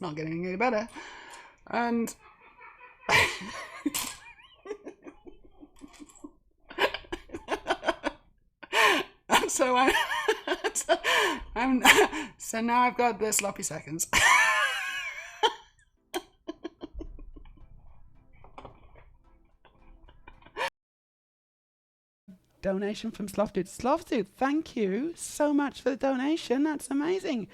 not getting any better. And so so now I've got the sloppy seconds. Donation from Slothdude. Slothdude, thank you so much for the donation. That's amazing.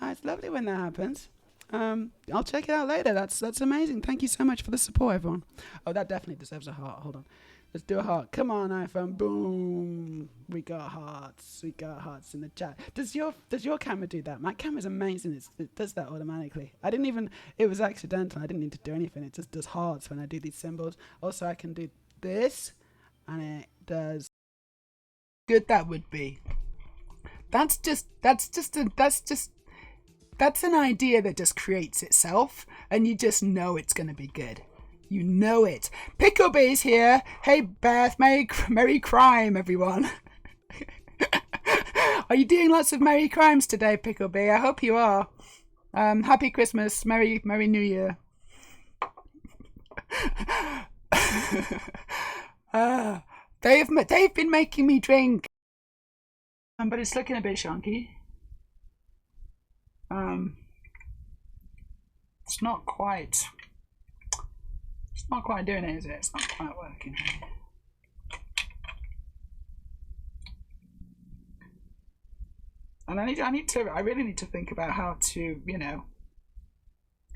It's lovely when that happens. I'll check it out later. That's amazing. Thank you so much for the support, everyone. Oh, that definitely deserves a heart. Hold on. Let's do a heart. Come on, iPhone. Boom. We got hearts. We got hearts in the chat. Does your camera do that? My camera's amazing. It does that automatically. It was accidental. I didn't need to do anything. It just does hearts when I do these symbols. Also, I can do this, and it does. Good that would be. That's an idea that just creates itself, and you just know it's going to be good. You know it. Picklebee's here. Hey Beth, merry crime, everyone. Are you doing lots of merry crimes today, Picklebee? I hope you are. Happy Christmas, merry New Year. They've been making me drink, but it's looking a bit shonky. It's not quite doing it, is it? It's not quite working. And I really need to think about how to,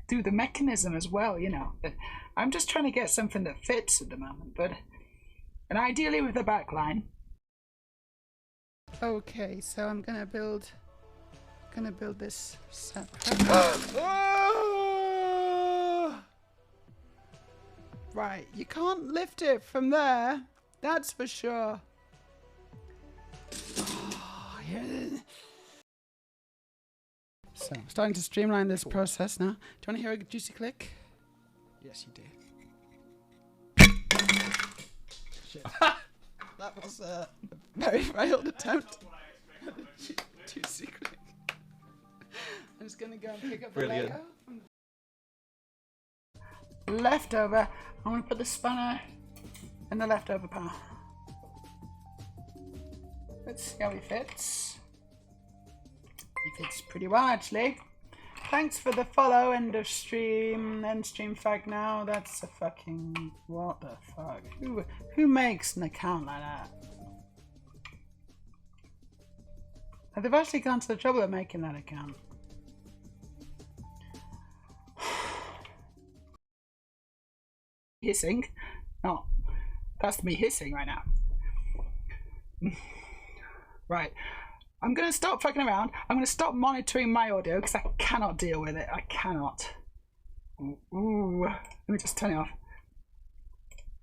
do the mechanism as well, I'm just trying to get something that fits at the moment, and ideally with the back line. Okay, so I'm gonna build this separate. Oh! Right, you can't lift it from there, that's for sure. Oh, yeah. So I'm starting to streamline this process now. Do you want to hear a juicy click? Yes, you do. Shit. That was a very failed attempt at a juicy click. I'm just going to go and pick up the Lego. Leftover. I'm going to put the spanner in the leftover pile. Let's see how he fits. He fits pretty well, actually. Thanks for the follow. End stream fag now. That's a fucking... What the fuck? Who makes an account like that? They've actually gone to the trouble of making that account. Hissing? No. That's me hissing right now. Right. I'm going to stop fucking around. I'm going to stop monitoring my audio because I cannot deal with it. I cannot. Ooh. Let me just turn it off.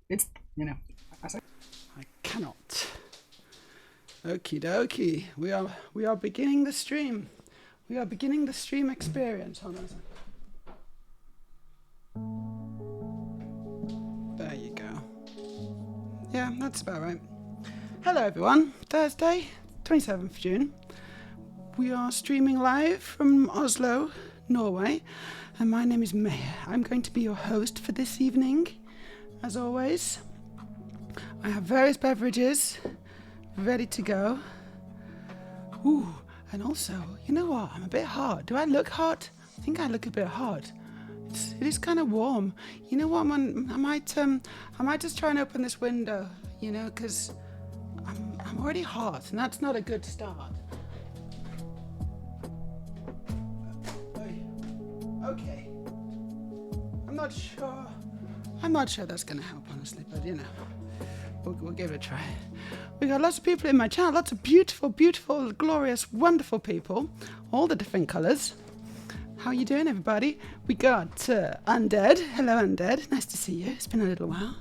It's, I cannot. Okie dokie. We are beginning the stream. We are beginning the stream experience. Hold on a second. There you go. Yeah, that's about right. Hello everyone. Thursday, 27th June. We are streaming live from Oslo, Norway, and my name is Meja. I'm going to be your host for this evening. As always, I have various beverages ready to go. Ooh, and also, you know what? I'm a bit hot. Do I look hot? I think I look a bit hot. It is kind of warm. You know what? I might just try and open this window. Because I'm already hot, and that's not a good start. Okay. I'm not sure that's going to help, honestly, but we'll give it a try. We got lots of people in my chat, lots of beautiful, beautiful, glorious, wonderful people, all the different colours. How are you doing, everybody? We got Undead. Hello, Undead. Nice to see you. It's been a little while.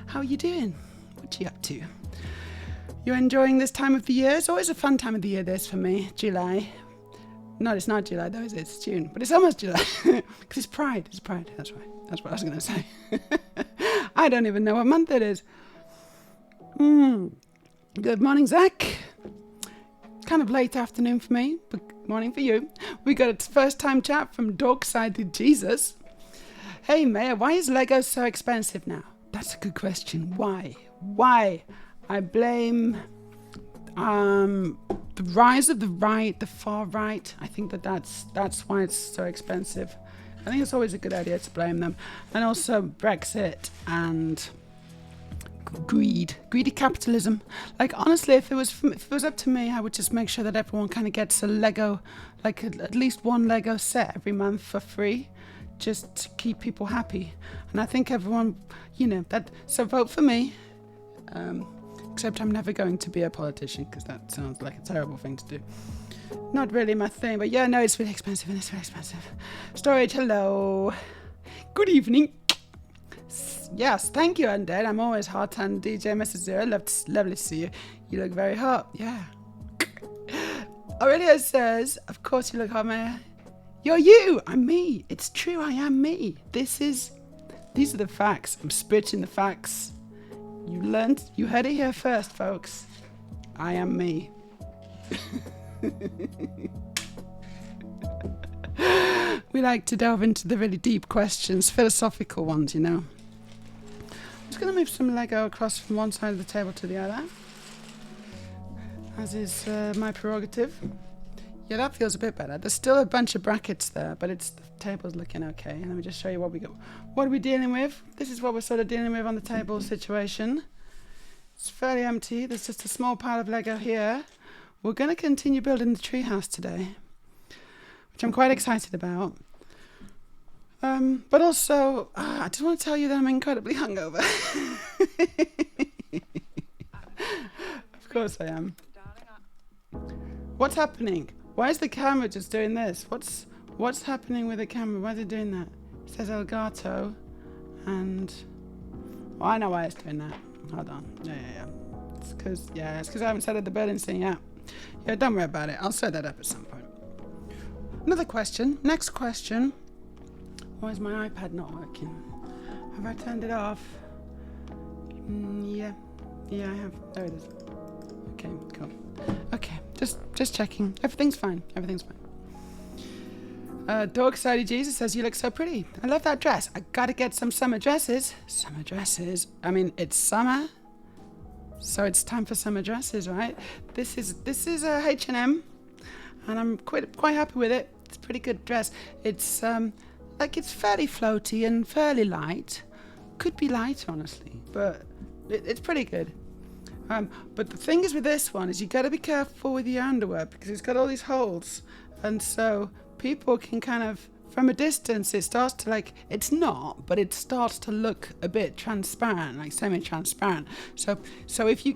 How are you doing? What are you up to? You're enjoying this time of the year? It's always a fun time of the year, this, for me. July. No, it's not July, though, is it? It's June. But it's almost July. Because it's Pride. It's Pride. That's right. That's what I was going to say. I don't even know what month it is. Good morning, Zach. Kind of late afternoon for me. But morning for you. We got a first time chat from Dog-Sided Jesus. Hey Meja, why is Lego so expensive now? That's a good question. Why? I blame the rise of the far right. I think that's why it's so expensive. I think it's always a good idea to blame them. And also Brexit and greedy capitalism. Like, honestly, if it was up to me, I would just make sure that everyone kind of gets a Lego, like at least one Lego set every month for free, just to keep people happy. And I think everyone, so vote for me. Except I'm never going to be a politician, because that sounds like a terrible thing to do. Not really my thing, but yeah, no, it's really expensive, and it's very expensive. Storage, hello. Good evening. Yes, thank you, Undead. I'm always hot, and DJ Mrs. Zero, lovely to see you. You look very hot, yeah. Aurelia says, of course you look hot, Meja. You're you, I'm me. It's true, I am me. These are the facts. I'm spitting the facts. You heard it here first, folks. I am me. We like to delve into the really deep questions, philosophical ones, I'm just going to move some Lego across from one side of the table to the other, as is my prerogative. Yeah, that feels a bit better. There's still a bunch of brackets there, but the table's looking okay. Let me just show you what we got. What are we dealing with? This is what we're sort of dealing with on the table situation. It's fairly empty. There's just a small pile of Lego here. We're going to continue building the treehouse today, which I'm quite excited about. But also, I just want to tell you that I'm incredibly hungover. Of course I am. What's happening? Why is the camera just doing this? What's happening with the camera? Why is it doing that? It says Elgato, and I know why it's doing that. Hold on. Yeah. It's because I haven't set up the building scene yet. Yeah, don't worry about it. I'll set that up at some point. Another question. Next question. Why is my iPad not working? Have I turned it off? Yeah, I have. There it is. Okay, cool. Okay, just checking. Everything's fine. Dog-Sided Jesus says, you look so pretty. I love that dress. I gotta get some summer dresses. Summer dresses. I mean, it's summer, so it's time for summer dresses, right? This is a H&M, and I'm quite happy with it. It's a pretty good dress. It's it's fairly floaty and fairly light. Could be light, honestly, but it's pretty good. But the thing is with this one is you got to be careful with your underwear, because it's got all these holes, and so people can kind of, from a distance, it starts to it's not, but it starts to look a bit transparent, like semi-transparent. So if you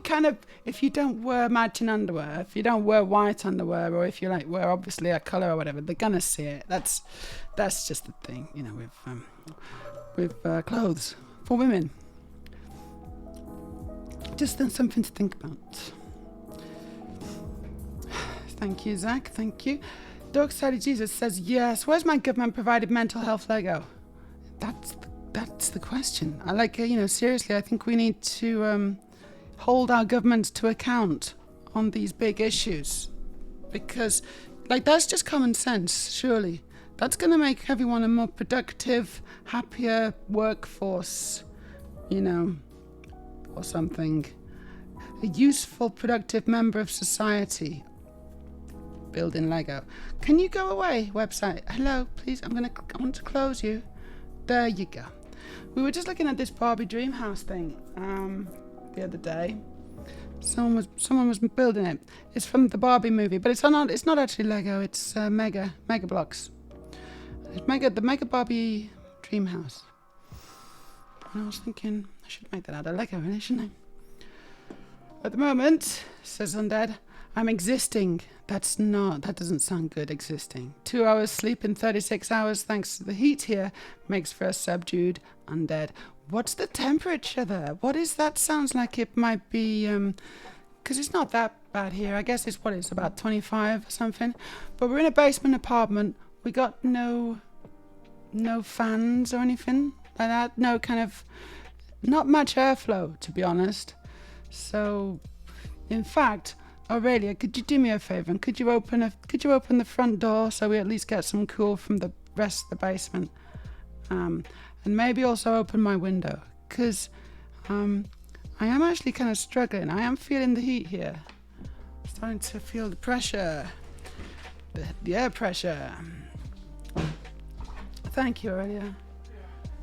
don't wear matching underwear, if you don't wear white underwear, or if you wear obviously a color or whatever, they're gonna see it. That's just the thing, with clothes for women. Just something to think about. Thank you, Zach. Thank you. Dog-Sided Jesus says, yes. Where's my government-provided mental health Lego? That's the question. Seriously, I think we need to hold our government to account on these big issues, because, that's just common sense. Surely, that's going to make everyone a more productive, happier workforce, or something. A useful, productive member of society. Building Lego. Can you go away, website? Hello, please. I want to close you. There you go. We were just looking at this Barbie dream house thing the other day. Someone was building it. It's from the Barbie movie, but it's not actually Lego. It's Mega Blocks. It's the Mega Barbie dream house. And I was thinking I should make that out of Lego, really, shouldn't I? At the moment, says Undead, I'm existing. That doesn't sound good, existing. 2 hours sleep in 36 hours thanks to the heat here makes for a subdued undead. What's the temperature there? What is that? Sounds like it might be, because it's not that bad here. I guess it's about 25 or something. But we're in a basement apartment. We got no fans or anything like that. No kind of, not much airflow, to be honest. So, in fact, Oh really? Could you do me a favour and could you open the front door so we at least get some cool from the rest of the basement? And maybe also open my window, because I am actually kind of struggling. I am feeling the heat here. Starting to feel the pressure, the air pressure. Thank you, Aurelia.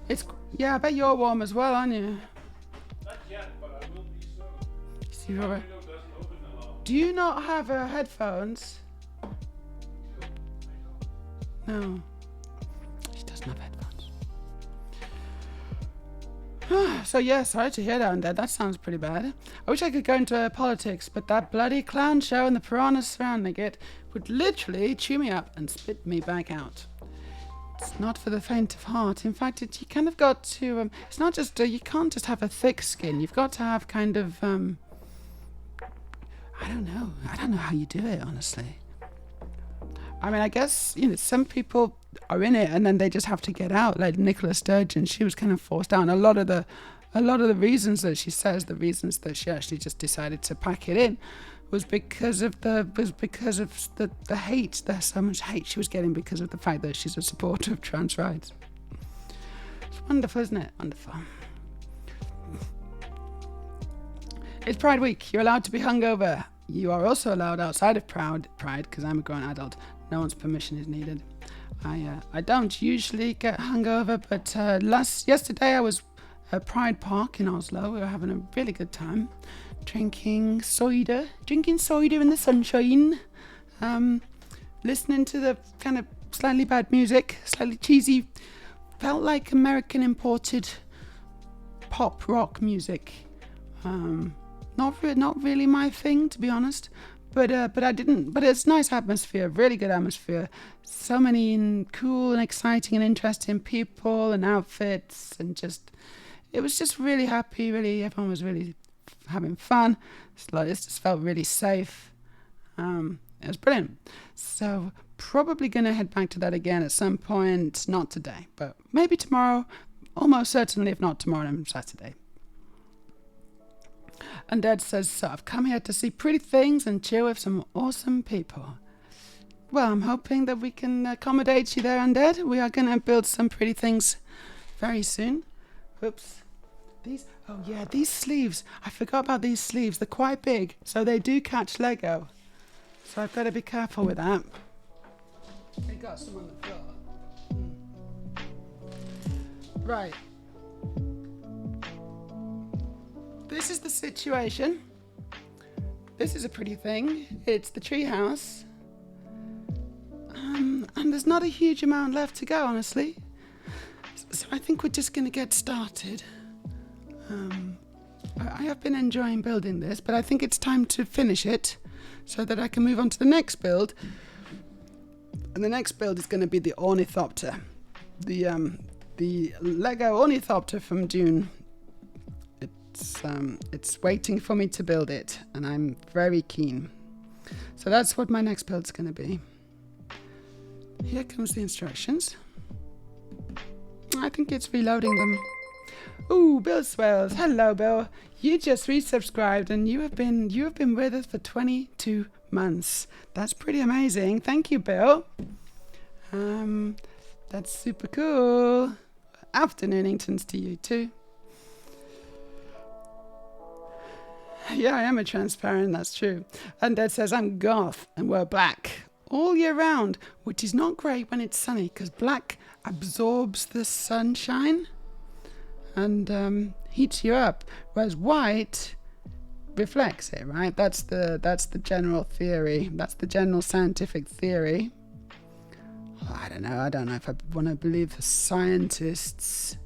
I bet you're warm as well, aren't you? Not yet, but I will be soon. See, My Robert. window doesn't open a lot. Do you not have headphones? No. She doesn't have headphones. So yeah, sorry to hear that, Undead. That sounds pretty bad. I wish I could go into politics, but that bloody clown show and the piranhas surrounding it would literally chew me up and spit me back out. It's not for the faint of heart. In fact, you kind of got to... it's not just... you can't just have a thick skin. You've got to have kind of... I don't know. I don't know how you do it, honestly. I mean, I guess, some people are in it and then they just have to get out. Like Nicola Sturgeon, she was kind of forced out. And a lot of the reasons that she says, the reasons that she actually just decided to pack it in, was because of the hate. There's so much hate she was getting because of the fact that she's a supporter of trans rights. It's wonderful, isn't it? Wonderful. It's Pride Week. You're allowed to be hungover. You are also allowed outside of Pride, because I'm a grown adult. No one's permission is needed. I don't usually get hungover, but yesterday I was at Pride Park in Oslo. We were having a really good time, drinking cider in the sunshine, listening to the kind of slightly bad music, slightly cheesy, felt like American imported pop rock music. Not really my thing, to be honest. But it's nice atmosphere, really good atmosphere. So many cool and exciting and interesting people and outfits, and it was just really happy. Really, everyone was really having fun. It just felt really safe. It was brilliant. So probably gonna head back to that again at some point. Not today, but maybe tomorrow. Almost certainly, if not tomorrow, on Saturday. Undead says, so I've come here to see pretty things and chill with some awesome people. Well, I'm hoping that we can accommodate you there, Undead. We are going to build some pretty things very soon. Oops. These sleeves. I forgot about these sleeves. They're quite big, so they do catch Lego. So I've got to be careful with that. I got some on the floor. Right. This is the situation. This is a pretty thing. It's the treehouse. And there's not a huge amount left to go, honestly. So I think we're just going to get started. I have been enjoying building this, but I think it's time to finish it so that I can move on to the next build. And the next build is going to be the Ornithopter. The Lego Ornithopter from June. It's waiting for me to build it, and I'm very keen. So that's what my next build's going to be. Here comes the instructions. I think it's reloading them. Ooh, Bill Swells. Hello, Bill. You just resubscribed, and you have been with us for 22 months. That's pretty amazing. Thank you, Bill. That's super cool. Afternooningtons to you too. Yeah, I am a transparent, that's true. Undead says I'm goth and we're black all year round, which is not great when it's sunny because black absorbs the sunshine and heats you up, whereas white reflects it, right? That's the general theory. That's the general scientific theory. I don't know if I want to believe the scientists.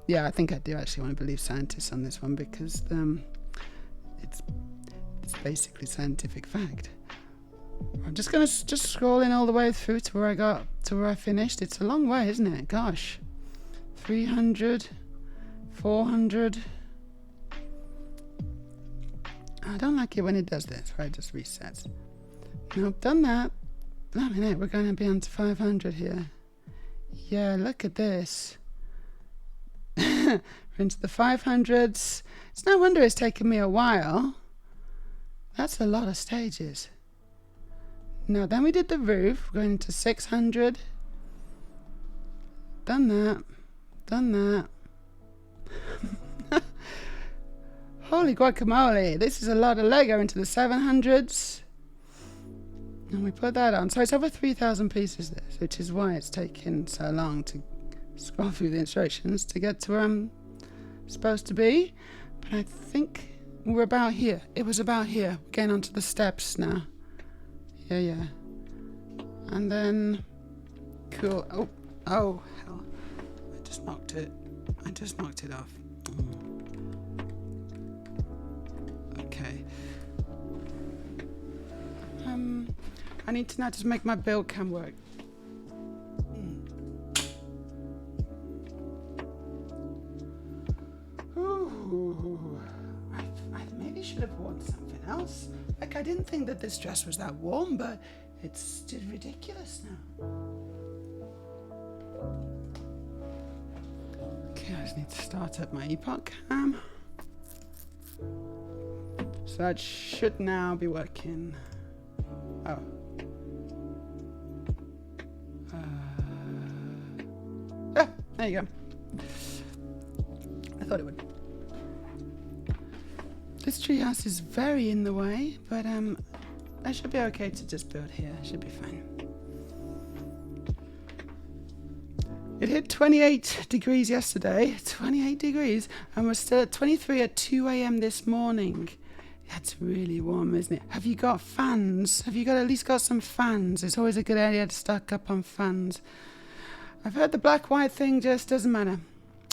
Yeah, I think I do actually want to believe scientists on this one because it's basically scientific fact. I'm just gonna scrolling all the way through to where I finished. It's a long way, isn't it? Gosh, 300, 400. I don't like it when it does this, where it just resets. Nope, done that. I mean, we're going to be on to 500 here. Yeah, look at this. We're into the 500s. It's no wonder it's taken me a while. That's a lot of stages. Now then we did the roof, going into 600. Done that. Done that. Holy guacamole, this is a lot of Lego into the 700s. And we put that on. So it's over 3,000 pieces this, which is why it's taken so long to scroll through the instructions to get to where I'm supposed to be. But I think we're about here. It was about here. We're getting onto the steps now. Yeah. And then, cool. Oh, hell. I just knocked it off. Okay. I need to now just make my build cam work. Ooh. I maybe should have worn something else. Like, I didn't think that this dress was that warm, but it's just ridiculous now. Okay, I just need to start up my epoch cam. So that should now be working. Oh. Yeah, there you go. I thought it would. This treehouse is very in the way, but I should be okay to just build here. I should be fine. It hit 28 degrees yesterday, 28 degrees, and we're still at 23 at 2 a.m. this morning. That's really warm, isn't it? Have you got fans? Have you got at least got some fans? It's always a good idea to stock up on fans. I've heard the black-white thing just doesn't matter,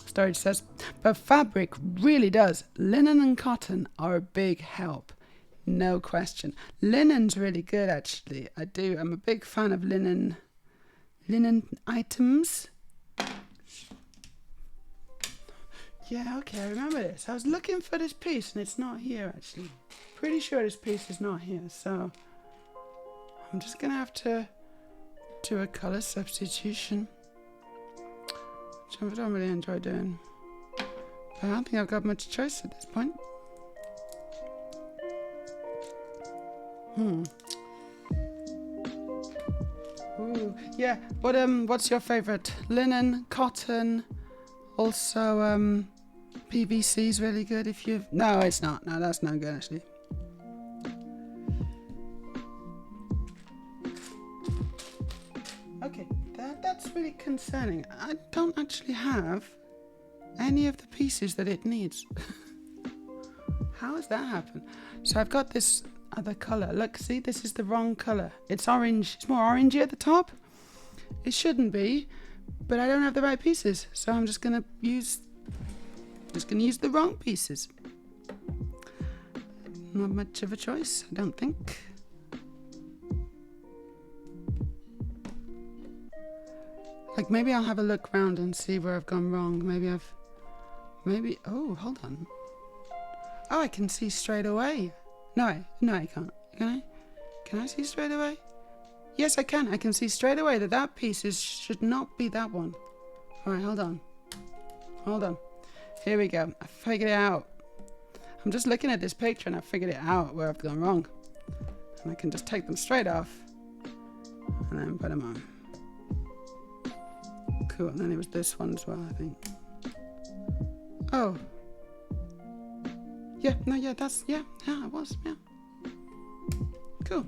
storage says, but fabric really does. Linen and cotton are a big help, no question. Linen's really good, actually. I'm a big fan of linen items. Yeah, okay, I remember this. I was looking for this piece and it's not here, actually. Pretty sure this piece is not here, so I'm just gonna have to do a color substitution, which I don't really enjoy doing. But I don't think I've got much choice at this point. Ooh, yeah. What's your favorite? Linen, cotton, also PVC is really good if you've... No, it's not. No, that's not good, actually. Okay, that's really concerning. I don't actually have any of the pieces that it needs. How has that happened? So I've got this other colour. Look, see, this is the wrong colour. It's orange. It's more orangey at the top. It shouldn't be, but I don't have the right pieces, so I'm just gonna use the wrong pieces. Not much of a choice, I don't think. Like, maybe I'll have a look round and see where I've gone wrong. Oh, hold on. Oh, I can see straight away. No, I can't. Can I? Can I see straight away? Yes, I can. I can see straight away that piece should not be that one. All right, hold on. Here we go. I figured it out. I'm just looking at this picture and I figured it out where I've gone wrong. And I can just take them straight off and then put them on. Cool. And then it was this one as well, I think. Oh. Yeah, no, yeah, it was, yeah. Cool.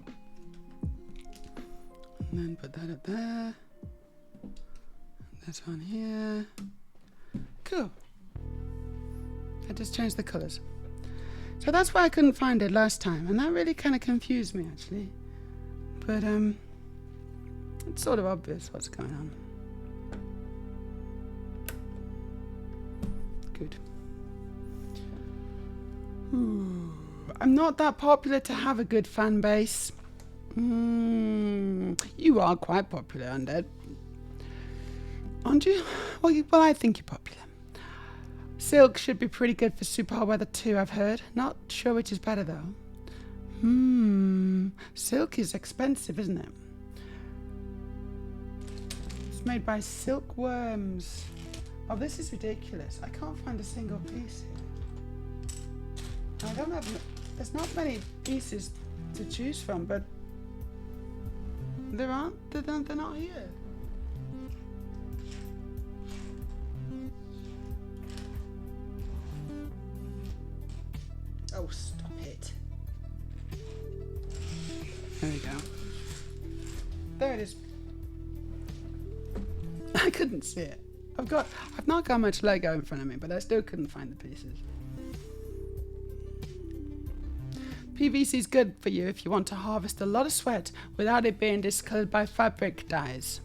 And then put that up there. That's on here. Cool. I just changed the colours. So that's why I couldn't find it last time, and that really kind of confused me, actually. But it's sort of obvious what's going on. Good. Ooh. I'm not that popular to have a good fan base. You are quite popular, Undead. Aren't you? Well, I think you're popular. Silk should be pretty good for super hot weather too, I've heard. Not sure which is better, though. Silk is expensive, isn't it? It's made by silkworms. Oh, this is ridiculous. I can't find a single piece here. I don't have... There's not many pieces to choose from, but they're not here. Oh, stop it. There we go. There it is. I couldn't see it. I've not got much Lego in front of me, but I still couldn't find the pieces. PVC is good for you if you want to harvest a lot of sweat without it being discolored by fabric dyes.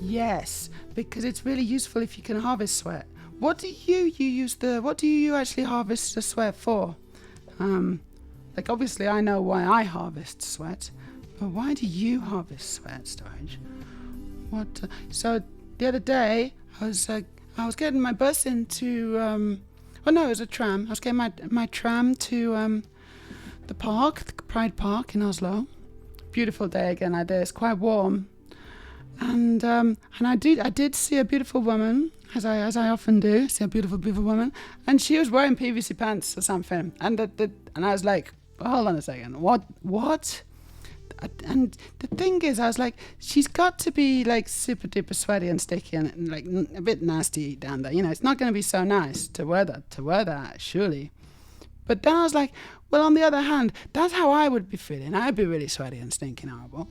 Yes, because it's really useful if you can harvest sweat. What do you actually harvest the sweat for? Like obviously I know why I harvest sweat, but why do you harvest sweat, Storage? So the other day I was getting my bus into it was a tram. I was getting my tram to the Pride Park in Oslo. Beautiful day again out there. It's quite warm, and I did see a beautiful woman, as I often do, see a beautiful woman, and she was wearing PVC pants or something, and I was like, hold on a second, what? And the thing is, I was like, she's got to be like super duper sweaty and sticky and like a bit nasty down there. You know, it's not going to be so nice to wear that, surely. But then I was like, well, on the other hand, that's how I would be feeling. I'd be really sweaty and stinking horrible.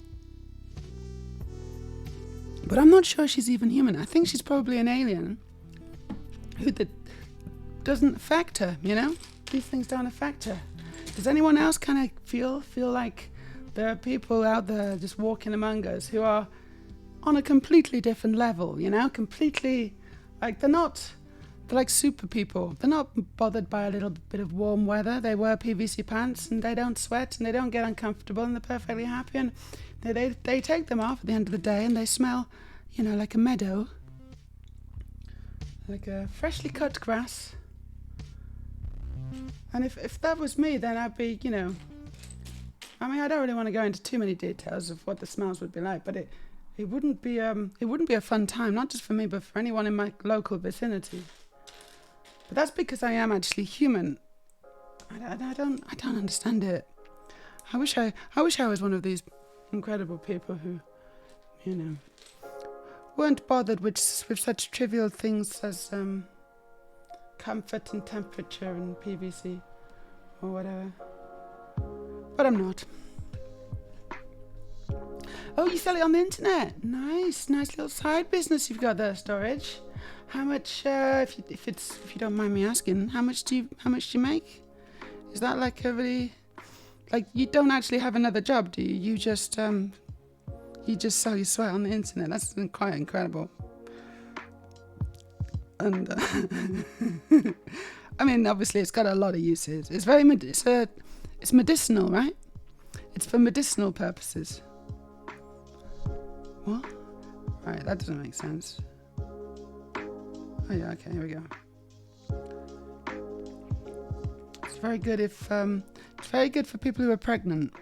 But I'm not sure she's even human. I think she's probably an alien who doesn't affect her, you know? These things don't affect her. Does anyone else kind of feel like there are people out there just walking among us who are on a completely different level, you know? Completely, like they're like super people. They're not bothered by a little bit of warm weather. They wear PVC pants and they don't sweat and they don't get uncomfortable and they're perfectly happy. And they take them off at the end of the day and they smell, you know, like a meadow. Like a freshly cut grass. And if that was me, then I'd be, you know, I mean, I don't really want to go into too many details of what the smells would be like, but it wouldn't be a fun time, not just for me, but for anyone in my local vicinity. But that's because I am actually human. I don't understand it. I wish I was one of these incredible people who, you know, weren't bothered with such trivial things as comfort and temperature and PVC or whatever. But I'm not. Oh, you sell it on the internet. Nice little side business you've got there, Storage. How much? If you don't mind me asking, how much do you make? Is that like a really, like you don't actually have another job, do you? You just sell your sweat on the internet. That's quite incredible. And I mean, obviously, it's got a lot of uses. It's it's medicinal, right? It's for medicinal purposes. What? Right, that doesn't make sense. Oh yeah, okay, here we go. It's very good it's very good for people who are pregnant.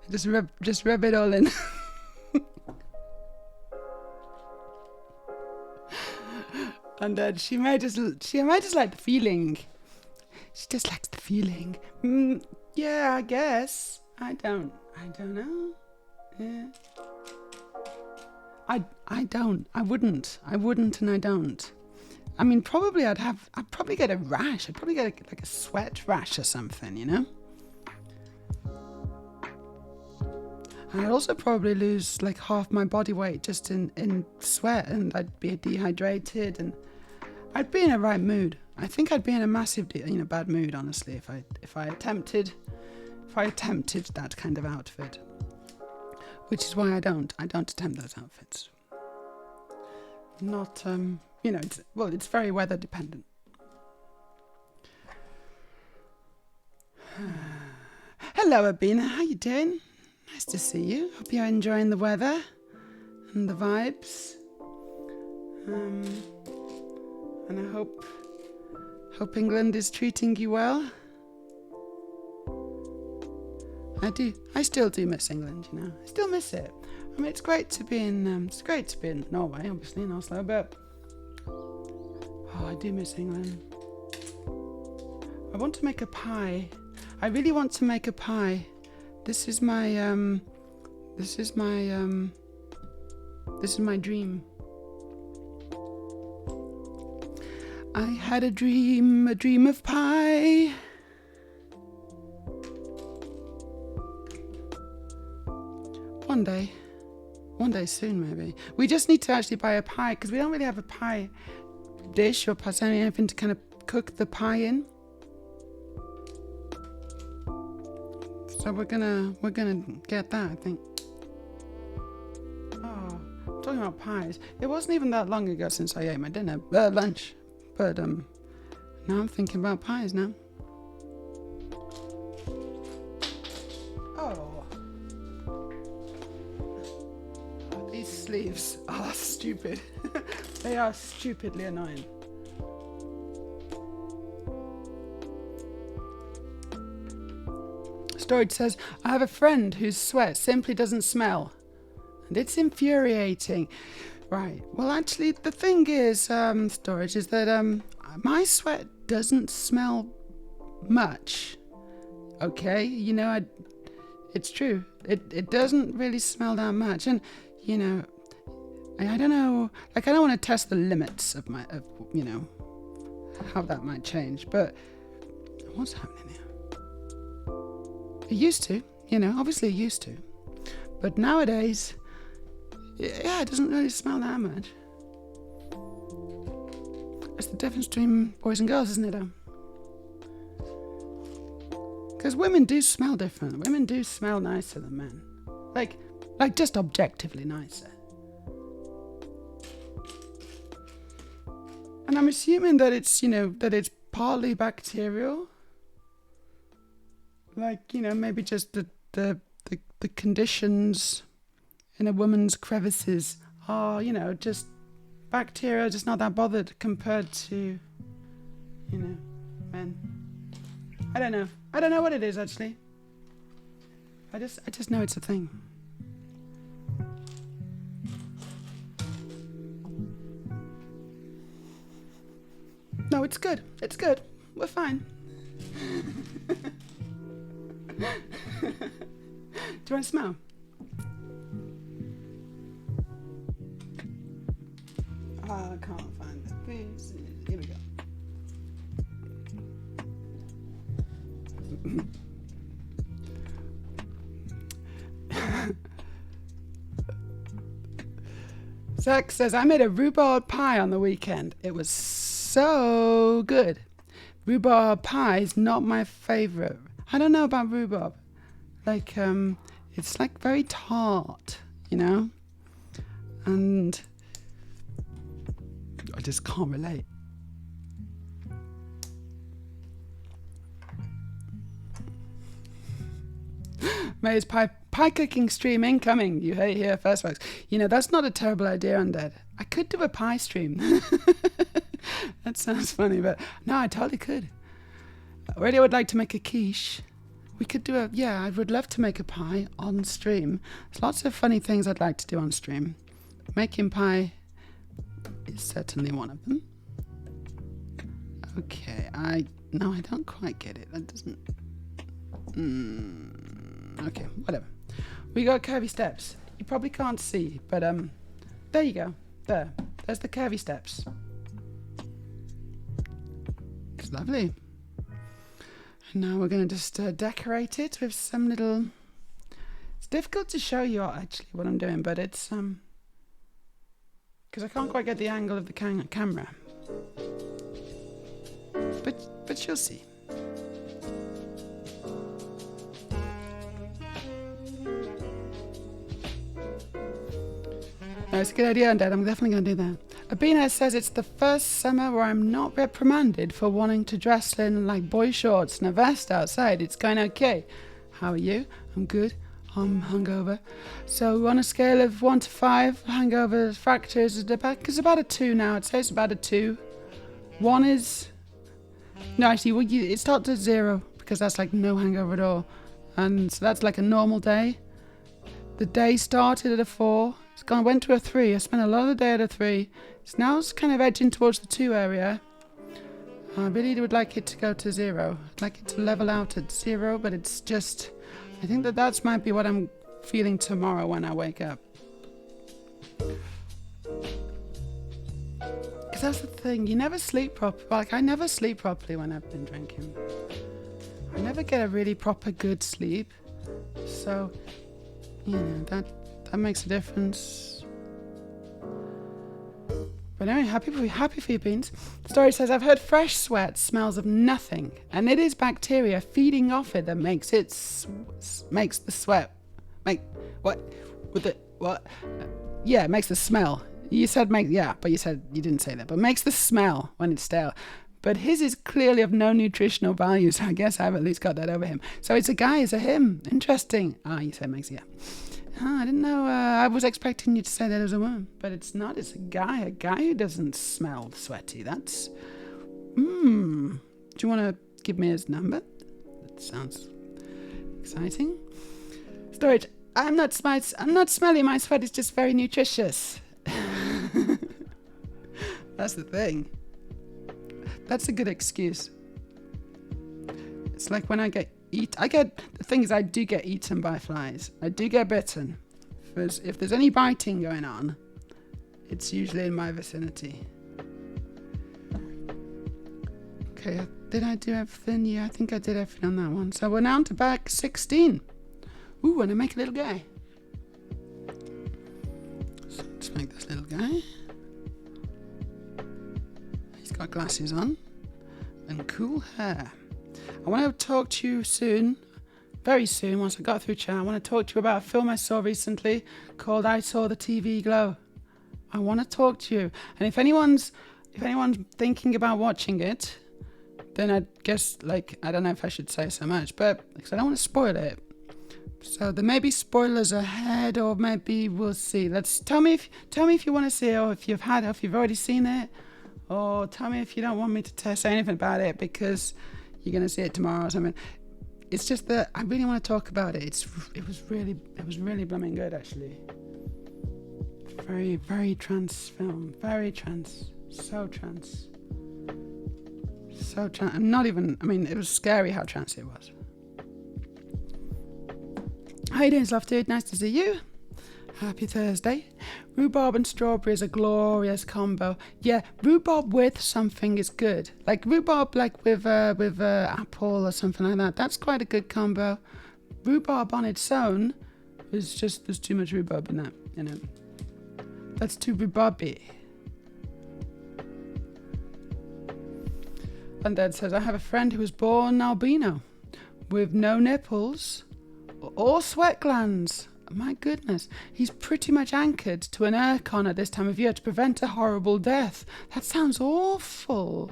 just rub it all in. And then she might just like the feeling. She just likes the feeling. Yeah, I guess. I don't know. Yeah. I don't. I wouldn't, and I don't. I mean, probably I'd probably get a rash. I'd probably get like a sweat rash or something, you know? And I'd also probably lose like half my body weight just in sweat, and I'd be dehydrated, and I'd be in a right mood. I think I'd be in a massive, bad mood, honestly, if I attempted that kind of outfit. Which is why I don't attempt those outfits. Not, it's very weather dependent. Hello, Abina, how you doing? Nice to see you. Hope you're enjoying the weather and the vibes. And I hope England is treating you well. I still do miss England, you know. I still miss it. I mean, it's great to be in Norway, obviously, in Oslo, but I do miss England. I want to make a pie. I really want to make a pie. This is my dream. I had a dream of pie. One day soon maybe. We just need to actually buy a pie because we don't really have a pie dish or anything to kind of cook the pie in. So we're gonna get that, I think. Oh, talking about pies. It wasn't even that long ago since I ate my lunch, but now I'm thinking about pies now. Oh, these sleeves are stupid. They are stupidly annoying. Storage says, I have a friend whose sweat simply doesn't smell. And it's infuriating. Right. Well, actually, the thing is, Storage, is that my sweat doesn't smell much. Okay? You know, it's true. It doesn't really smell that much. And, you know, I don't know. Like, I don't want to test the limits of you know, how that might change. But what's happening here? It used to, you know, obviously it used to. But nowadays, yeah, it doesn't really smell that much. That's the difference between boys and girls, isn't it? Because women do smell different. Women do smell nicer than men. Like just objectively nicer. And I'm assuming that it's, you know, that it's partly bacterial. Like, you know, maybe just the conditions in a woman's crevices are, you know, just bacteria, just not that bothered compared to, you know, men. I don't know. I don't know what it is, actually. I just know it's a thing. No, it's good. It's good. We're fine. Do you want to smell? I can't find it. Please. Here we go. Zach says, I made a rhubarb pie on the weekend. It was so good. Rhubarb pie is not my favourite. I don't know about rhubarb. Like, it's like very tart, you know? And I just can't relate. Meja's pie cooking stream incoming. You heard it here first, folks. You know, that's not a terrible idea, Undead. I could do a pie stream. That sounds funny, but no, I totally could. I really would like to make a quiche. We could do I would love to make a pie on stream. There's lots of funny things I'd like to do on stream. Making pie is certainly one of them. Okay, I don't quite get it. That doesn't... Okay, whatever. We got curvy steps. You probably can't see, but there you go. There's the curvy steps. It's lovely. And now we're going to just decorate it with some little... It's difficult to show you actually what I'm doing, but it's because I can't quite get the angle of the camera. But you'll see. No, it's a good idea, Undead. I'm definitely going to do that. Abina says it's the first summer where I'm not reprimanded for wanting to dress in like boy shorts and a vest outside. It's going okay. How are you? I'm good. I'm hungover. So on a scale of 1 to 5, hangover factors is about a 2 now. I'd say it's about a 2. 1 is... No, actually, it starts at 0 because that's like no hangover at all. And so that's like a normal day. The day started at a 4. Went to a 3. I spent a lot of the day at a 3. Now it's kind of edging towards the 2 area. I really would like it to go to 0. I'd like it to level out at 0, but it's just... I think that might be what I'm feeling tomorrow when I wake up. Because that's the thing, you never sleep properly. Like, I never sleep properly when I've been drinking. I never get a really proper good sleep. So, you know, that makes a difference. But anyway, happy for you, Beans. The story says, I've heard fresh sweat smells of nothing, and it is bacteria feeding off it that makes it makes the sweat make what with it what yeah, it makes the smell. You said but you said you didn't say that. But makes the smell when it's stale. But his is clearly of no nutritional value, so I guess I've at least got that over him. So it's a guy, it's a him. Interesting. You said makes I didn't know. I was expecting you to say that it was a woman, but it's not. It's a guy who doesn't smell sweaty. That's... Do you want to give me his number? That sounds exciting. Storage. I'm not smelly. My sweat is just very nutritious. That's the thing. That's a good excuse. It's like when I get the thing is I do get eaten by flies. I do get bitten. If there's any biting going on, it's usually in my vicinity. Okay, did I do everything? Yeah, I think I did everything on that one. So we're now on to bag 16. Ooh, and I make a little guy. So let's make this little guy. He's got glasses on and cool hair. I want to talk to you soon, very soon, once I got through chat. I want to talk to you about a film I saw recently called I Saw the TV Glow. I want to talk to you. And if anyone's thinking about watching it, then I guess, I don't know if I should say so much, but because I don't want to spoil it. So there may be spoilers ahead, or maybe we'll see. Tell me if you want to see it, or if you've already seen it, or tell me if you don't want me to say anything about it because you're going to see it tomorrow or something. It's just that I really want to talk about it. It was really blooming good, actually. Very, very trans film. Very trans. So trans. So trans. It was scary how trans it was. How you doing, Sloth Dude? Nice to see you. Happy Thursday. Rhubarb and strawberry is a glorious combo. Yeah, rhubarb with something is good. Like rhubarb, with apple or something like that. That's quite a good combo. Rhubarb on its own is just, there's too much rhubarb in that, you know. That's too rhubarby. And Dad says, I have a friend who was born albino with no nipples or sweat glands. My goodness, he's pretty much anchored to an aircon at this time of year to prevent a horrible death. That sounds awful.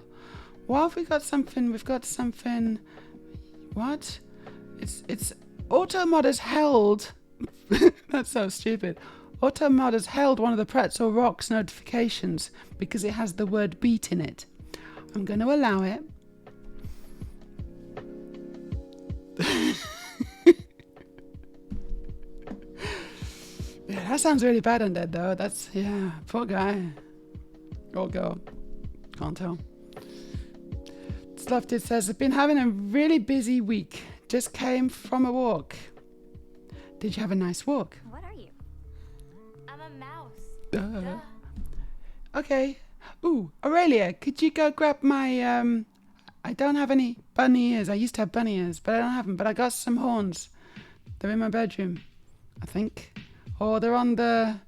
What have we got? We've got something. What? It's Automod has held. That's so stupid. Automod has held one of the Pretzel Rocks notifications because it has the word beat in it. I'm going to allow it. Yeah, that sounds really bad, Undead, though. Poor guy. Or girl. Can't tell. Slufted says, I've been having a really busy week. Just came from a walk. Did you have a nice walk? What are you? I'm a mouse. Duh. Okay. Ooh, Aurelia, could you go grab my, I don't have any bunny ears. I used to have bunny ears, but I don't have them. But I got some horns. They're in my bedroom, I think. Or they're on the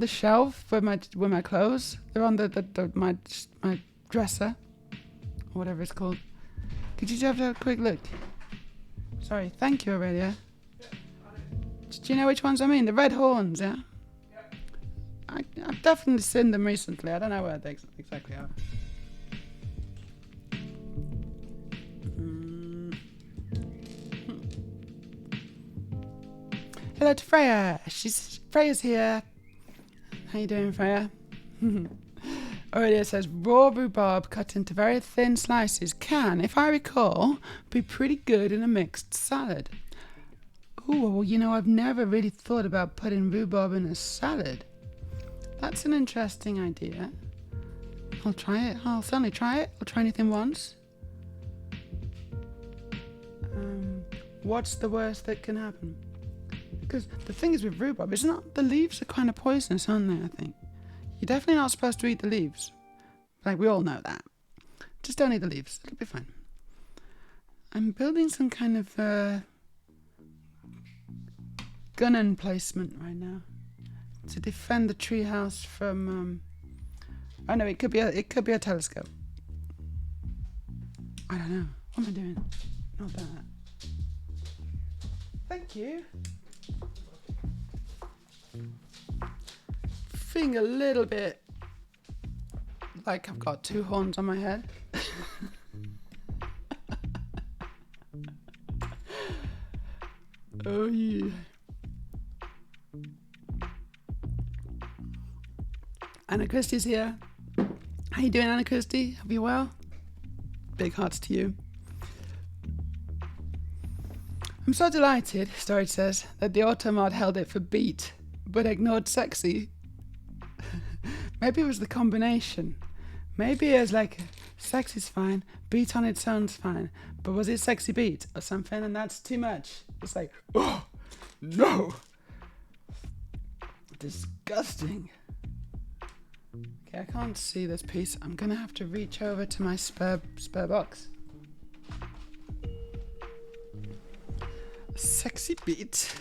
shelf with my clothes. They're on my dresser, or whatever it's called. Could you just have a quick look? Sorry, thank you, Aurelia. Do you know which ones I mean? The red horns, yeah? I've definitely seen them recently. I don't know where they exactly are. Hello to Freya. Freya's here. How you doing, Freya? Aurelia says, raw rhubarb cut into very thin slices can, if I recall, be pretty good in a mixed salad. Oh, well, you know, I've never really thought about putting rhubarb in a salad. That's an interesting idea. I'll try it. I'll certainly try it. I'll try anything once. What's the worst that can happen? Because the thing is with rhubarb, it's not, the leaves are kind of poisonous, aren't they, I think? You're definitely not supposed to eat the leaves. Like, we all know that. Just don't eat the leaves. It'll be fine. I'm building some kind of gun emplacement right now to defend the treehouse from. I know it could be a telescope. I don't know. What am I doing? Not that. Thank you. Feeling a little bit like I've got two horns on my head. Oh yeah. Anna Christie's here. How you doing, Anna Christie? Hope you well? Big hearts to you. I'm so delighted, Storage says, that the Automod held it for beat, but ignored sexy. Maybe it was the combination. Maybe it was like, sexy's fine, beat on its own's fine, but was it sexy beat or something, and that's too much. It's like, oh, no. Disgusting. Okay, I can't see this piece. I'm gonna have to reach over to my spare box. Sexy beat.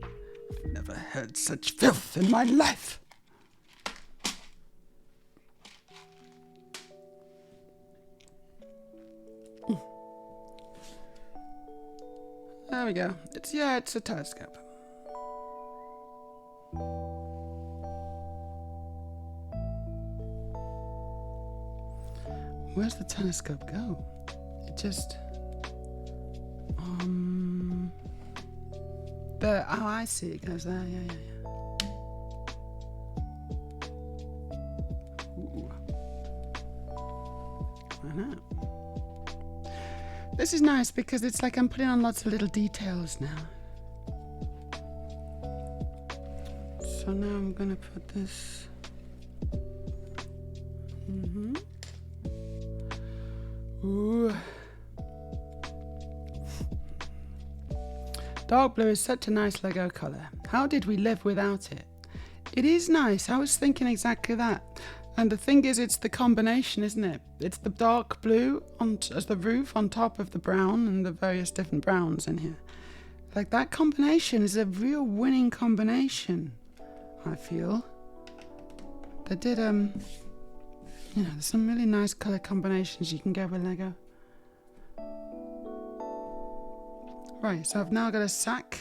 I've never heard such filth in my life. There we go. It's a telescope. Where's the telescope go? It just there. Oh, I see. It goes there. Yeah. Ooh. I know. This is nice because it's like I'm putting on lots of little details now. So now I'm gonna put this. Ooh. Dark blue is such a nice Lego colour. How did we live without it? It is nice. I was thinking exactly that. And the thing is, it's the combination, isn't it? It's the dark blue as the roof on top of the brown and the various different browns in here. Like, that combination is a real winning combination, I feel. They did, there's some really nice colour combinations you can get with Lego. Right, so I've now got a sack.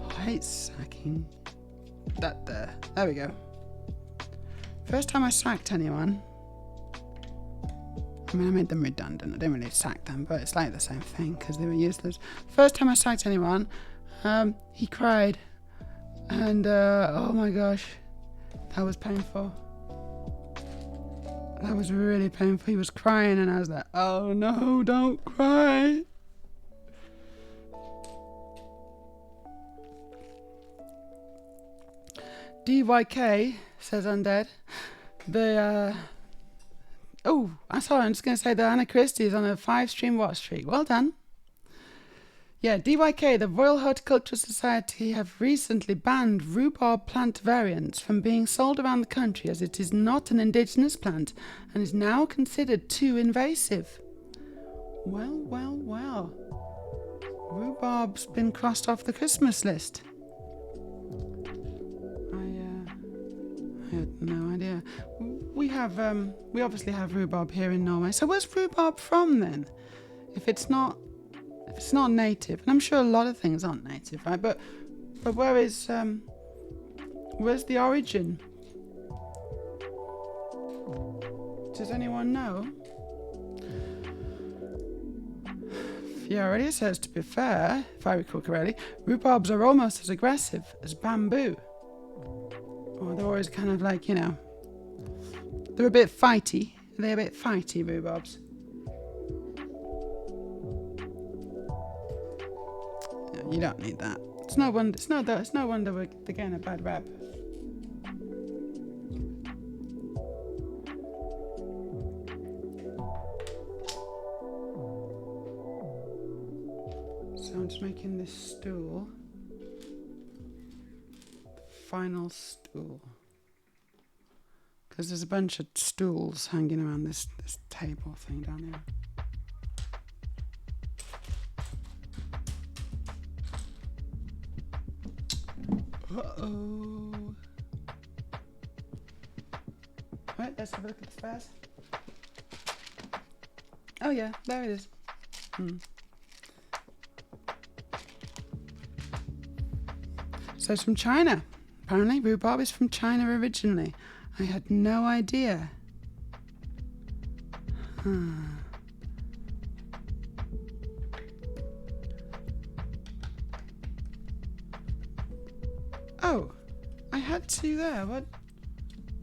I hate sacking. That there. There we go. First time I sacked anyone. I mean, I made them redundant. I didn't really sack them, but it's like the same thing because they were useless. First time I sacked anyone, he cried. And, oh my gosh, that was painful. That was really painful. He was crying and I was like, oh no, don't cry. DYK, says Undead. I'm sorry, I'm just going to say that Anna Christie is on a 5-stream watch streak. Well done. Yeah, DYK, the Royal Horticultural Society, have recently banned rhubarb plant variants from being sold around the country as it is not an indigenous plant and is now considered too invasive. Well. Rhubarb's been crossed off the Christmas list. I had no idea. We obviously have rhubarb here in Norway. So where's rhubarb from then? If it's not native, and I'm sure a lot of things aren't native, right? But where's the origin? Does anyone know? Fiorelli says, to be fair, if I recall correctly, rhubarbs are almost as aggressive as bamboo. Or they're always kind of like, they're a bit fighty. They're a bit fighty, rhubarbs. you don't need that. It's no wonder. It's no wonder they're getting a bad rap. So I'm just making this stool. Final stool. Because there's a bunch of stools hanging around this table thing down here. Uh-oh. Right, let's have a look at the spares. Oh yeah, there it is. So it's from China. Apparently, rhubarb is from China originally. I had no idea. Oh, I had two there. What?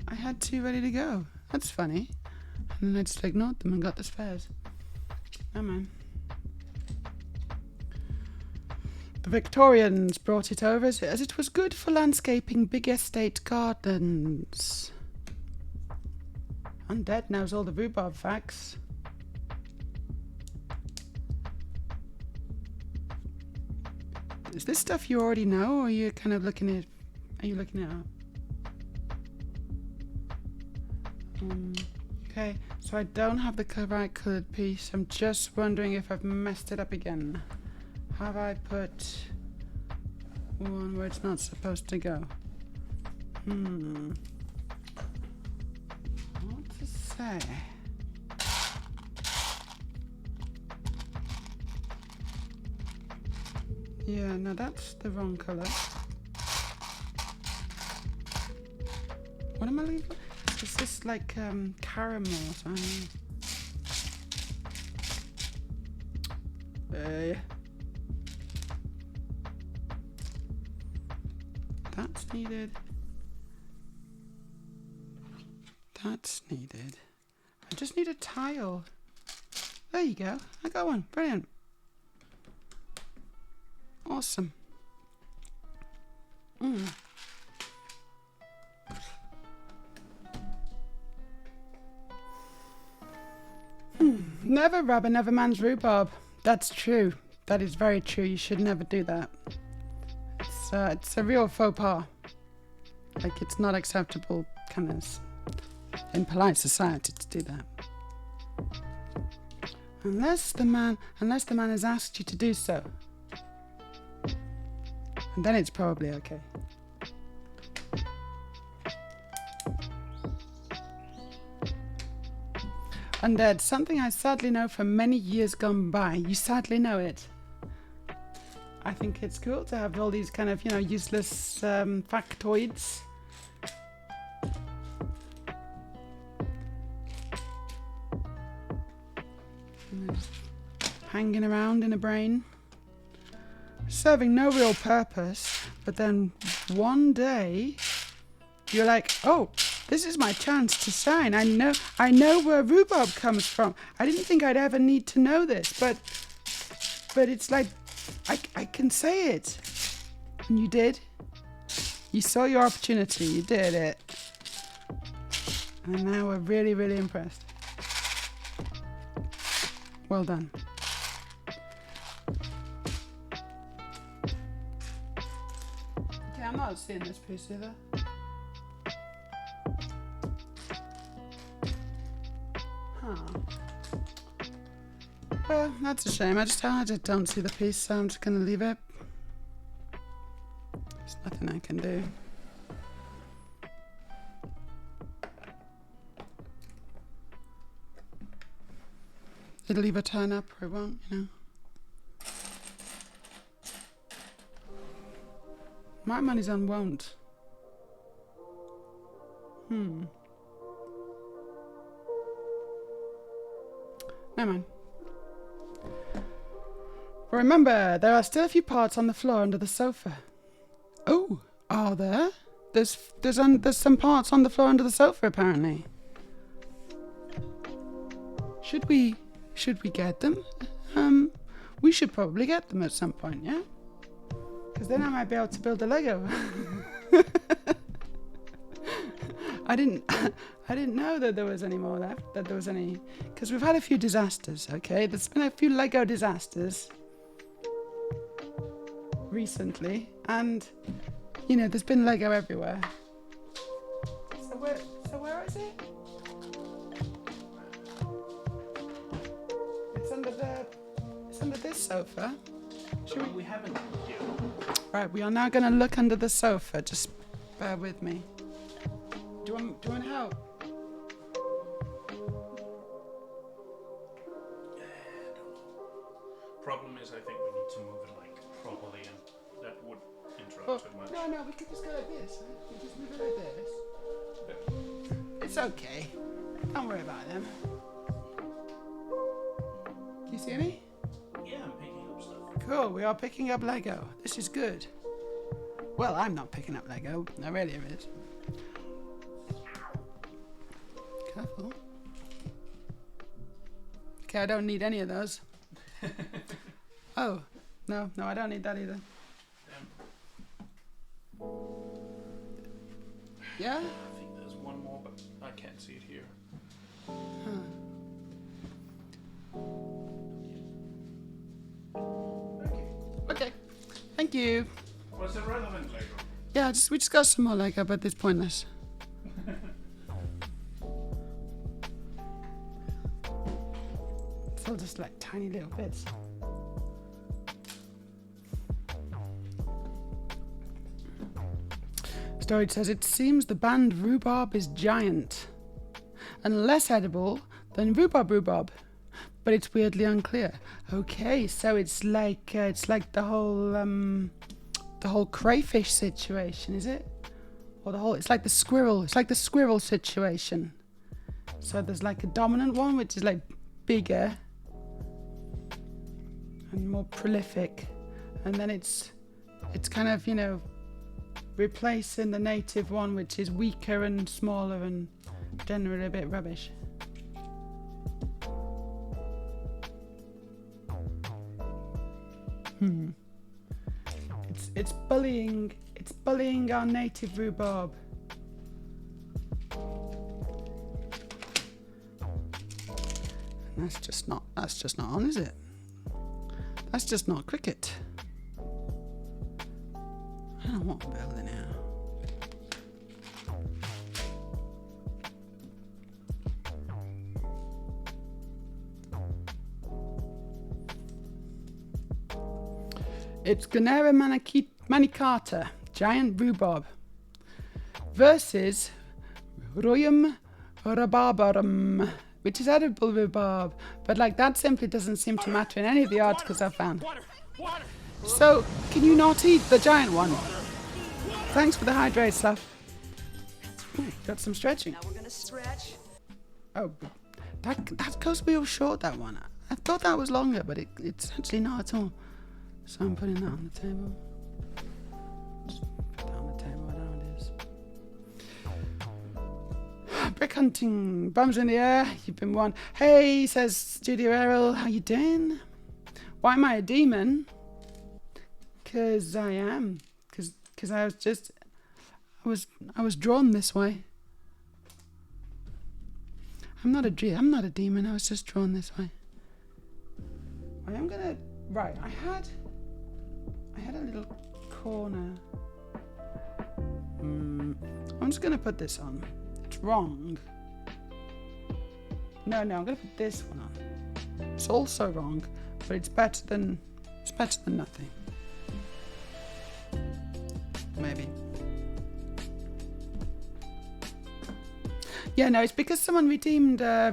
I had two ready to go. That's funny. And then I just ignored them and got the spares. Oh man. The Victorians brought it over as it was good for landscaping big estate gardens. Undead knows all the rhubarb facts. Is this stuff you already know, or are you kind of looking at? Are you looking it up? Okay, so I don't have the right coloured piece. I'm just wondering if I've messed it up again. Have I put one where it's not supposed to go? What to say? Yeah, no, that's the wrong colour. What am I leaving? Is this like caramel or something? That's needed. That's needed. I just need a tile. There you go. I got one. Brilliant. Awesome. Never rub another man's rhubarb. That's true. That is very true. You should never do that. It's a real faux pas. Like, it's not acceptable, kind of, in polite society to do that. Unless the man has asked you to do so. And then it's probably okay. Undead, something I sadly know from many years gone by. You sadly know it. I think it's cool to have all these kind of, useless factoids. Hanging around in a brain. Serving no real purpose, but then one day you're like, oh, this is my chance to shine. I know where rhubarb comes from. I didn't think I'd ever need to know this, but it's like I can say it. And you did. You saw your opportunity. You did it. And now we're really, really impressed. Well done. Okay, I'm not seeing this piece either. Well, that's a shame. I just don't see the piece, so I'm just going to leave it. There's nothing I can do. It'll either turn up or it won't, My money's on won't. Never mind. But remember, there are still a few parts on the floor under the sofa. Oh, are there? There's some parts on the floor under the sofa, apparently. Should we get them? We should probably get them at some point, yeah? Because then I might be able to build a Lego. I didn't know that there was any more left, that there was any, because we've had a few disasters, okay? There's been a few Lego disasters recently, and, you know, there's been Lego everywhere. So where is it? It's under this sofa. We haven't yet. Right, we are now going to look under the sofa. Just bear with me. Do you want help? Problem is, I think we need to move it like properly, and that would interrupt too much. No, we could just go like this. We just move it like this. It's okay. Don't worry about them. Do you see any? Yeah, I'm picking up stuff. Cool, we are picking up Lego. This is good. Well, I'm not picking up Lego. Aurelia is. Careful. Okay, I don't need any of those. Oh, no, I don't need that either. Yeah? I think there's one more, but I can't see it here. Okay. Thank you. Was it relevant, Lego? Yeah, we just got some more Lego, but it's pointless. It's all just like tiny little bits. Storage says, it seems the band rhubarb is giant and less edible than rhubarb, but it's weirdly unclear. Okay, so it's like the whole crayfish situation, is it? Or it's like the squirrel situation. So there's like a dominant one which is like bigger and more prolific, and then it's kind of, you know, replacing the native one which is weaker and smaller and generally a bit rubbish. It's bullying our native rhubarb. And that's just not on, is it? That's just not cricket. I don't want to build it now. It's Gunera manicata, giant rhubarb, versus Royum rhabarbarum, which is edible rhubarb, but like that simply doesn't seem to matter in any of the articles I've found. So, can you not eat the giant one? Thanks for the hydrate stuff. Ooh, got some stretching. Now we're gonna stretch. Oh, that goes real short, that one. I thought that was longer, but it's actually not at all. So I'm putting that on the table. Just put that on the table, I know it is. Brick hunting, bombs in the air, you've been won. Hey, says Studio Errol, how you doing? Why am I a demon? Because I am. Because I was drawn this way. I'm not a demon, I was just drawn this way. I am gonna, right, I had a little corner. I'm just gonna put this on. It's wrong. No, I'm gonna put this one on. It's also wrong, but it's better than nothing. Maybe. Yeah, no, it's because someone redeemed a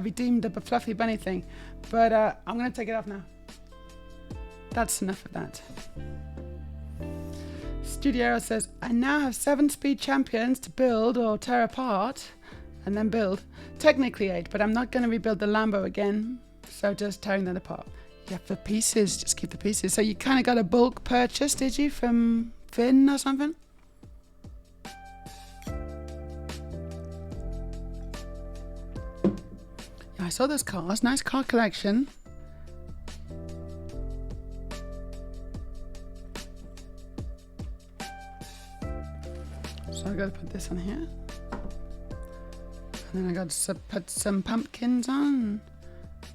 fluffy bunny thing, but I'm gonna take it off now. That's enough of that. Studio says, I now have 7 speed champions to build or tear apart and then build. Technically 8, but I'm not going to rebuild the Lambo again, so just tearing that apart. Yeah, for pieces, just keep the pieces. So you kind of got a bulk purchase, did you, from Finn or something? Yeah, I saw those cars. Nice car collection. So I gotta put this on here. And then I got to put some pumpkins on.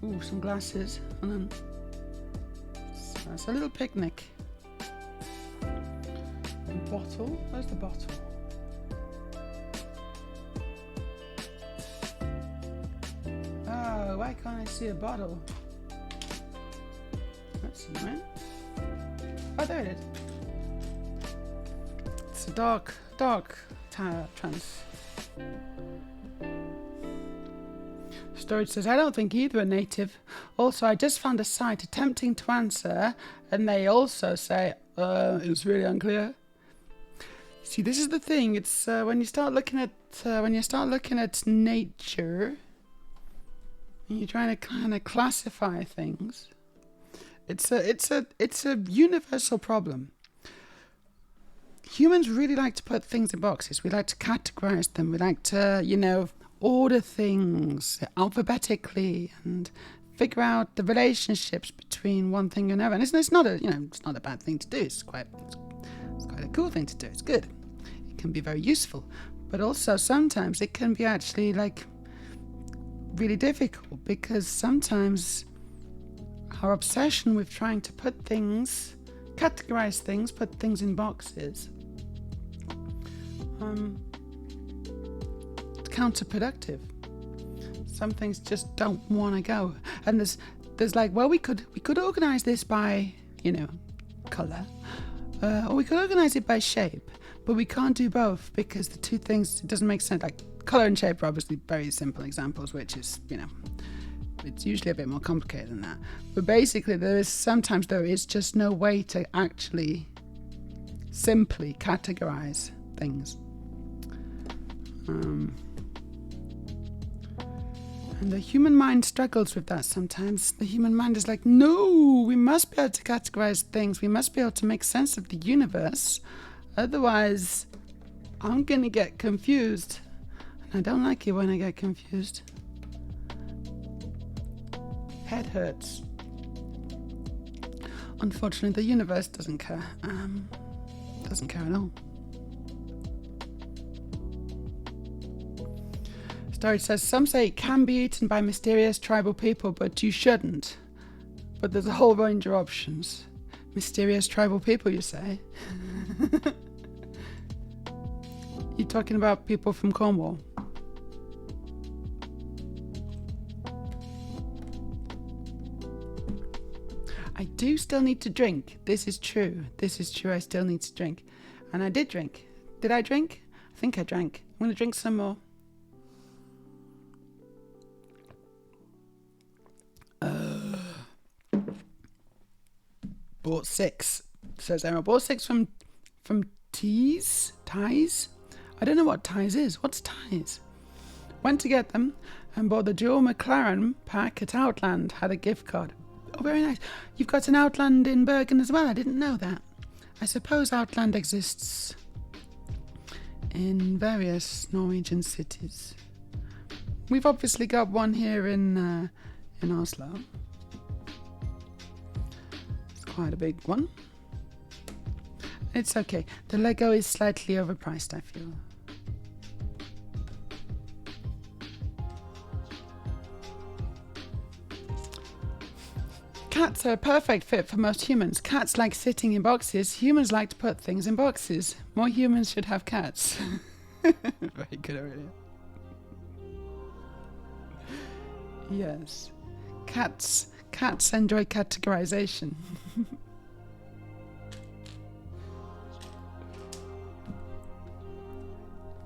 Ooh, some glasses. And then so it's a little picnic. A bottle. Where's the bottle? Oh, why can't I see a bottle? That's annoying. Oh, there it is. It's a dark trans. Storage says, I don't think either are native. Also, I just found a site attempting to answer, and they also say, it's really unclear. See, this is the thing. It's when you start looking at nature, and you're trying to kind of classify things. It's a universal problem. Humans really like to put things in boxes. We like to categorize them. We like to, order things alphabetically and figure out the relationships between one thing and another. And it's not a bad thing to do. It's quite a cool thing to do. It's good. It can be very useful, but also sometimes it can be actually really difficult, because sometimes our obsession with trying to categorize things, put things in boxes, it's counterproductive. Some things just don't want to go. And there's we could organize this by, color, or we could organize it by shape, but we can't do both, because the two things, it doesn't make sense. Like color and shape are obviously very simple examples, which is, it's usually a bit more complicated than that. But basically, there is just no way to actually simply categorize things. And the human mind struggles with that sometimes. The human mind is like, no, we must be able to categorize things. We must be able to make sense of the universe. Otherwise, I'm going to get confused. And I don't like it when I get confused. Head hurts. Unfortunately, the universe doesn't care. Doesn't care at all. Story says, some say it can be eaten by mysterious tribal people, but you shouldn't. But there's a whole range of options. Mysterious tribal people, you say? You're talking about people from Cornwall? I do still need to drink. This is true. I still need to drink. And I did drink. Did I drink? I think I drank. I'm going to drink some more. Bought 6. Says Emma. Bought 6 from Ties? I don't know what Ties is. What's Ties? Went to get them and bought the dual McLaren pack at Outland. Had a gift card. Oh, very nice. You've got an Outland in Bergen as well. I didn't know that. I suppose Outland exists in various Norwegian cities. We've obviously got one here in Oslo. It's quite a big one. It's okay. The Lego is slightly overpriced, I feel. Cats are a perfect fit for most humans. Cats like sitting in boxes. Humans like to put things in boxes. More humans should have cats. Very good, Aurelia. Yes. Cats enjoy categorization.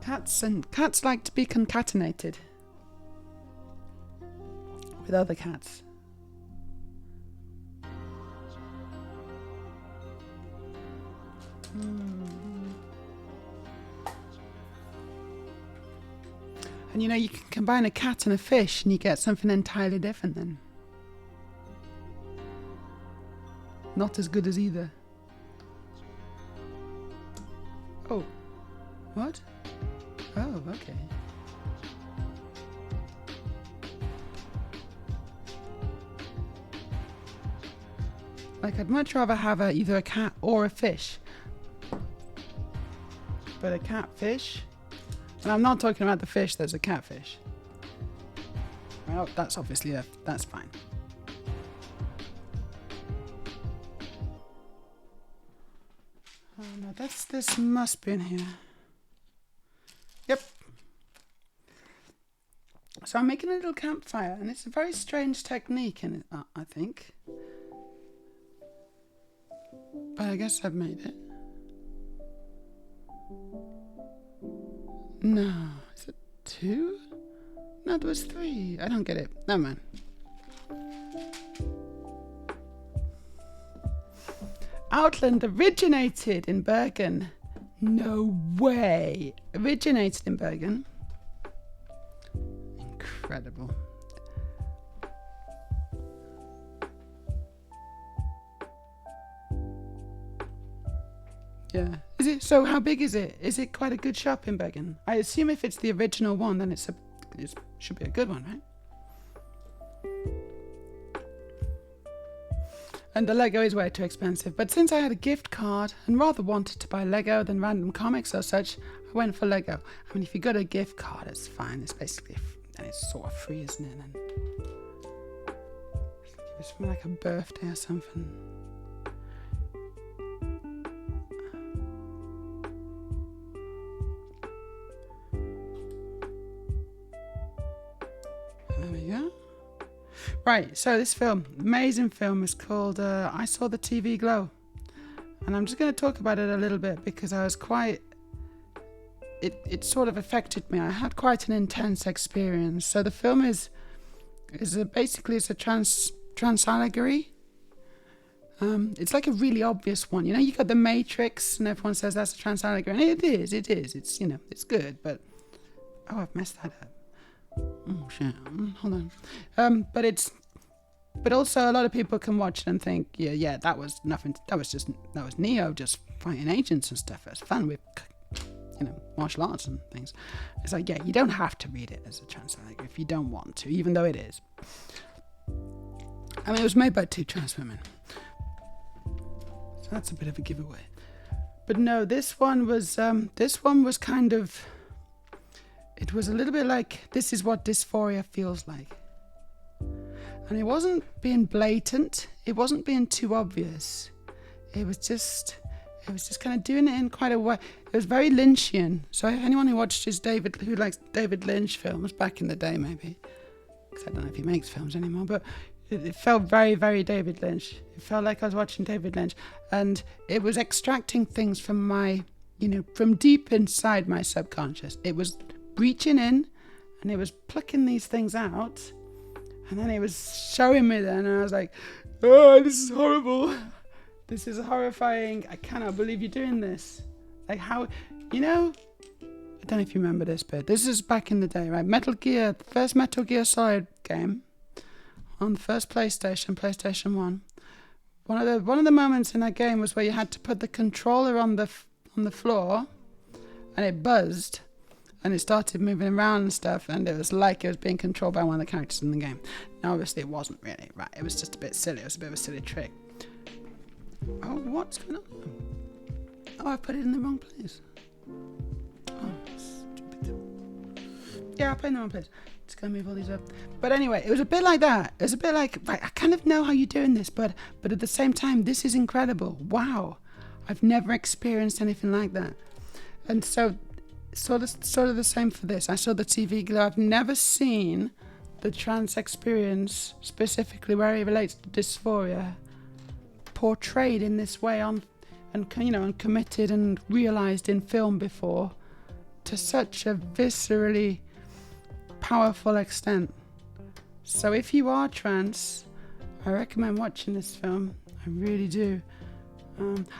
Cats like to be concatenated with other cats. And you can combine a cat and a fish and you get something entirely different then. Not as good as either. Oh. What? Oh, okay. Like, I'd much rather have either a cat or a fish. but a catfish. And I'm not talking about the fish, there's a catfish. Well, that's obviously that's fine. Oh no, this must be in here. Yep. So I'm making a little campfire, and it's a very strange technique in it, I think. But I guess I've made it. No, is it 2? No, there was 3. I don't get it. Never mind. Outland originated in Bergen. No way. Originated in Bergen. Incredible. Yeah. Is it? So how big is it? Is it quite a good shop in Bergen? I assume if it's the original one, then it should be a good one, right? And the Lego is way too expensive. But since I had a gift card and rather wanted to buy Lego than random comics or such, I went for Lego. I mean, if you got a gift card, it's fine. It's basically, and it's sort of free, isn't it? And it's something like a birthday or something. There we go. Right, so this film, amazing film, is called I Saw the TV Glow. And I'm just going to talk about it a little bit because I was quite... It sort of affected me. I had quite an intense experience. So the film is basically it's a trans allegory. It's like a really obvious one. You know, you got the Matrix and everyone says that's a trans allegory. And it is. It's, you know, it's good, but... Oh, I've messed that up. Oh shit! Hold on. But also a lot of people can watch it and think, yeah, that was nothing. That was Neo just fighting agents and stuff. It's fun with, you know, martial arts and things. It's like, yeah, you don't have to read it as a trans allegory if you don't want to, even though it is. I mean, it was made by 2 trans women, so that's a bit of a giveaway. But no, this one was kind of. It was a little bit like, this is what dysphoria feels like. And it wasn't being blatant. It wasn't being too obvious. It was just kind of doing it in quite a way. It was very Lynchian. So anyone who likes David Lynch films back in the day, maybe, because I don't know if he makes films anymore, but it felt very, very David Lynch. It felt like I was watching David Lynch. And it was extracting things from my, you know, from deep inside my subconscious. It was reaching in and it was plucking these things out, and then it was showing me then, and I was like, oh, this is horrible, this is horrifying, I cannot believe you're doing this. Like, how, you know, I don't know if you remember this bit. This is back in the day, right? First Metal Gear Solid game on the first PlayStation 1. One of the moments in that game was where you had to put the controller on the floor, and it buzzed. And it started moving around and stuff, and it was like it was being controlled by one of the characters in the game. Now, obviously, it wasn't really, right? It was just a bit silly. It was a bit of a silly trick. Oh, what's going on? Oh, I put it in the wrong place. Oh, stupid. Yeah, I put it in the wrong place. Just gonna move all these up. But anyway, it was a bit like that. It was a bit like, right, I kind of know how you're doing this, but at the same time, this is incredible. Wow, I've never experienced anything like that. And so... Sort of the same for this. I saw the TV Glow. I've never seen the trans experience, specifically where it relates to dysphoria, portrayed in this way and committed and realised in film before to such a viscerally powerful extent. So if you are trans, I recommend watching this film. I really do.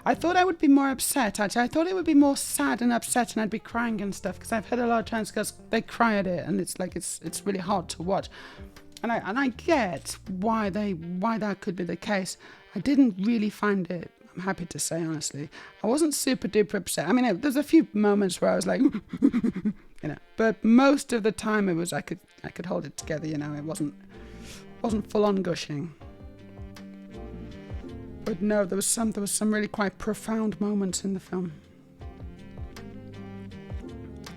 I thought I would be more upset, actually. I thought it would be more sad and upset and I'd be crying and stuff, because I've heard a lot of trans girls, they cry at it, and it's like it's really hard to watch. And I get why that could be the case. I didn't really find it, I'm happy to say, honestly. I wasn't super duper upset. I mean, there's a few moments where I was like, you know, but most of the time it was I could hold it together, you know. It wasn't full on gushing. But no, there was some really quite profound moments in the film.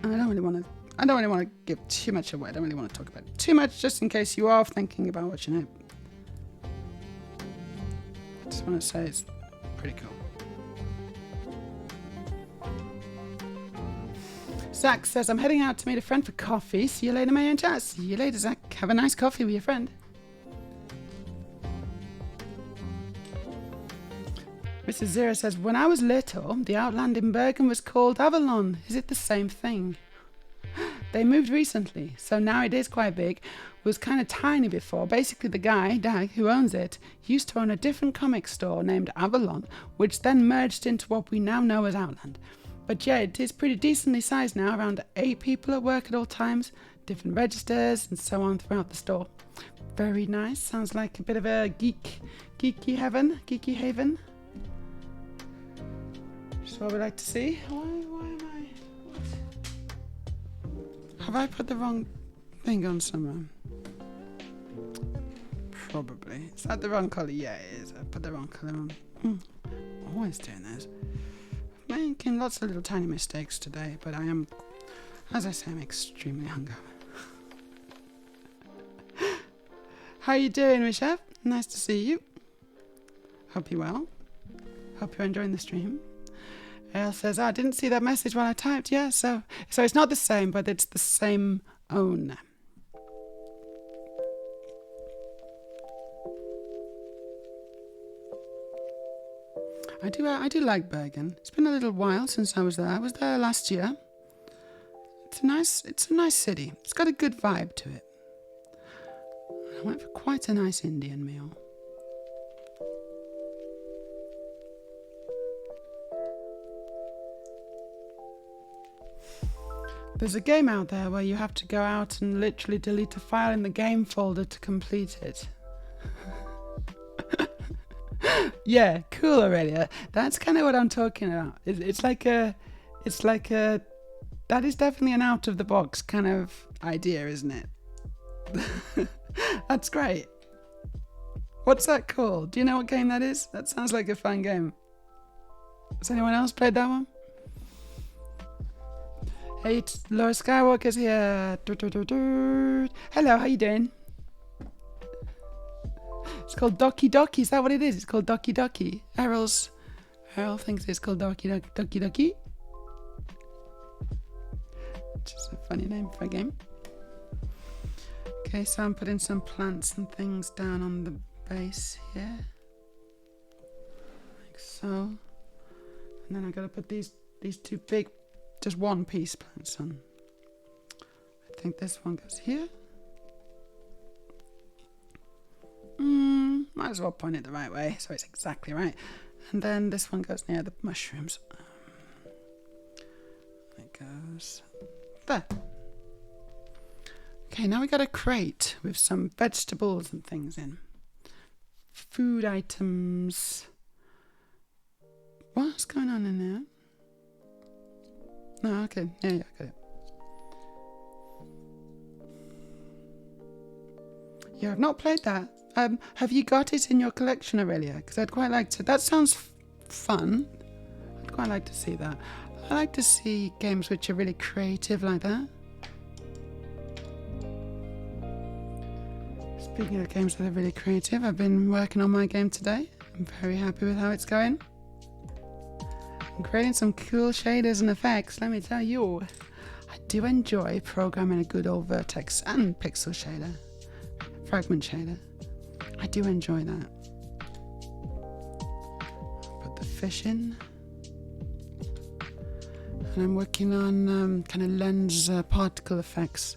I don't really want to give too much away. I don't really want to talk about it too much, just in case you are thinking about watching it. I just want to say it's pretty cool. Zach says, I'm heading out to meet a friend for coffee. See you later, Meja and Jazz. See you later, Zach. Have a nice coffee with your friend. Mrs. Zero says, when I was little, the Outland in Bergen was called Avalon. Is it the same thing? They moved recently, so now it is quite big. It was kind of tiny before. Basically, the guy, Dag, who owns it, used to own a different comic store named Avalon, which then merged into what we now know as Outland. But yeah, it is pretty decently sized now, around 8 people at work at all times, different registers and so on throughout the store. Very nice. Sounds like a bit of a geeky haven. Just what we like to see. Why am I... What? Have I put the wrong thing on somewhere? Probably. Is that the wrong colour? Yeah, it is. I put the wrong colour on. Always doing this. Making lots of little tiny mistakes today, but I am, as I say, I'm extremely hungover. How are you doing, Meja? Nice to see you. Hope you're well. Hope you're enjoying the stream. Elle says, I didn't see that message while I typed. Yeah, so it's not the same, but it's the same owner. I do like Bergen. It's been a little while since I was there. I was there last year. It's a nice city. It's got a good vibe to it. I went for quite a nice Indian meal. There's a game out there where you have to go out and literally delete a file in the game folder to complete it. Yeah, cool, Aurelia. That's kind of what I'm talking about. It's like a, that is definitely an out of the box kind of idea, isn't it? That's great. What's that called? Do you know what game that is? That sounds like a fun game. Has anyone else played that one? Hey, Laura Skywalker's here. Hello, how you doing? It's called Doki Doki. Is that what it is? It's called Doki Doki. Errol thinks it's called Doki Doki. Just a funny name for a game. Okay, so I'm putting some plants and things down on the base here. Like so. And then I gotta put these two big, just one piece plants on. I think this one goes here. Might as well point it the right way so it's exactly right. And then this one goes near the mushrooms. It goes there. Okay, now we got a crate with some vegetables and things in. Food items. What's going on in there? No, okay. Yeah, I got it. Yeah, I've not played that. Have you got it in your collection, Aurelia? Because I'd quite like to. That sounds fun. I'd quite like to see that. I like to see games which are really creative like that. Speaking of games that are really creative, I've been working on my game today. I'm very happy with how it's going. I'm creating some cool shaders and effects, let me tell you. I do enjoy programming a good old vertex and pixel shader. Fragment shader. I do enjoy that. Put the fish in. And I'm working on kind of lens particle effects.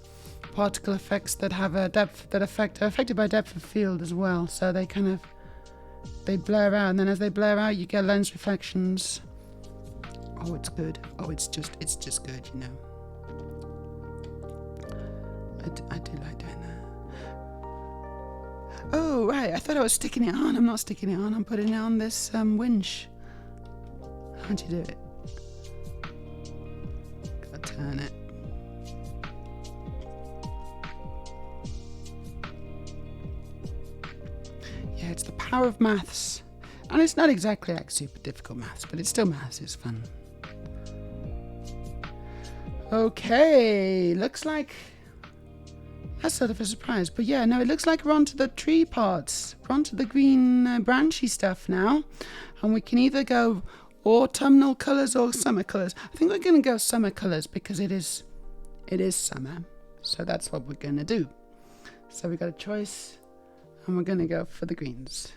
Particle effects that have a depth that are affected by depth of field as well. So they blur out, and then as they blur out, you get lens reflections. Oh, it's good. Oh, it's just good, you know. I do like doing that. Oh, right. I thought I was sticking it on. I'm not sticking it on. I'm putting it on this winch. How'd you do it? Gotta turn it. Yeah, it's the power of maths. And it's not exactly like super difficult maths, but it's still maths. It's fun. Okay, looks like that's sort of a surprise, but yeah, no, it looks like we're onto the tree parts. We're onto the green branchy stuff now, and we can either go autumnal colours or summer colours. I think we're going to go summer colours because it is summer, so that's what we're going to do. So we got a choice, and we're going to go for the greens.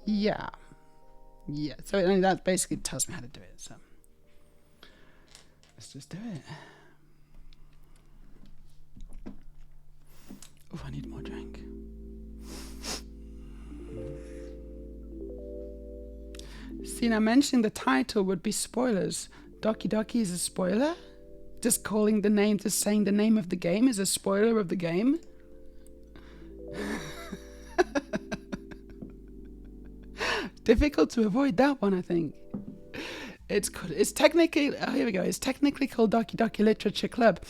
Yeah. So that basically tells me how to do it. So let's just do it. Oh, I need more drink. See, now mentioning the title would be spoilers. Doki Doki is a spoiler? Just saying the name of the game is a spoiler of the game? Difficult to avoid that one, I think. It's technically, here we go. It's technically called Doki Doki Literature Club,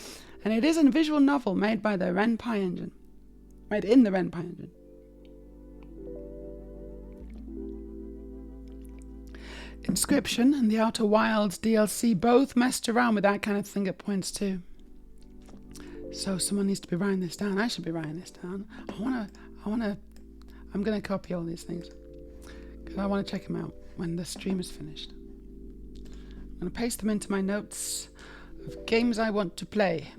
and it is a visual novel made by the Ren'Py engine. Made in the Ren'Py engine. Inscription and the Outer Wilds DLC both messed around with that kind of thing at points too. So someone needs to be writing this down. I should be writing this down. I'm gonna copy all these things because I want to check them out when the stream is finished. I'm gonna paste them into my notes of games I want to play.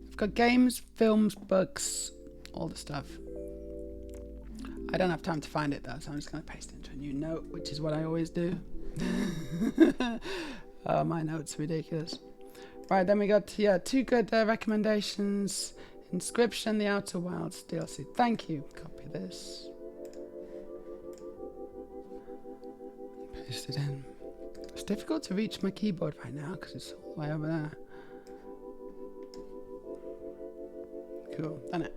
I've got games, films, books, all the stuff. I don't have time to find it though, so I'm just going to paste it into a new note, which is what I always do. Oh, my notes are ridiculous. Right, then we got two good recommendations. Inscription, The Outer Wilds DLC. Thank you. Copy this. Paste it in. It's difficult to reach my keyboard right now because it's all the way over there. Cool, done it.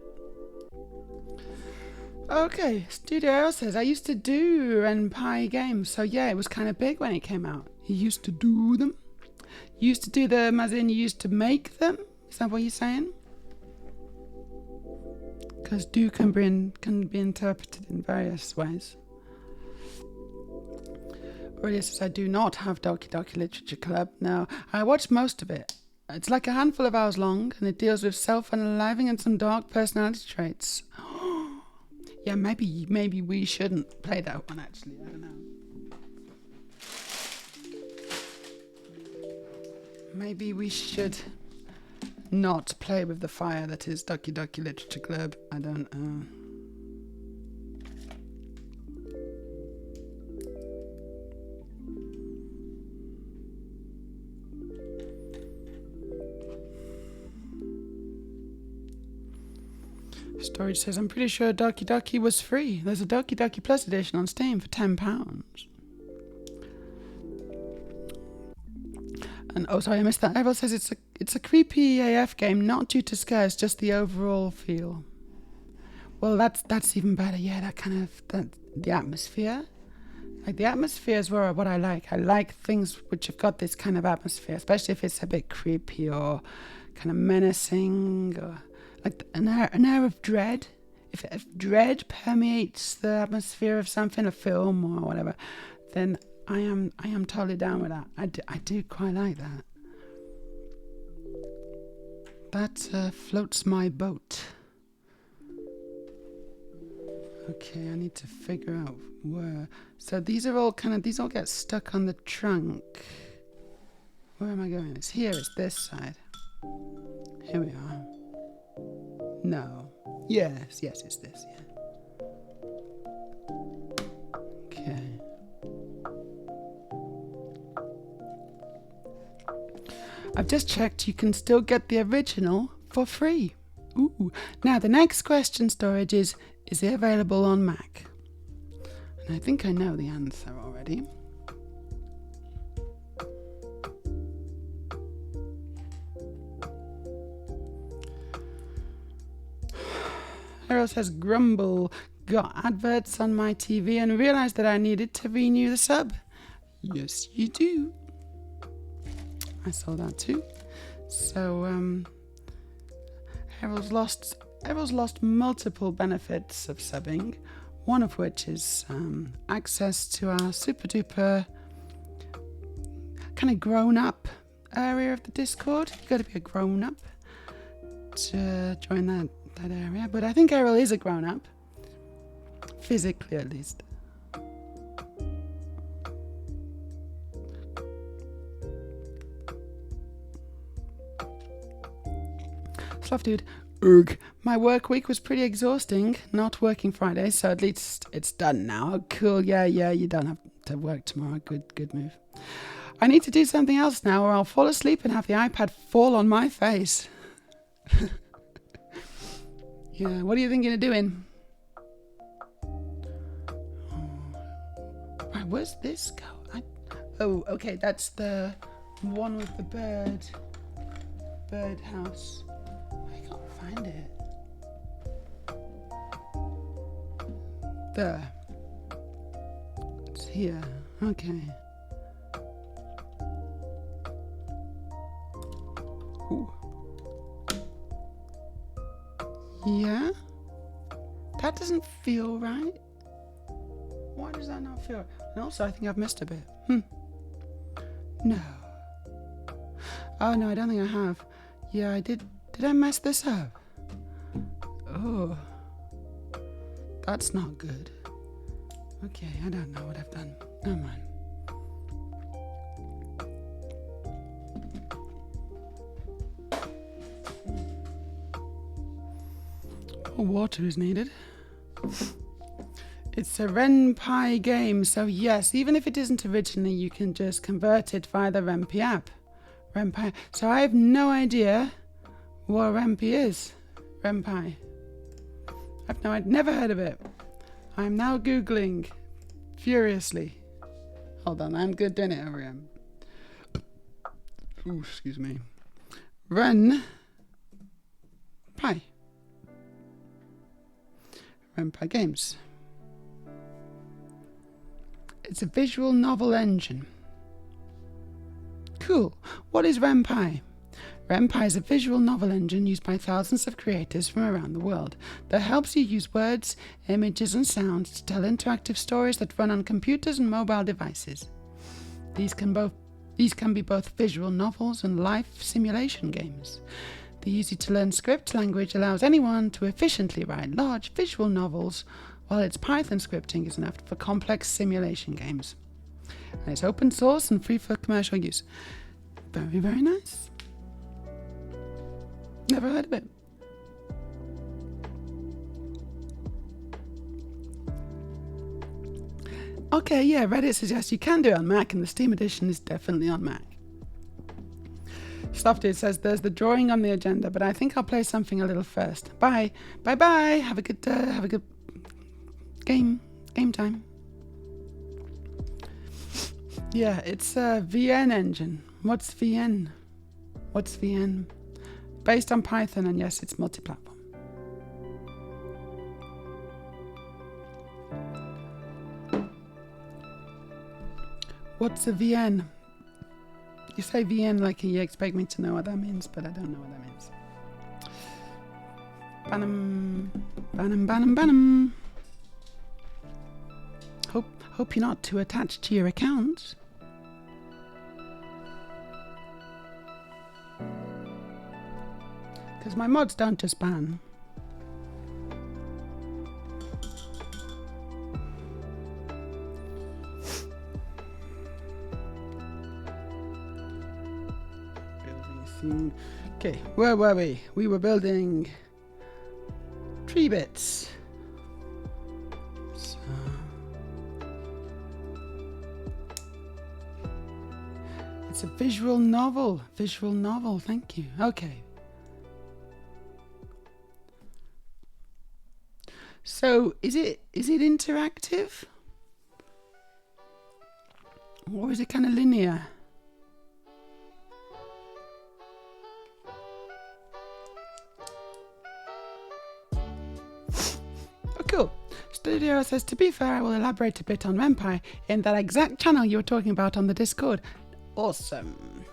Okay, Studio L says, I used to do Ren'Py games, so yeah, it was kind of big when it came out. You used to do them? You used to do them as in you used to make them? Is that what you're saying? Because do can be interpreted in various ways. Aurelia says, I do not have Doki Doki Literature Club. No, I watched most of it. It's like a handful of hours long, and it deals with self-unaliving and some dark personality traits. Yeah, maybe we shouldn't play that one, actually. I don't know. Maybe we should not play with the fire that is Doki Doki Literature Club. I don't know. Storage says, I'm pretty sure Doki Doki was free. There's a Doki Doki Plus edition on Steam for £10. And oh, sorry, I missed that. Errol says it's a creepy AF game, not due to scares, just the overall feel. Well, that's even better. Yeah, the atmosphere. Like the atmosphere is what I like. I like things which have got this kind of atmosphere, especially if it's a bit creepy or kind of menacing or like an air of dread. If dread permeates the atmosphere of something, a film or whatever, then I am totally down with that. I do quite like that. That floats my boat. Okay, I need to figure out where. So these all get stuck on the trunk. Where am I going? It's here. It's this side. Here we are. No. Yes, it's this, yeah. Okay. I've just checked, you can still get the original for free. Ooh. Now, the next question, Storage, is it available on Mac? And I think I know the answer already. Harold says, Grumble, got adverts on my TV and realised that I needed to renew the sub. Yes, you do. I saw that too. So, Harold's lost multiple benefits of subbing, one of which is access to our super duper kind of grown-up area of the Discord. You got to be a grown-up to join that area. But I think Errol is a grown-up, physically at least. Slough dude. Ugh. My work week was pretty exhausting. Not working Friday, so at least it's done now. Cool. Yeah. You don't have to work tomorrow. Good move. I need to do something else now, or I'll fall asleep and have the iPad fall on my face. Yeah. What are you thinking of doing? Right. Where's this go? Oh, okay. That's the one with the bird house. I can't find it. There. It's here. Okay. Ooh. Yeah? That doesn't feel right. Why does that not feel right? And also, I think I've missed a bit. No. Oh, no, I don't think I have. Yeah, I did. Did I mess this up? Oh. That's not good. Okay, I don't know what I've done. Never mind. More water is needed. It's a RenPy game, so yes, even if it isn't originally, you can just convert it via the RenPy app. RenPy. So I have no idea what RenPy is. RenPy. I've never heard of it. I'm now Googling furiously. Hold on, I'm good doing it over here. Ooh, excuse me. RenPy. RenPy Games. It's a visual novel engine. Cool. What is RenPy? RenPy is a visual novel engine used by thousands of creators from around the world that helps you use words, images, and sounds to tell interactive stories that run on computers and mobile devices. These can be both visual novels and life simulation games. The easy-to-learn script language allows anyone to efficiently write large visual novels, while its Python scripting is enough for complex simulation games. And it's open source and free for commercial use. Very, very nice. Never heard of it. Okay, yeah, Reddit suggests you can do it on Mac, and the Steam edition is definitely on Mac. Stuffed It says there's the drawing on the agenda, but I think I'll play something a little first. Bye. Bye. Have a good game time. Yeah, it's a VN engine. What's VN? Based on Python, and yes, it's multi-platform. What's a VN? You say VN like you expect me to know what that means, but I don't know what that means. Banum. Hope you're not too attached to your account. Because my mods don't just ban. Building scene. Okay, where were we? We were building tree bits. So it's a visual novel. Thank you. Okay. So, is it interactive? Or is it kind of linear? Oh, cool. Studio says, to be fair, I will elaborate a bit on RenPy in that exact channel you were talking about on the Discord. Awesome.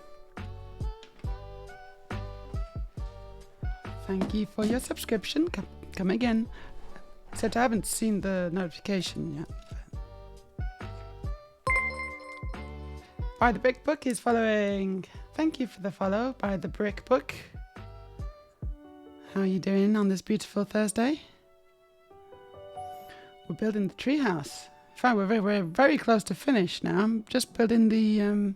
Thank you for your subscription. Come again. Except I haven't seen the notification yet. By the Brick Book is following. Thank you for the follow, By the Brick Book. How are you doing on this beautiful Thursday? We're building the treehouse. In fact, we're very close to finish now. I'm just building the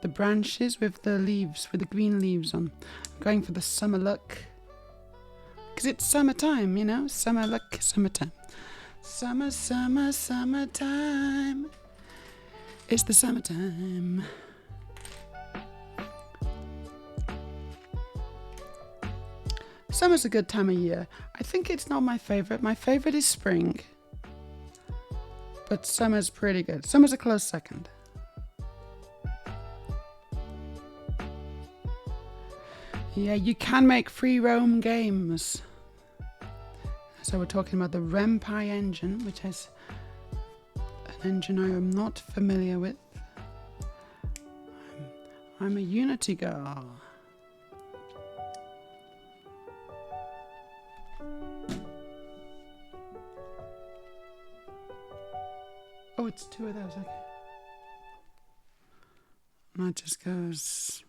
branches with the leaves, with the green leaves on. I'm going for the summer look. Because it's summertime, you know? Summer look, summertime. Summer, summer, summertime. It's the summertime. Summer's a good time of year. I think it's not my favourite. My favourite is spring. But summer's pretty good. Summer's a close second. Yeah, you can make free roam games. So we're talking about the RemPi engine, which is an engine I am not familiar with. I'm a Unity girl. Oh, it's two of those, okay. And that just goes...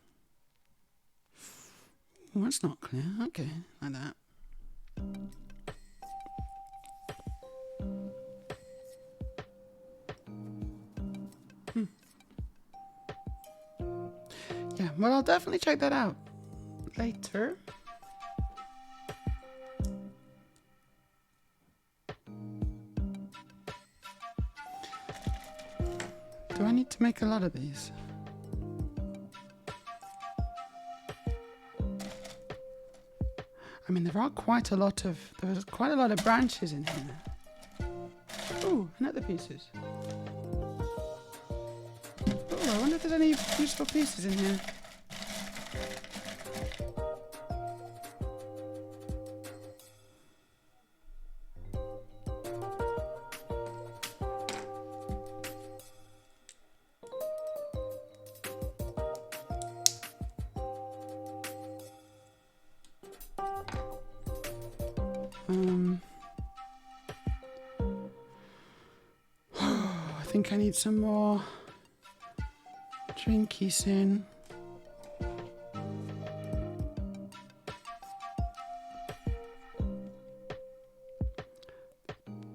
Well, that's not clear. Okay, like that. Yeah, well, I'll definitely check that out later. Do I need to make a lot of these? I mean, there's quite a lot of branches in here. Ooh, another pieces. Oh, I wonder if there's any useful pieces in here. I think I need some more drinky soon.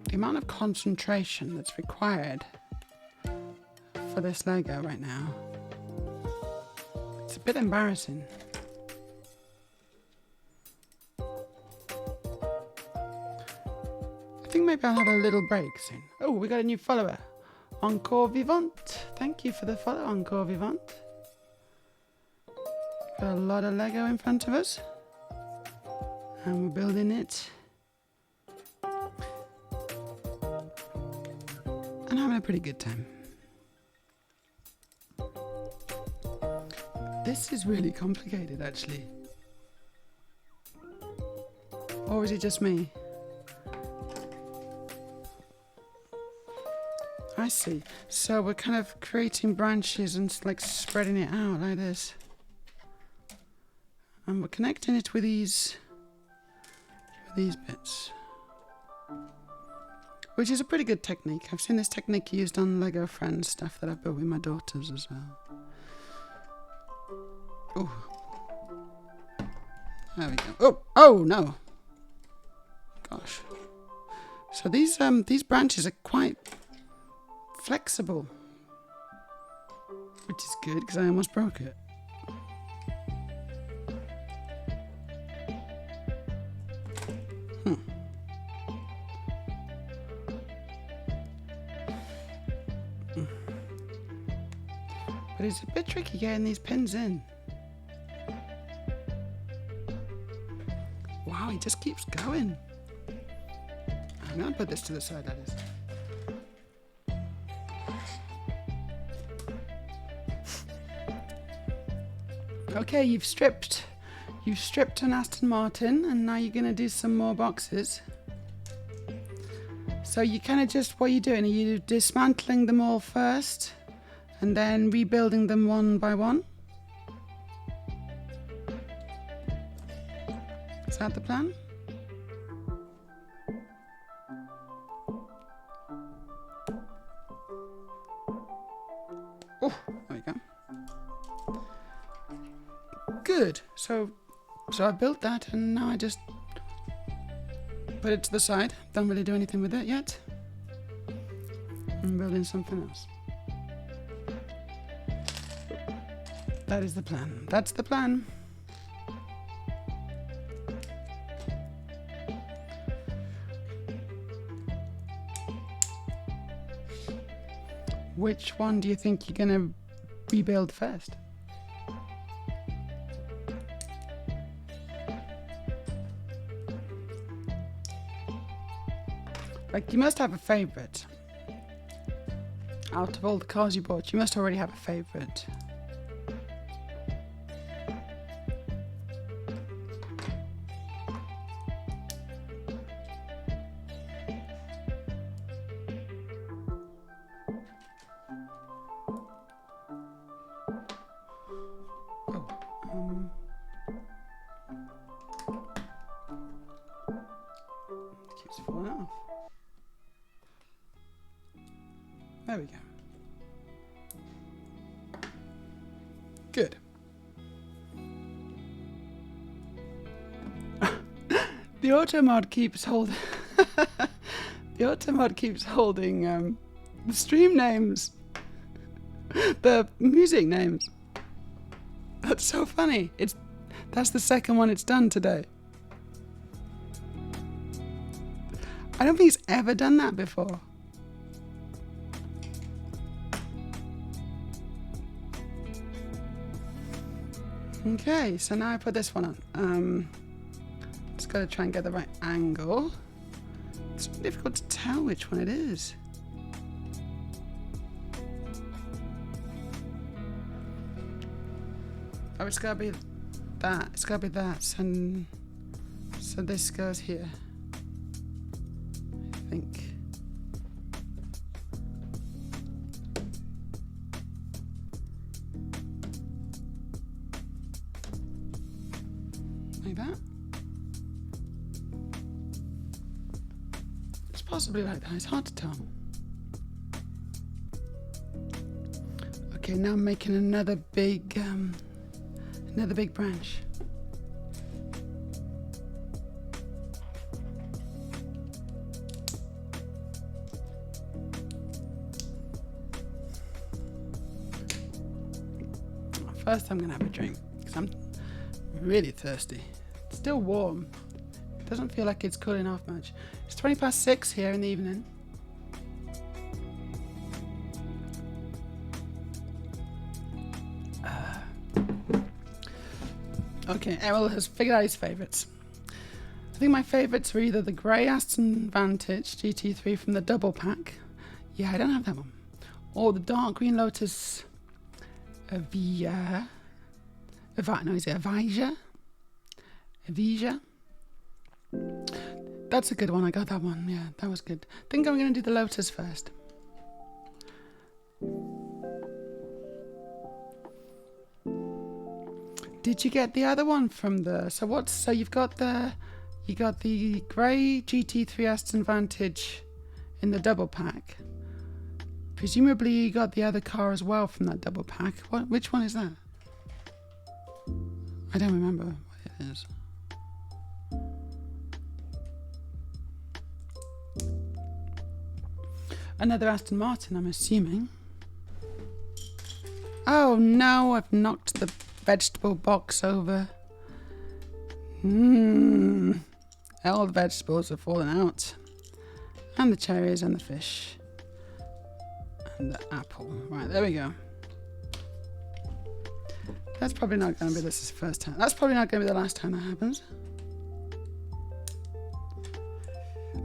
The amount of concentration that's required for this Lego right now, it's a bit embarrassing. I think maybe I'll have a little break soon. Oh, we got a new follower. Encore Vivant. Thank you for the follow, Encore Vivant. Got a lot of Lego in front of us. And we're building it. And having a pretty good time. This is really complicated, actually. Or is it just me? I see. So we're kind of creating branches and like spreading it out like this. And we're connecting it with these bits. Which is a pretty good technique. I've seen this technique used on Lego Friends stuff that I've built with my daughters as well. Oh. There we go. Oh! Oh no! Gosh. So these branches are quite flexible, which is good because I almost broke it. But it's a bit tricky getting these pins in. Wow, he just keeps going. I'm gonna put this to the side, that is. Okay, you've stripped an Aston Martin, and now you're gonna do some more boxes. So you kind of just, what are you doing? Are you dismantling them all first, and then rebuilding them one by one? Is that the plan? Oh, there we go. Good. So I built that, and now I just put it to the side. Don't really do anything with it yet. I'm building something else. That is the plan. That's the plan. Which one do you think you're gonna rebuild first? Like, you must have a favourite. Out of all the cars you bought, you must already have a favourite. It keeps falling off. There we go. Good. The automod keeps holding. The automod keeps holding the stream names, the music names. That's so funny. That's the second one it's done today. I don't think it's ever done that before. Okay, so now I put this one on. Just gotta try and get the right angle. It's difficult to tell which one it is. Oh, it's gotta be that. It's gotta be that. So this goes here. I think. Like that. It's possibly like that. It's hard to tell. Okay, now I'm making another big branch. First, I'm gonna have a drink because I'm really thirsty. It's still warm. It doesn't feel like it's cooling off much. It's 6:20 here in the evening. Okay, Errol has figured out his favourites. I think my favourites were either the grey Aston Vantage GT3 from the double pack. Yeah, I don't have that one. Or the dark green Lotus Avija. No, is it Avija? Avija? That's a good one. I got that one. Yeah, that was good. I think I'm going to do the Lotus first. Did you get the other one from the... So you've got the... You got the grey GT3 Aston Vantage in the double pack. Presumably you got the other car as well from that double pack. Which one is that? I don't remember what it is. Another Aston Martin, I'm assuming. Oh no, I've knocked the vegetable box over. All the vegetables have fallen out. And the cherries and the fish. And the apple. Right, there we go. That's probably not going to be this is the first time. That's probably not going to be the last time that happens.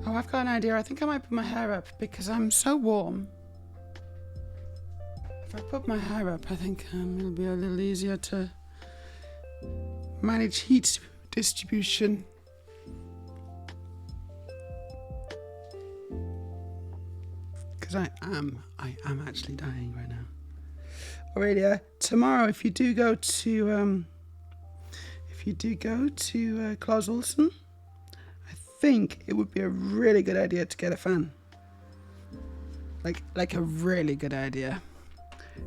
Oh, I've got an idea. I think I might put my hair up because I'm so warm. If I put my hair up, I think it'll be a little easier to manage heat distribution. Because I am actually dying right now. Aurelia, tomorrow if you do go to Claus Olsen, I think it would be a really good idea to get a fan. Like a really good idea.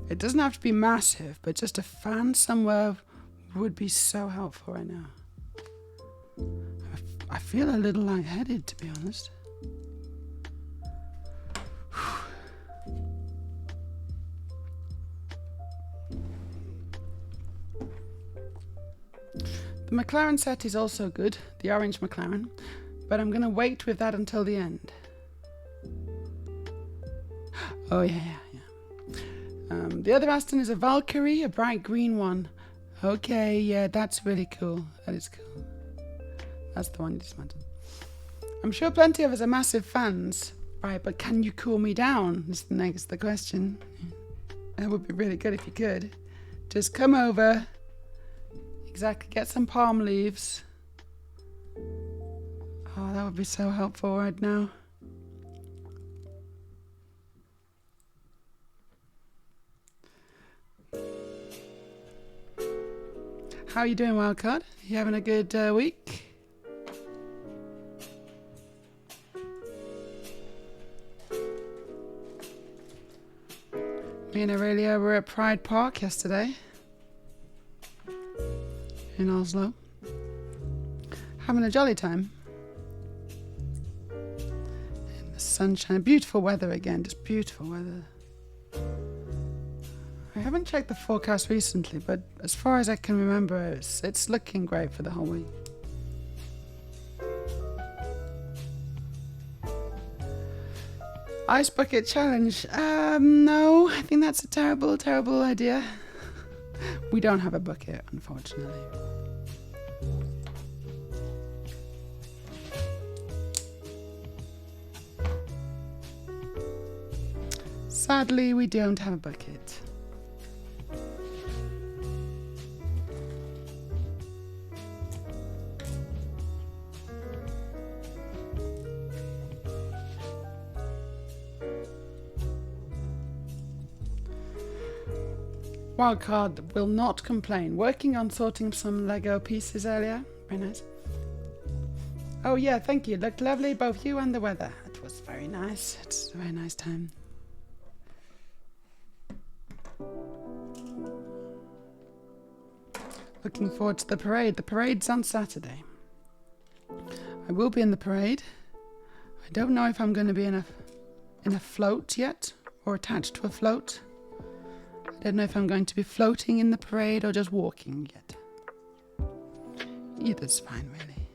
It doesn't have to be massive, but just a fan somewhere would be so helpful right now. I feel a little lightheaded, to be honest. The McLaren set is also good, the orange McLaren, but I'm going to wait with that until the end. Oh, yeah. The other Aston is a Valkyrie, a bright green one. Okay, yeah, that's really cool. That is cool. That's the one you dismantled. I'm sure plenty of us are massive fans. Right, but can you cool me down? Is the question. That would be really good if you could. Just come over. Exactly, get some palm leaves. Oh, that would be so helpful right now. How are you doing, Wildcard? You having a good week? Me and Aurelia were at Pride Park yesterday in Oslo, having a jolly time in the sunshine. Beautiful weather again, just beautiful weather. I haven't checked the forecast recently, but as far as I can remember, it's looking great for the whole week. Ice bucket challenge. No, I think that's a terrible, terrible idea. We don't have a bucket, unfortunately. Sadly, we don't have a bucket. Wildcard will not complain. Working on sorting some Lego pieces earlier. Very nice. Oh yeah, thank you. Looked lovely, both you and the weather. It was very nice. It's a very nice time. Looking forward to the parade. The parade's on Saturday. I will be in the parade. I don't know if I'm going to be in a float yet, or attached to a float. I don't know if I'm going to be floating in the parade or just walking yet. Either's fine, really.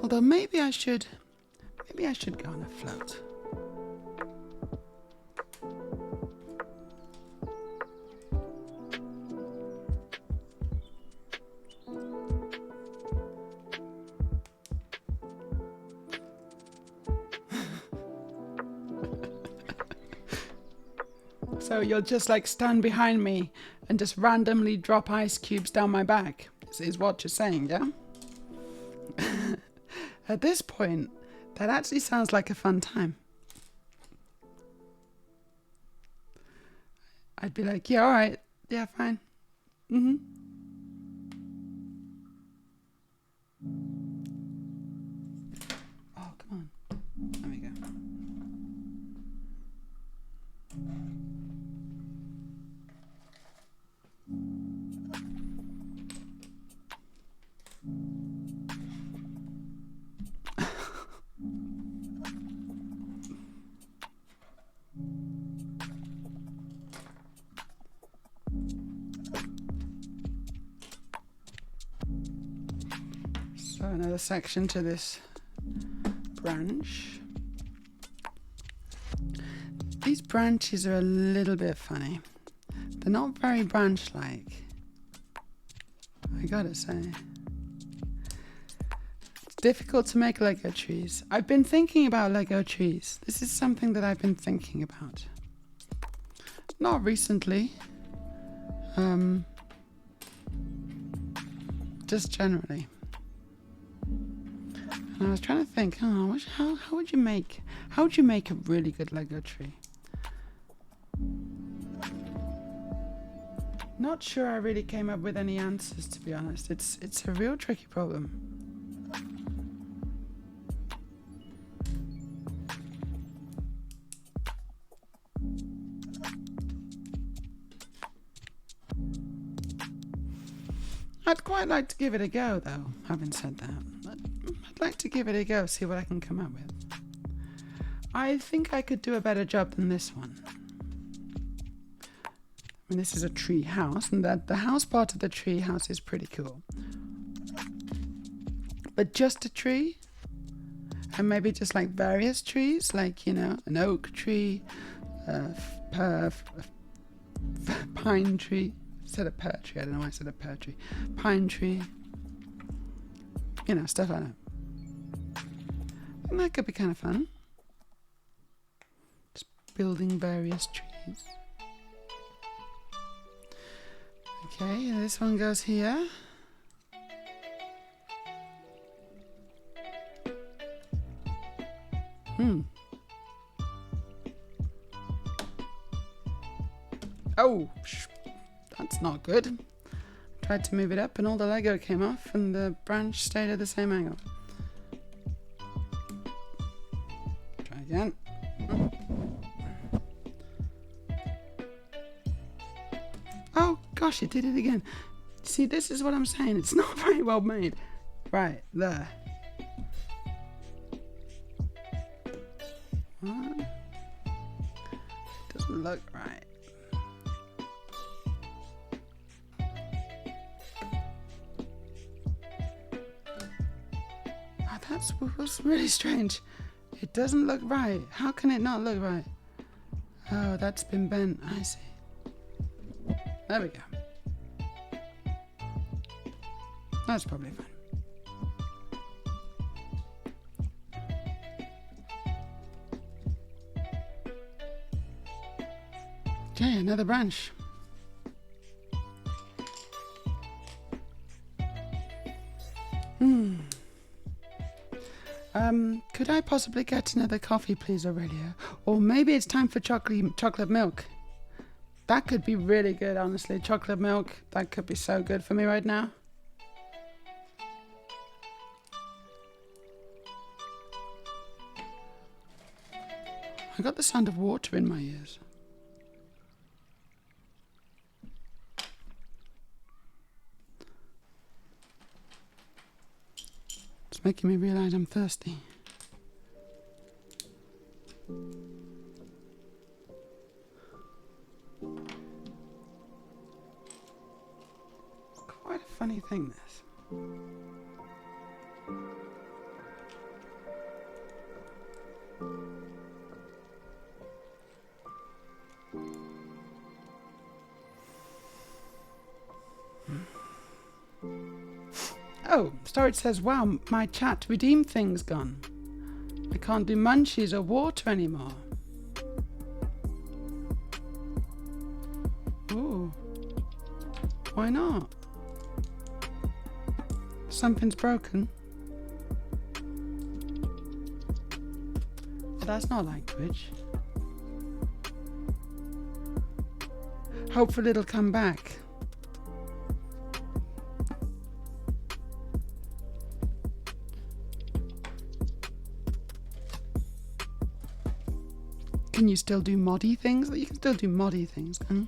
Although maybe I should go on a float. So you'll just like stand behind me and just randomly drop ice cubes down my back, is what you're saying, yeah? At this point, that actually sounds like a fun time. I'd be like, yeah, all right, yeah, fine. Mm-hmm. Oh, come on. There we go. So another section to this branch. These branches are a little bit funny. They're not very branch-like, I gotta say. It's difficult to make Lego trees. I've been thinking about Lego trees. This is something that I've been thinking about. Not recently. Just generally. And I was trying to think, how would you make a really good Lego tree? Not sure I really came up with any answers, to be honest. It's a real tricky problem. I'd quite like to give it a go, though, having said that. I'd like to give it a go, see what I can come up with. I think I could do a better job than this one. I mean, this is a tree house, and the house part of the tree house is pretty cool. But just a tree? And maybe just like various trees, like, you know, an oak tree, a pine tree. I said a pear tree, I don't know why I said a pear tree. Pine tree. You know, stuff like that. And that could be kind of fun. Just building various trees. Okay, this one goes here. Oh, that's not good. Tried to move it up and all the Lego came off and the branch stayed at the same angle. Try again. Oh gosh, it did it again. See, this is what I'm saying. It's not very well made. Right, there. What? It doesn't look right. That's really strange. It doesn't look right. How can it not look right? Oh, that's been bent. I see. There we go. That's probably fine. Okay, another branch. Could I possibly get another coffee, please, Aurelia? Or maybe it's time for chocolate milk. That could be really good, honestly. Chocolate milk, that could be so good for me right now. I got the sound of water in my ears. It's making me realize I'm thirsty. Quite a funny thing, this. Oh, storage says, wow, my chat redeem thing's gone. I can't do munchies or water anymore. Ooh. Why not? Something's broken. But that's not like Twitch. Hopefully it'll come back. Can you still do moddy things? You can still do moddy things, can't you?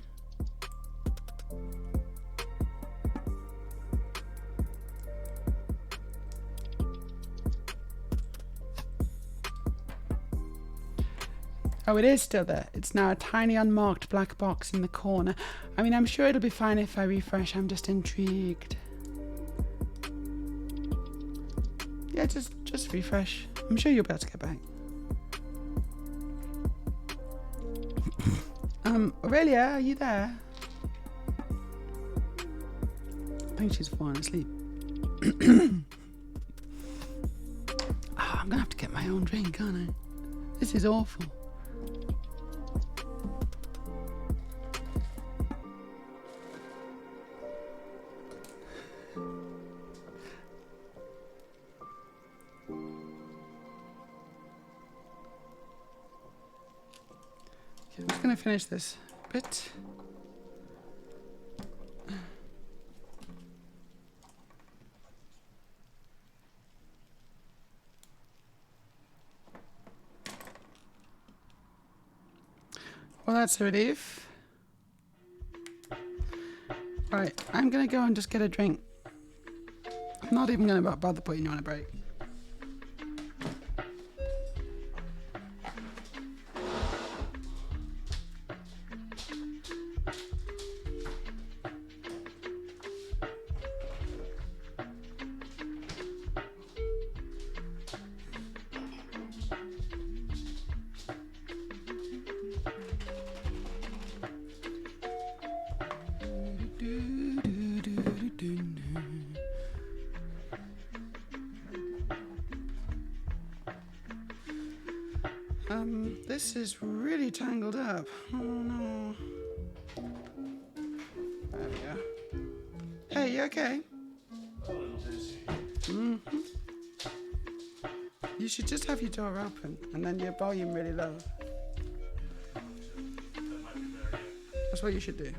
Oh, it is still there. It's now a tiny unmarked black box in the corner. I mean, I'm sure it'll be fine if I refresh. I'm just intrigued. Yeah, just refresh. I'm sure you'll be able to get back. Aurelia, are you there? I think she's fallen asleep. I'm gonna have to get my own drink, aren't I? This is awful. I'm just going to finish this bit. Well, that's a relief. Right, I'm going to go and just get a drink. not even going to bother putting you on a break. This is really tangled up. Oh no. There we go. Hey, you okay? A little dizzy. Mm-hmm. You should just have your door open and then your volume really low. That might be better. That's what you should do.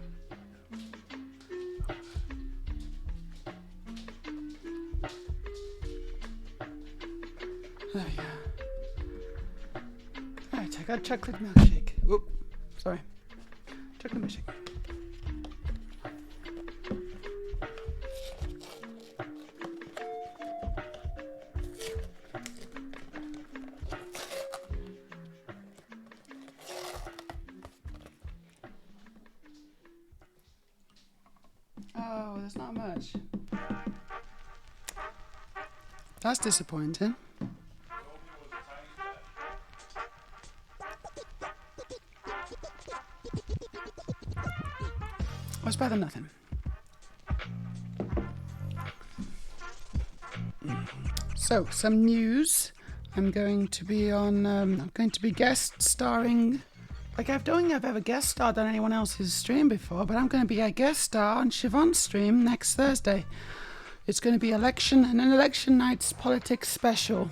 There we go. Right, I got a chocolate milkshake. Oop, sorry. Chocolate milkshake. Oh, there's not much. That's disappointing. It's better than nothing. So, some news. I'm going to be guest starring. Like, I don't think I've ever guest starred on anyone else's stream before, but I'm going to be a guest star on Siobhan's stream next Thursday. It's going to be an election night's politics special.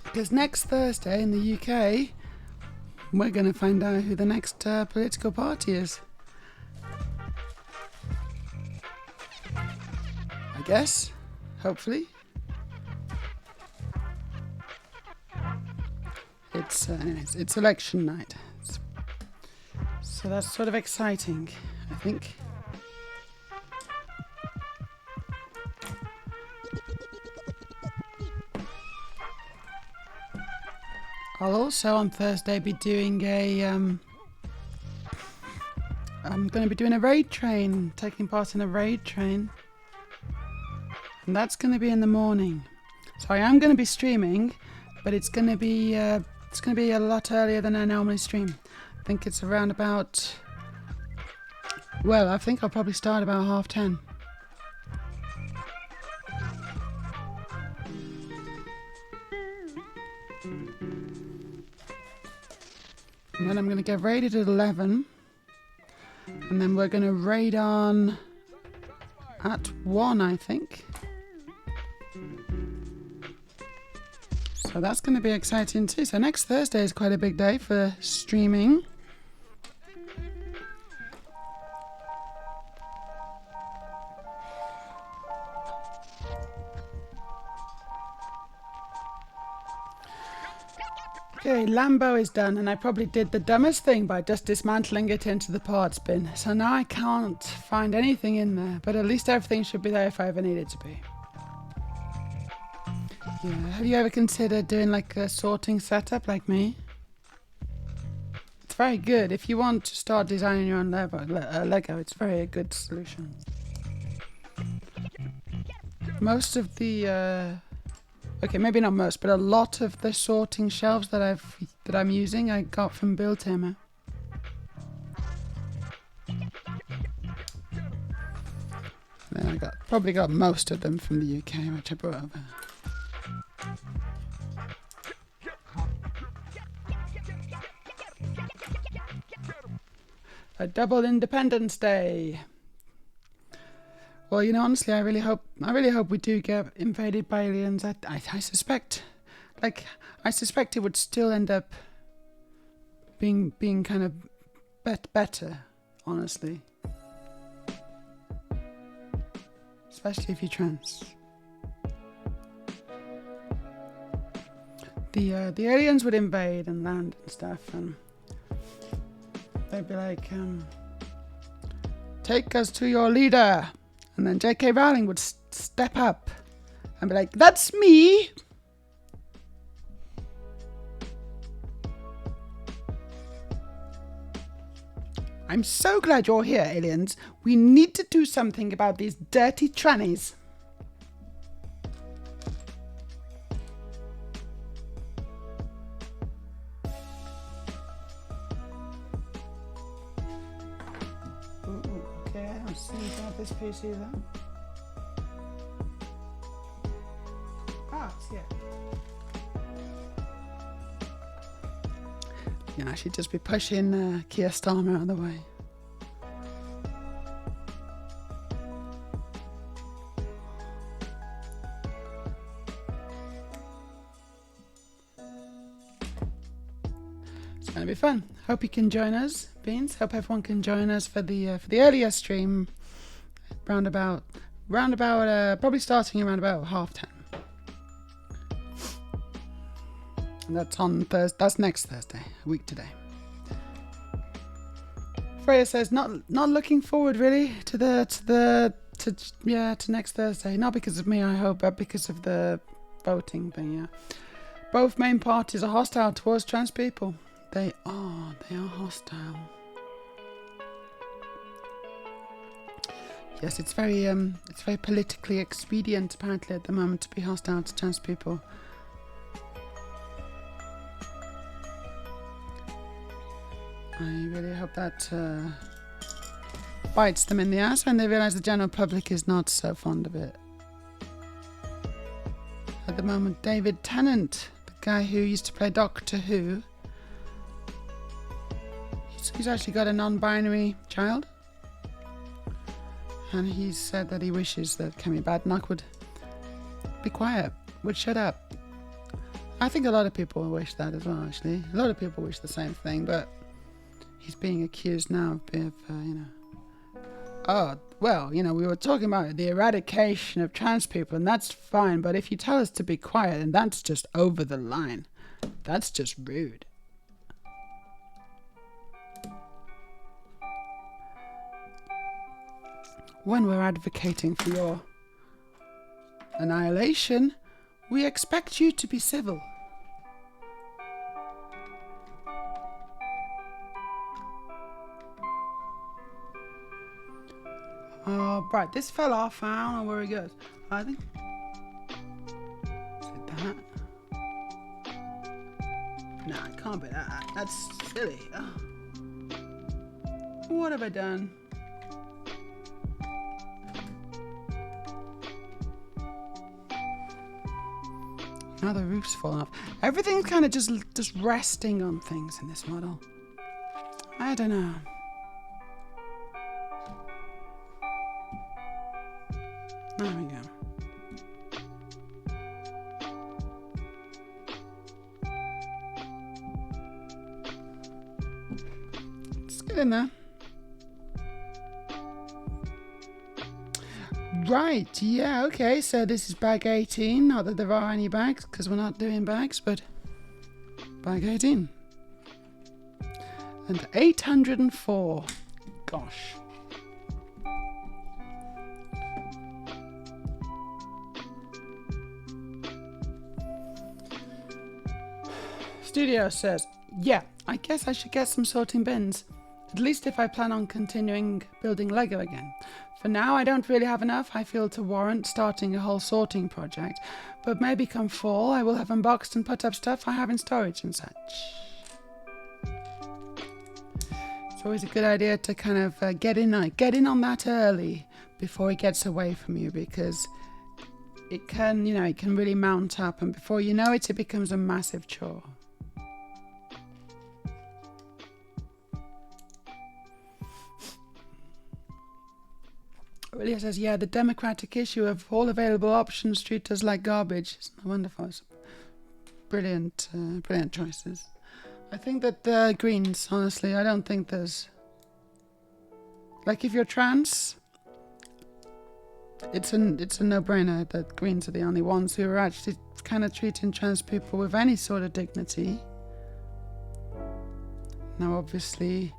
Because next Thursday in the UK, we're going to find out who the next political party is. I guess, hopefully. It's election night. So that's sort of exciting, I think. I'll also on Thursday be doing I'm going to be doing a raid train, taking part in a raid train. And that's going to be in the morning. So I am going to be streaming, but it's going to be a lot earlier than I normally stream. I think it's around about. Well, I think I'll probably start about 10:30. And then I'm going to get raided at 11. And then we're going to raid on at 1, I think. So that's going to be exciting too. So next Thursday is quite a big day for streaming. Okay, Lambo is done, and I probably did the dumbest thing by just dismantling it into the parts bin. So now I can't find anything in there, but at least everything should be there if I ever need it to be. Yeah, have you ever considered doing like a sorting setup like me? It's very good. If you want to start designing your own Lego, it's very a good solution. Most of the okay, maybe not most, but a lot of the sorting shelves that I'm using, I got from Buildtimer. Then I probably got most of them from the UK, which I brought over. A double Independence Day. Well, you know, honestly, I really hope we do get invaded by aliens. I suspect it would still end up being kind of better, honestly. Especially if you're trans. The aliens would invade and land and stuff, and they'd be like, take us to your leader. And then J.K. Rowling would step up and be like, that's me. I'm so glad you're here, aliens. We need to do something about these dirty trannies. Okay, I don't see that this piece either. Ah, it's here. Yeah, I should just be pushing Keir Starmer out of the way. It's going to be fun. Hope you can join us, Beans. Hope everyone can join us for the earlier stream, probably starting around about 10:30. And that's on Thursday. That's next Thursday, a week today. Freya says not looking forward really to next Thursday. Not because of me, I hope, but because of the voting thing. Yeah, both main parties are hostile towards trans people. They are hostile. Yes, it's very politically expedient apparently at the moment to be hostile to trans people. I really hope that bites them in the ass when they realise the general public is not so fond of it. At the moment, David Tennant, the guy who used to play Doctor Who, he's actually got a non-binary child. And he said that he wishes that Kemi Badenoch would be quiet, would shut up. I think a lot of people wish that as well, actually. A lot of people wish the same thing, but he's being accused now of, oh, well, we were talking about the eradication of trans people, and that's fine, but if you tell us to be quiet, then that's just over the line. That's just rude. When we're advocating for your annihilation, we expect you to be civil. Right, this fell off. I don't know where it goes. I think... Is it that? No, it can't be that. That's silly. Oh. What have I done? Now the roof's fallen off. Everything's kind of just resting on things in this model. I don't know. There we go. Let's get in there. Right, yeah, okay, so this is bag 18. Not that there are any bags, because we're not doing bags, but bag 18. And 804. Gosh. Studio says, yeah, I guess I should get some sorting bins. At least if I plan on continuing building Lego again. For now, I don't really have enough, I feel, to warrant starting a whole sorting project. But maybe come fall, I will have unboxed and put up stuff I have in storage and such. It's always a good idea to kind of get in on that early before it gets away from you, because it can, it can really mount up, and before you know it, it becomes a massive chore. Aurelia says, yeah, the democratic issue of all available options treat us like garbage. Isn't that wonderful? It's brilliant choices. I think that the Greens, honestly, I don't think there's... Like, if you're trans, it's a no-brainer that Greens are the only ones who are actually kind of treating trans people with any sort of dignity. Now, obviously,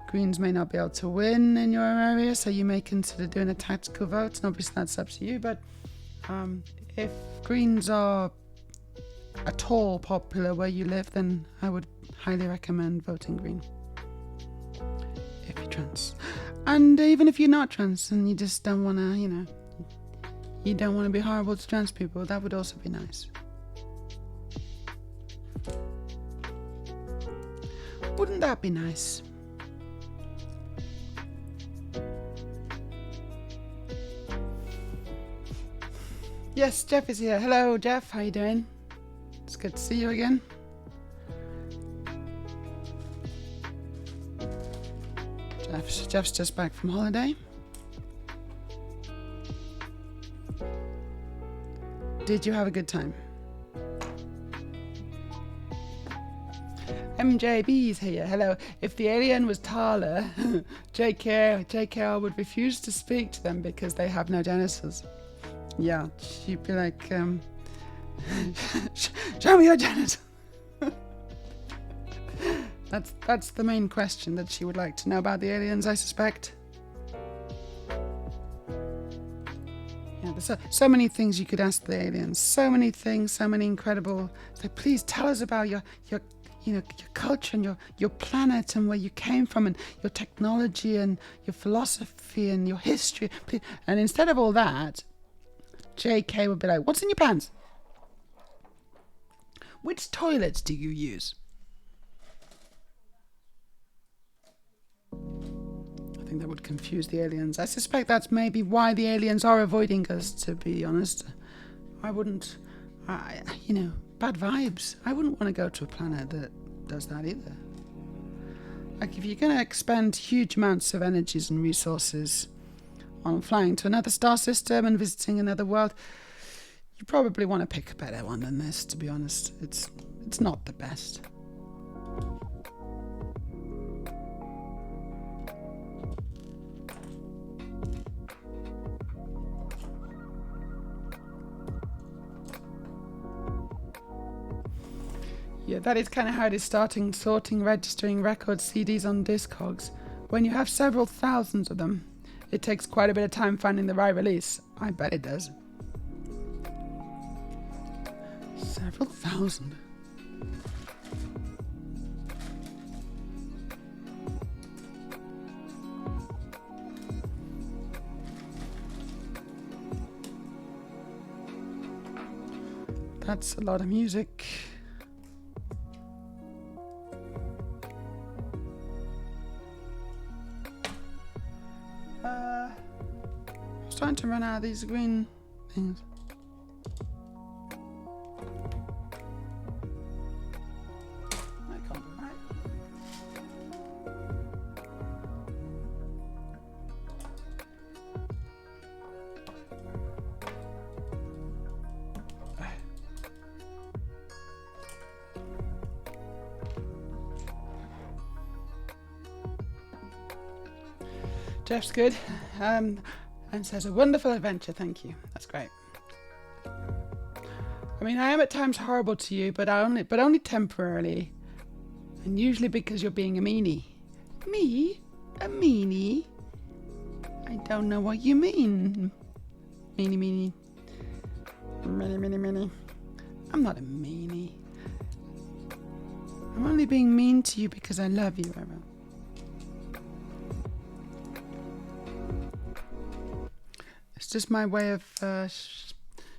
Greens may not be able to win in your area, so you may consider doing a tactical vote, and obviously that's up to you. But if Greens are at all popular where you live, then I would highly recommend voting Green. If you're trans. And even if you're not trans and you just don't want to, you don't want to be horrible to trans people, that would also be nice. Wouldn't that be nice? Yes, Jeff is here. Hello, Jeff. How you doing? It's good to see you again. Jeff's just back from holiday. Did you have a good time? MJB's here. Hello. If the alien was taller, JKR would refuse to speak to them because they have no genitals. Yeah, she'd be like, show me your genitals. That's the main question that she would like to know about the aliens, I suspect. Yeah, there's so many things you could ask the aliens. So many things, so many incredible. So please tell us about your culture and your planet and where you came from and your technology and your philosophy and your history. And instead of all that, JK would be like, what's in your pants? Which toilets do you use? I think that would confuse the aliens. I suspect that's maybe why the aliens are avoiding us, to be honest. Bad vibes. I wouldn't want to go to a planet that does that either. Like, if you're going to expend huge amounts of energies and resources on flying to another star system and visiting another world, you probably want to pick a better one than this, to be honest. It's not the best. Yeah, that is kind of how it is sorting, registering records, CDs on Discogs. When you have several thousands of them, it takes quite a bit of time finding the right release. I bet it does. Several thousand. That's a lot of music. I was trying to run out of these green things. That can't be right. Jeff's good, and says a wonderful adventure. Thank you. That's great. I mean, I am at times horrible to you, but only temporarily, and usually because you're being a meanie. Me? A meanie? I don't know what you mean. Meanie. Meanie. I'm not a meanie. I'm only being mean to you because I love you, Aaron. It's just my way of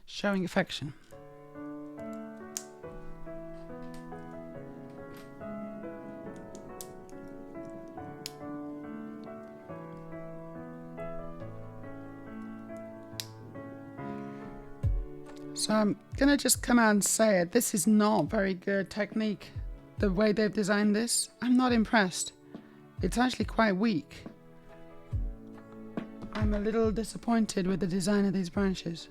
showing affection. So I'm going to just come out and say it. This is not very good technique. The way they've designed this, I'm not impressed. It's actually quite weak. I'm a little disappointed with the design of these branches.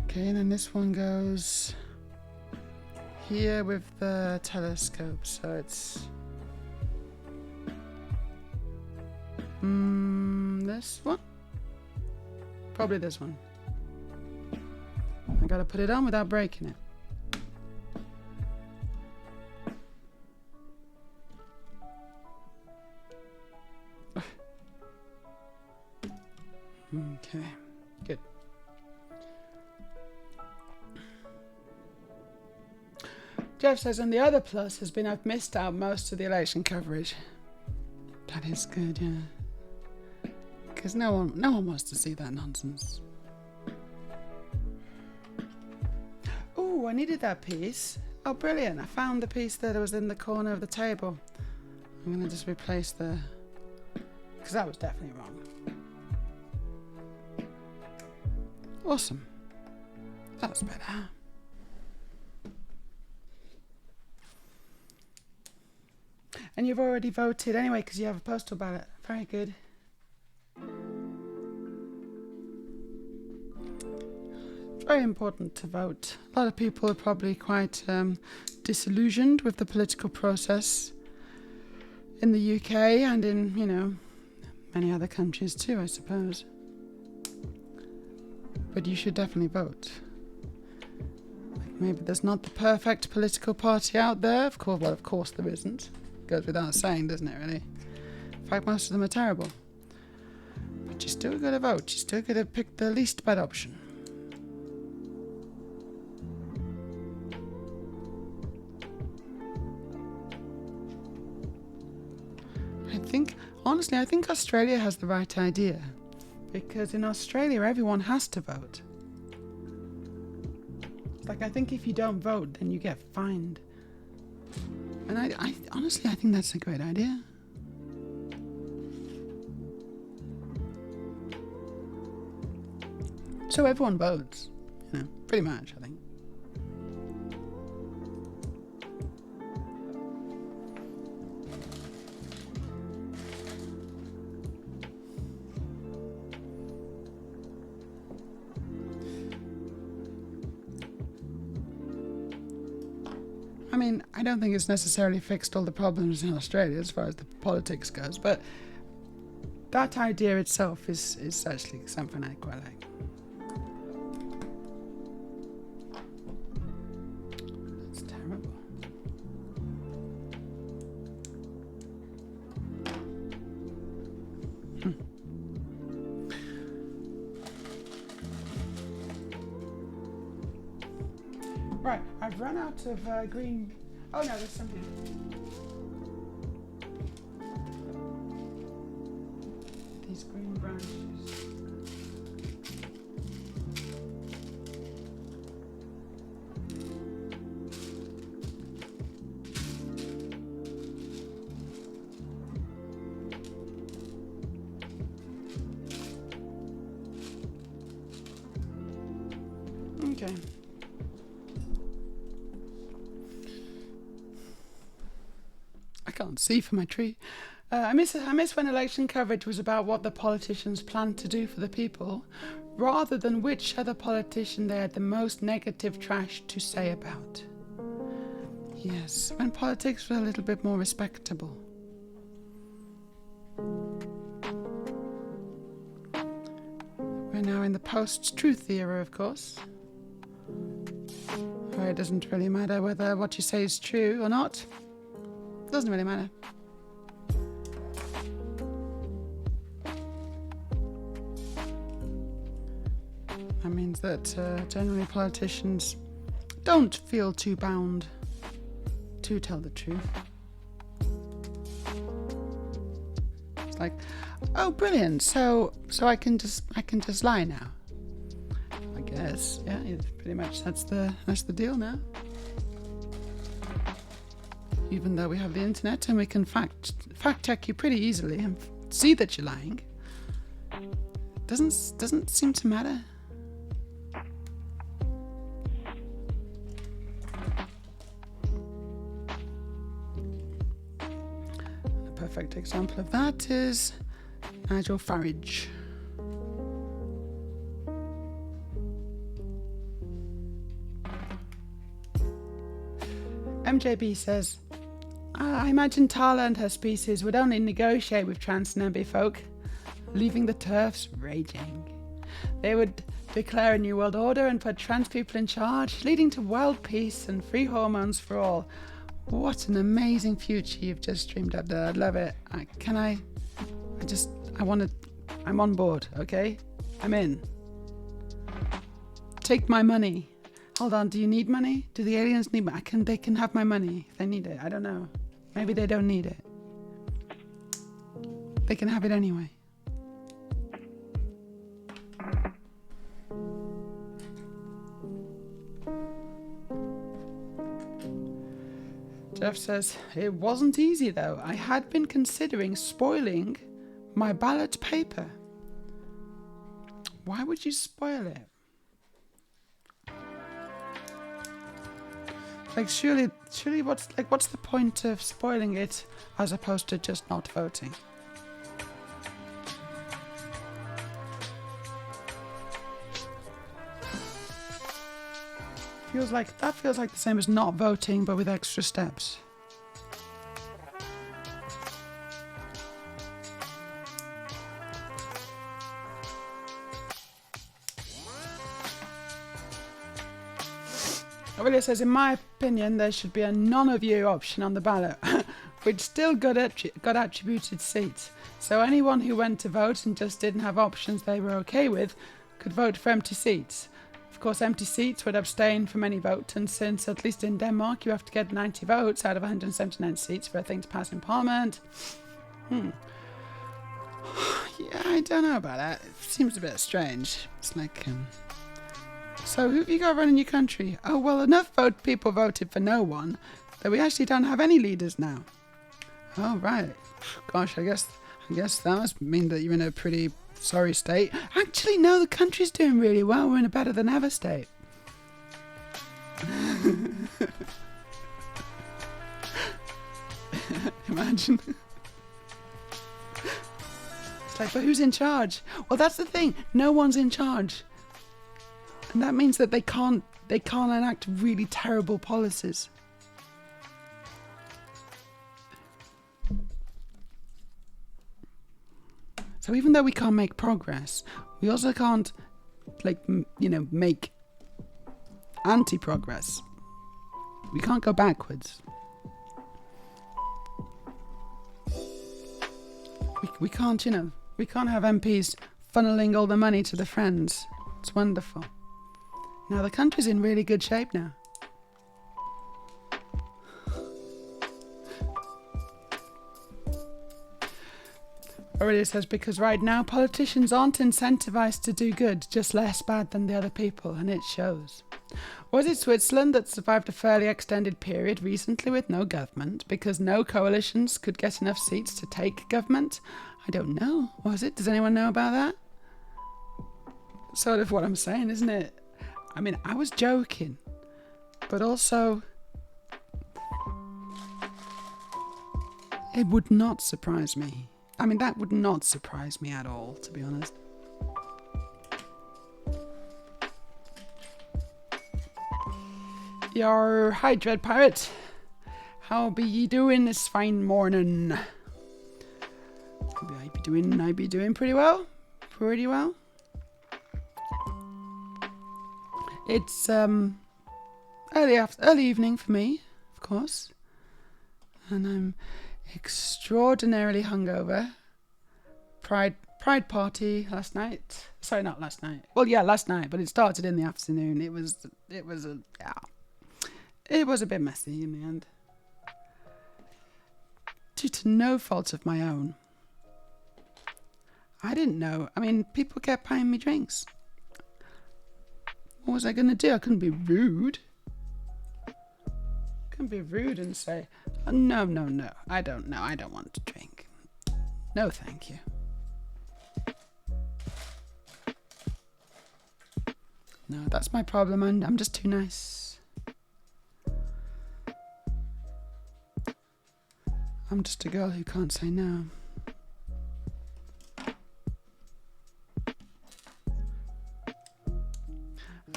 Okay, and then this one goes here with the telescope, so it's this one? Probably this one. I gotta put it on without breaking it. Okay, good. Jeff says, and the other plus has been I've missed out most of the election coverage. That is good, yeah. Because no one wants to see that nonsense. Oh, I needed that piece. Oh, brilliant. I found the piece that was in the corner of the table. I'm going to just replace the... because that was definitely wrong. Awesome. That's better. And you've already voted anyway because you have a postal ballot. Very good. It's very important to vote. A lot of people are probably quite disillusioned with the political process in the UK and in, many other countries too, I suppose. But you should definitely vote. Like maybe there's not the perfect political party out there. Of course there isn't. Goes without saying, doesn't it, really? In fact, most of them are terrible. But you still got to vote. You still got to pick the least bad option. I think Australia has the right idea. Because in Australia, everyone has to vote. Like, I think if you don't vote, then you get fined. And I honestly, I think that's a great idea. So everyone votes, pretty much, I think. I mean, I don't think it's necessarily fixed all the problems in Australia as far as the politics goes, but that idea itself is actually something I quite like. That's terrible. Right, I've run out of green... Oh no, there's some here. These green branches. Okay. I can't see for my tree. I miss when election coverage was about what the politicians planned to do for the people, rather than which other politician they had the most negative trash to say about. Yes, when politics was a little bit more respectable. We're now in the post-truth era, of course. Where it doesn't really matter whether what you say is true or not. Doesn't really matter. That means that generally politicians don't feel too bound to tell the truth. It's like, oh, brilliant! So I can just lie now. I guess, yeah. It's pretty much that's the deal now. Even though we have the internet and we can fact check you pretty easily and see that you're lying, doesn't seem to matter. A perfect example of that is Nigel Farage. MJB says, I imagine Tala and her species would only negotiate with trans and MB folk, leaving the turfs raging. They would declare a new world order and put trans people in charge, leading to world peace and free hormones for all. What an amazing future you've just dreamed up there. I love it. I'm on board, okay? I'm in. Take my money. Hold on, do you need money? Do the aliens need money? They can have my money if they need it. I don't know. Maybe they don't need it. They can have it anyway. Jeff says, it wasn't easy though. I had been considering spoiling my ballot paper. Why would you spoil it? Like surely what's the point of spoiling it as opposed to just not voting? That feels like the same as not voting but with extra steps. Aurelia says, in my opinion, there should be a none of you option on the ballot, which still got attributed seats. So anyone who went to vote and just didn't have options they were okay with could vote for empty seats. Of course, empty seats would abstain from any vote, and since, at least in Denmark, you have to get 90 votes out of 179 seats for a thing to pass in Parliament. Yeah, I don't know about that. It seems a bit strange. It's like... So who have you got running your country? Oh, well, enough people voted for no one that we actually don't have any leaders now. Oh, right. Gosh, I guess that must mean that you're in a pretty sorry state. Actually, no, the country's doing really well. We're in a better than ever state. Imagine. It's like, but who's in charge? Well, that's the thing. No one's in charge. And that means that they can't enact really terrible policies. So even though we can't make progress, we also can't, make anti-progress. We can't go backwards. We can't, we can't have MPs funneling all the money to the Friends. It's wonderful. Now the country's in really good shape now. Aurelia says, because right now politicians aren't incentivized to do good, just less bad than the other people, and it shows. Was it Switzerland that survived a fairly extended period recently with no government because no coalitions could get enough seats to take government? I don't know. Was it? Does anyone know about that? Sort of what I'm saying, isn't it? I mean, I was joking, but also it would not surprise me. I mean, that would not surprise me at all, to be honest. Hi, Dread Pirate. How be ye doing this fine morning? I be doing pretty well. Pretty well. It's early evening for me, of course, and I'm extraordinarily hungover. Pride party last night. Sorry, not last night. Well, yeah, last night, but it started in the afternoon. It was a bit messy in the end, due to no fault of my own. I didn't know. I mean, people kept buying me drinks. What was I going to do? I couldn't be rude. And say, oh, no, I don't know. I don't want to drink. No, thank you. No, that's my problem. I'm just too nice. I'm just a girl who can't say no.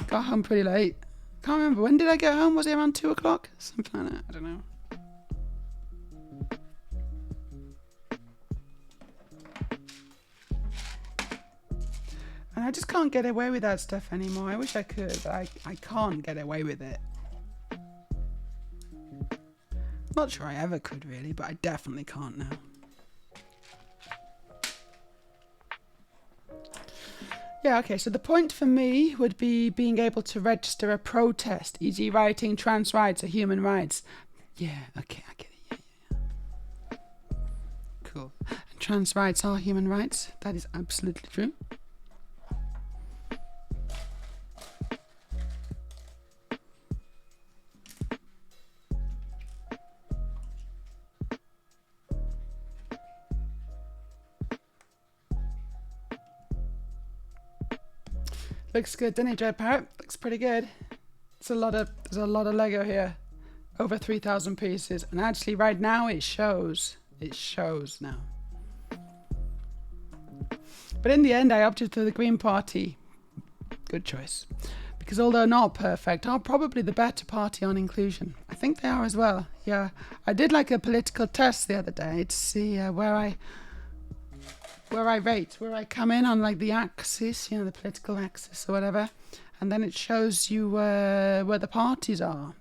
Got home pretty late. can't remember. When did I get home? Was it around 2 o'clock? Something like that. I don't know. And I just can't get away with that stuff anymore. I wish I could, but I can't get away with it. Not sure I ever could really, but I definitely can't now. Yeah, okay, so the point for me would be being able to register a protest, e.g. writing trans rights or human rights. Yeah, okay, I get it. Yeah. Cool. And trans rights are human rights. That is absolutely true. Looks good, doesn't it, Dread Parrot? Looks pretty good. There's a lot of Lego here. Over 3,000 pieces. And actually right now it shows. It shows now. But in the end I opted for the Green Party. Good choice. Because although not perfect, are probably the better party on inclusion. I think they are as well. Yeah. I did like a political test the other day to see where I come in on like the axis, you know, the political axis or whatever, and then it shows you where the parties are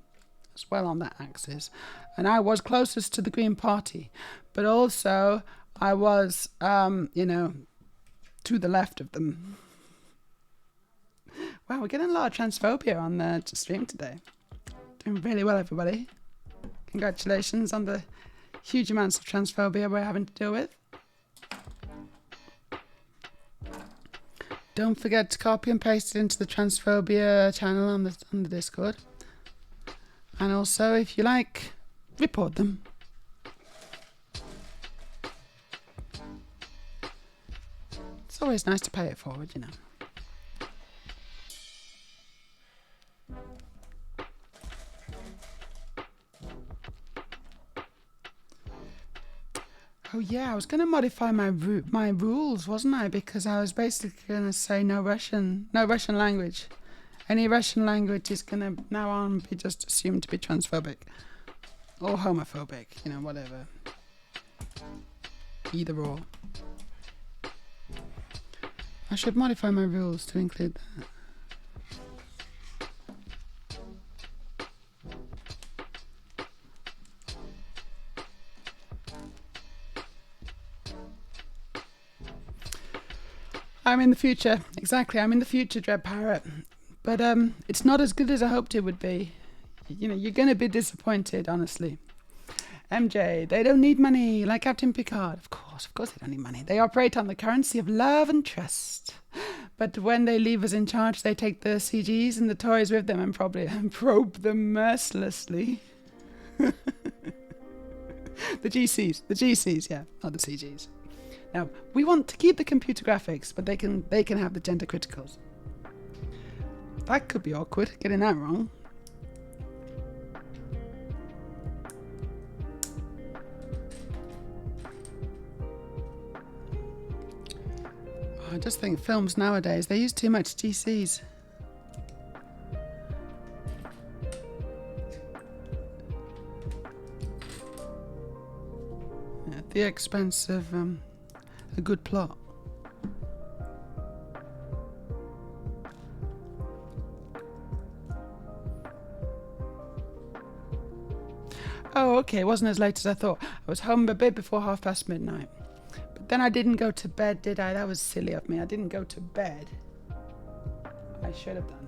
as well on that axis. And I was closest to the Green Party, but also I was, you know, to the left of them. Wow, we're getting a lot of transphobia on the stream today. Doing really well, everybody. Congratulations on the huge amounts of transphobia we're having to deal with. Don't forget to copy and paste it into the transphobia channel on the Discord. And also, if you like, report them. It's always nice to pay it forward, you know. Oh yeah, I was going to modify my rules, wasn't I? Because I was basically going to say no Russian language. Any Russian language is going to now on be just assumed to be transphobic or homophobic, you know, whatever. Either or. I should modify my rules to include that. I'm in the future. Exactly, I'm in the future, Dread Parrot. But it's not as good as I hoped it would be. You know, you're going to be disappointed, honestly. MJ, they don't need money, like Captain Picard. Of course they don't need money. They operate on the currency of love and trust. But when they leave us in charge, they take the CGs and the toys with them and probably probe them mercilessly. The GCs, yeah, not the CGs. Now, we want to keep the computer graphics, but they can have the gender criticals. That could be awkward, getting that wrong. I just think films nowadays, they use too much GCs. At the expense of a good plot. Oh, okay, it wasn't as late as I thought. I was home a bit before midnight. But then I didn't go to bed, did I? That was silly of me. I didn't go to bed. I should have done.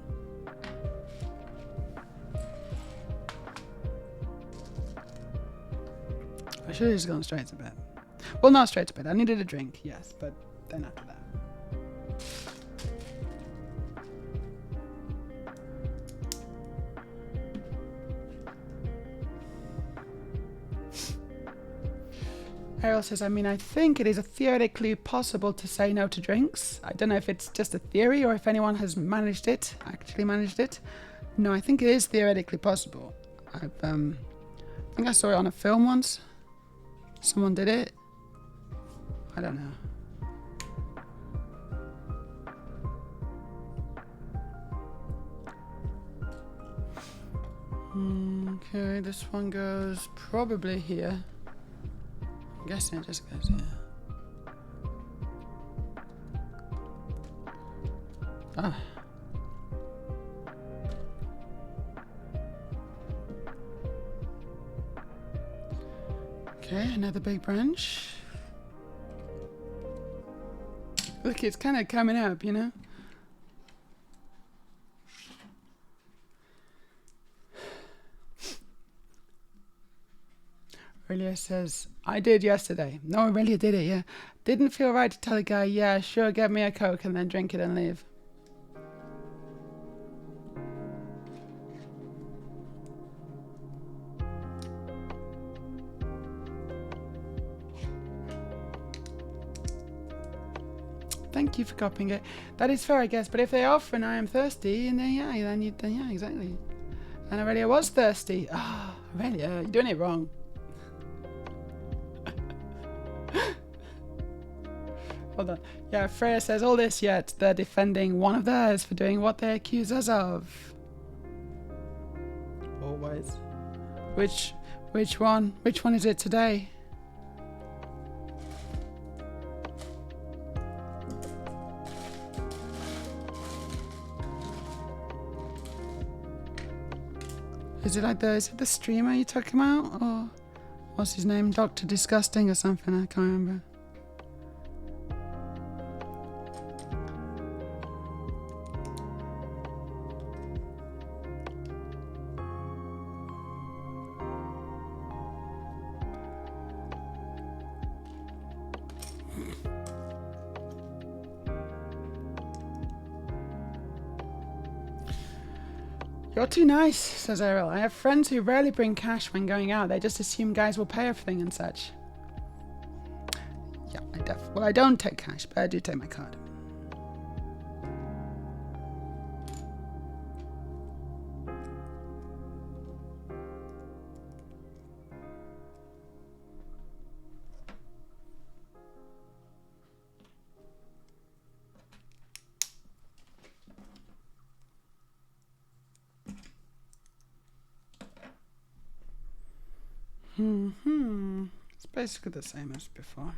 I should have just gone straight to bed. Well, not straight to bed. I needed a drink, yes, but then after that. Ariel says, I think it is theoretically possible to say no to drinks. I don't know if it's just a theory or if anyone has actually managed it. No, I think it is theoretically possible. I think I saw it on a film once. Someone did it. I don't know. Okay, this one goes probably here. I'm guessing it just goes here. Ah. Okay, another big branch. Look, it's kind of coming up, you know? Aurelia says, I did yesterday. No, Aurelia did it, yeah. Didn't feel right to tell the guy, yeah, sure, get me a Coke and then drink it and leave. Thank you for copying it. That is fair, I guess. But if they offer and I am thirsty, and then yeah, exactly. And Aurelia was thirsty. Ah, oh, Aurelia, you're doing it wrong. Hold on. Yeah, Freya says all this, yet they're defending one of theirs for doing what they accuse us of. Always. Which one? Which one is it today? Is it the streamer you're talking about? Or what's his name? Dr. Disgusting or something? I can't remember. You're too nice, says Ariel. I have friends who rarely bring cash when going out. They just assume guys will pay everything and such. Yeah, I don't take cash, but I do take my card. It's basically the same as before.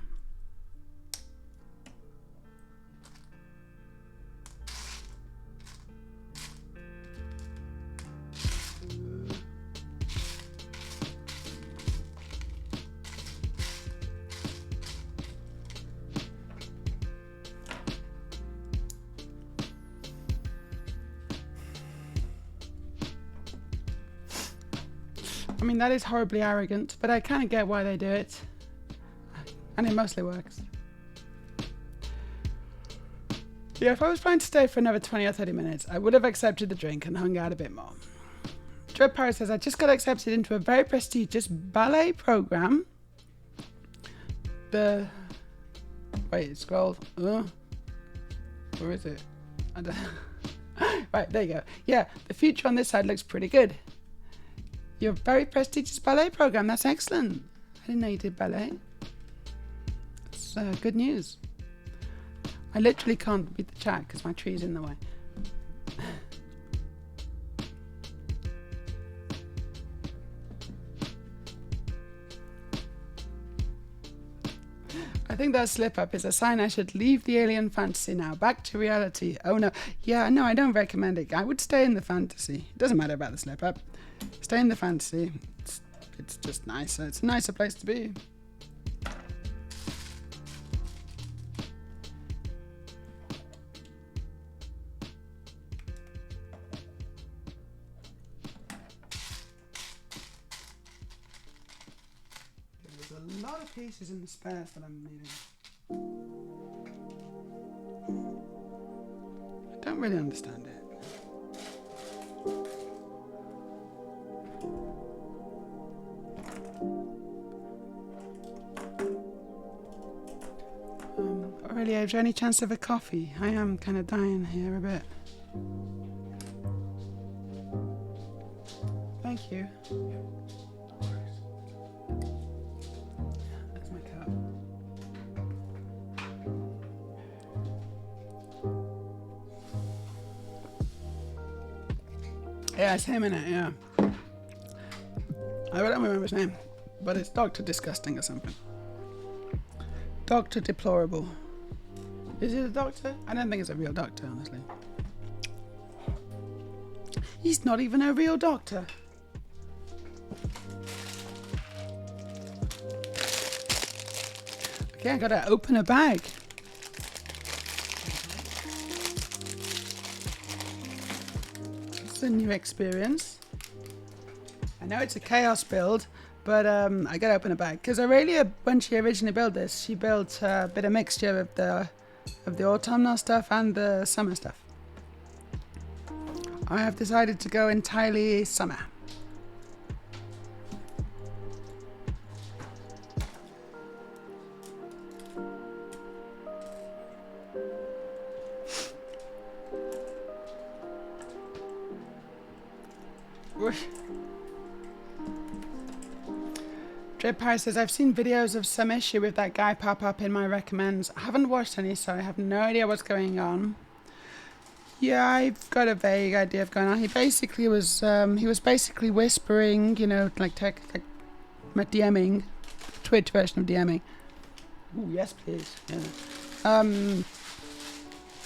I mean, that is horribly arrogant, but I kind of get why they do it. And it mostly works. Yeah, if I was planning to stay for another 20 or 30 minutes, I would have accepted the drink and hung out a bit more. Dread Pirate says, I just got accepted into a very prestigious ballet program. Wait, scroll. Where is it? I don't Right, there you go. Yeah, the future on this side looks pretty good. Your very prestigious ballet program. That's excellent. I didn't know you did ballet. It's good news. I literally can't read the chat because my tree's in the way. I think that slip up is a sign I should leave the alien fantasy now. Back to reality. Oh no. Yeah, no, I don't recommend it. I would stay in the fantasy. It doesn't matter about the slip up. Stay in the fantasy. It's just nicer. It's a nicer place to be. There's a lot of pieces in the spares that I'm needing. I don't really understand it. Aurelia, is there any chance of a coffee? I am kind of dying here a bit. Thank you. That's my cup. Yeah, it's him in it, yeah. I don't remember his name, but it's Dr. Disgusting or something. Dr. Deplorable. Is it a doctor? I don't think it's a real doctor, honestly. He's not even a real doctor. Okay, I gotta open a bag. It's a new experience. I know it's a chaos build, but I gotta open a bag because Aurelia, when she originally built this, she built a bit of mixture of the autumnal stuff and the summer stuff. I have decided to go entirely summer. Dread Pirate says, I've seen videos of some issue with that guy pop up in my recommends. I haven't watched any, so I have no idea what's going on. Yeah, I've got a vague idea of going on. He was basically whispering, you know, like DMing, Twitch version of DMing. Ooh, yes, please. Yeah.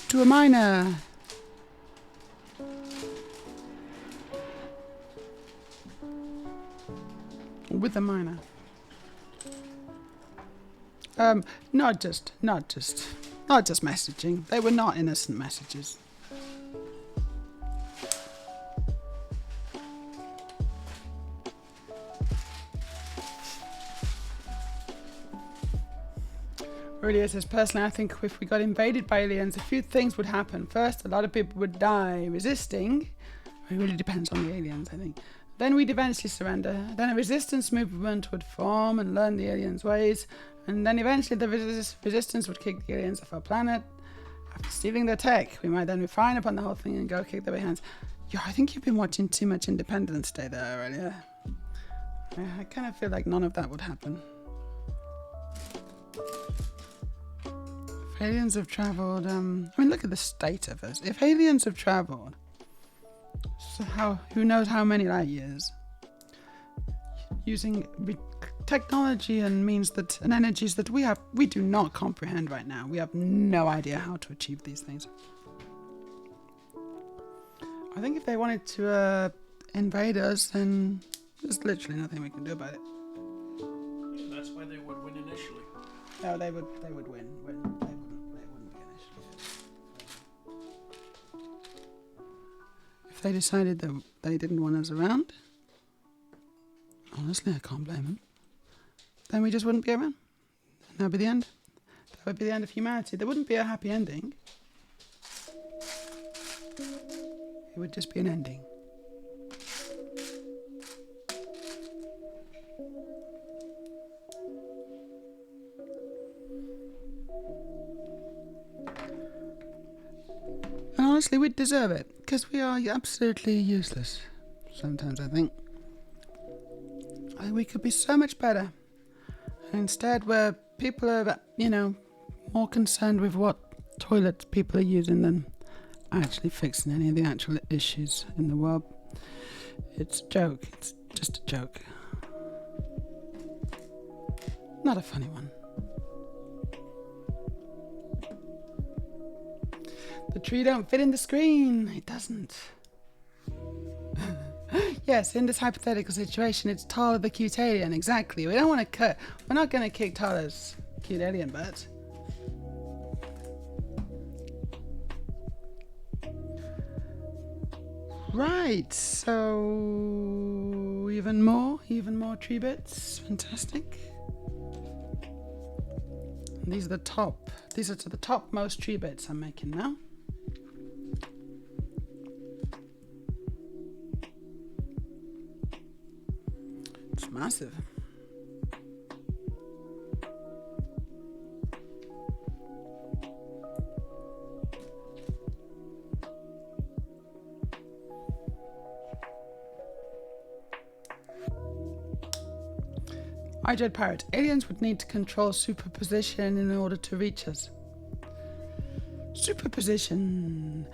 To a miner. With a miner. Not just messaging. They were not innocent messages. Aurelia says, personally, I think if we got invaded by aliens, a few things would happen. First, a lot of people would die resisting. It really depends on the aliens, I think. Then we'd eventually surrender. Then a resistance movement would form and learn the aliens' ways. And then eventually the resistance would kick the aliens off our planet. After stealing their tech, we might then refine upon the whole thing and go kick their behinds. Yeah, I think you've been watching too much Independence Day there, Aurelia. I kind of feel like none of that would happen. If aliens have travelled, I mean, look at the state of us. If aliens have travelled, so who knows how many light years, using technology and means that and energies that we do not comprehend right now. We have no idea how to achieve these things. I think if they wanted to invade us, then there's literally nothing we can do about it. Yeah, that's why they would win initially. No, they would win. They wouldn't be initially. If they decided that they didn't want us around, honestly, I can't blame them. Then we just wouldn't be around. And that would be the end. That would be the end of humanity. There wouldn't be a happy ending. It would just be an ending. And honestly, we'd deserve it, because we are absolutely useless. Sometimes, I think. We could be so much better. And instead, where people are, more concerned with what toilets people are using than actually fixing any of the actual issues in the world. It's a joke. It's just a joke. Not a funny one. The tree don't fit in the screen. It doesn't. Yes, in this hypothetical situation, it's Tala the cute alien. Exactly. We don't want to cut. We're not going to kick Tala's cute alien butt. Right. So even more tree bits. Fantastic. And these are to the topmost tree bits I'm making now. It's massive. I Dread Pirate. Aliens would need to control superposition in order to reach us. Superposition.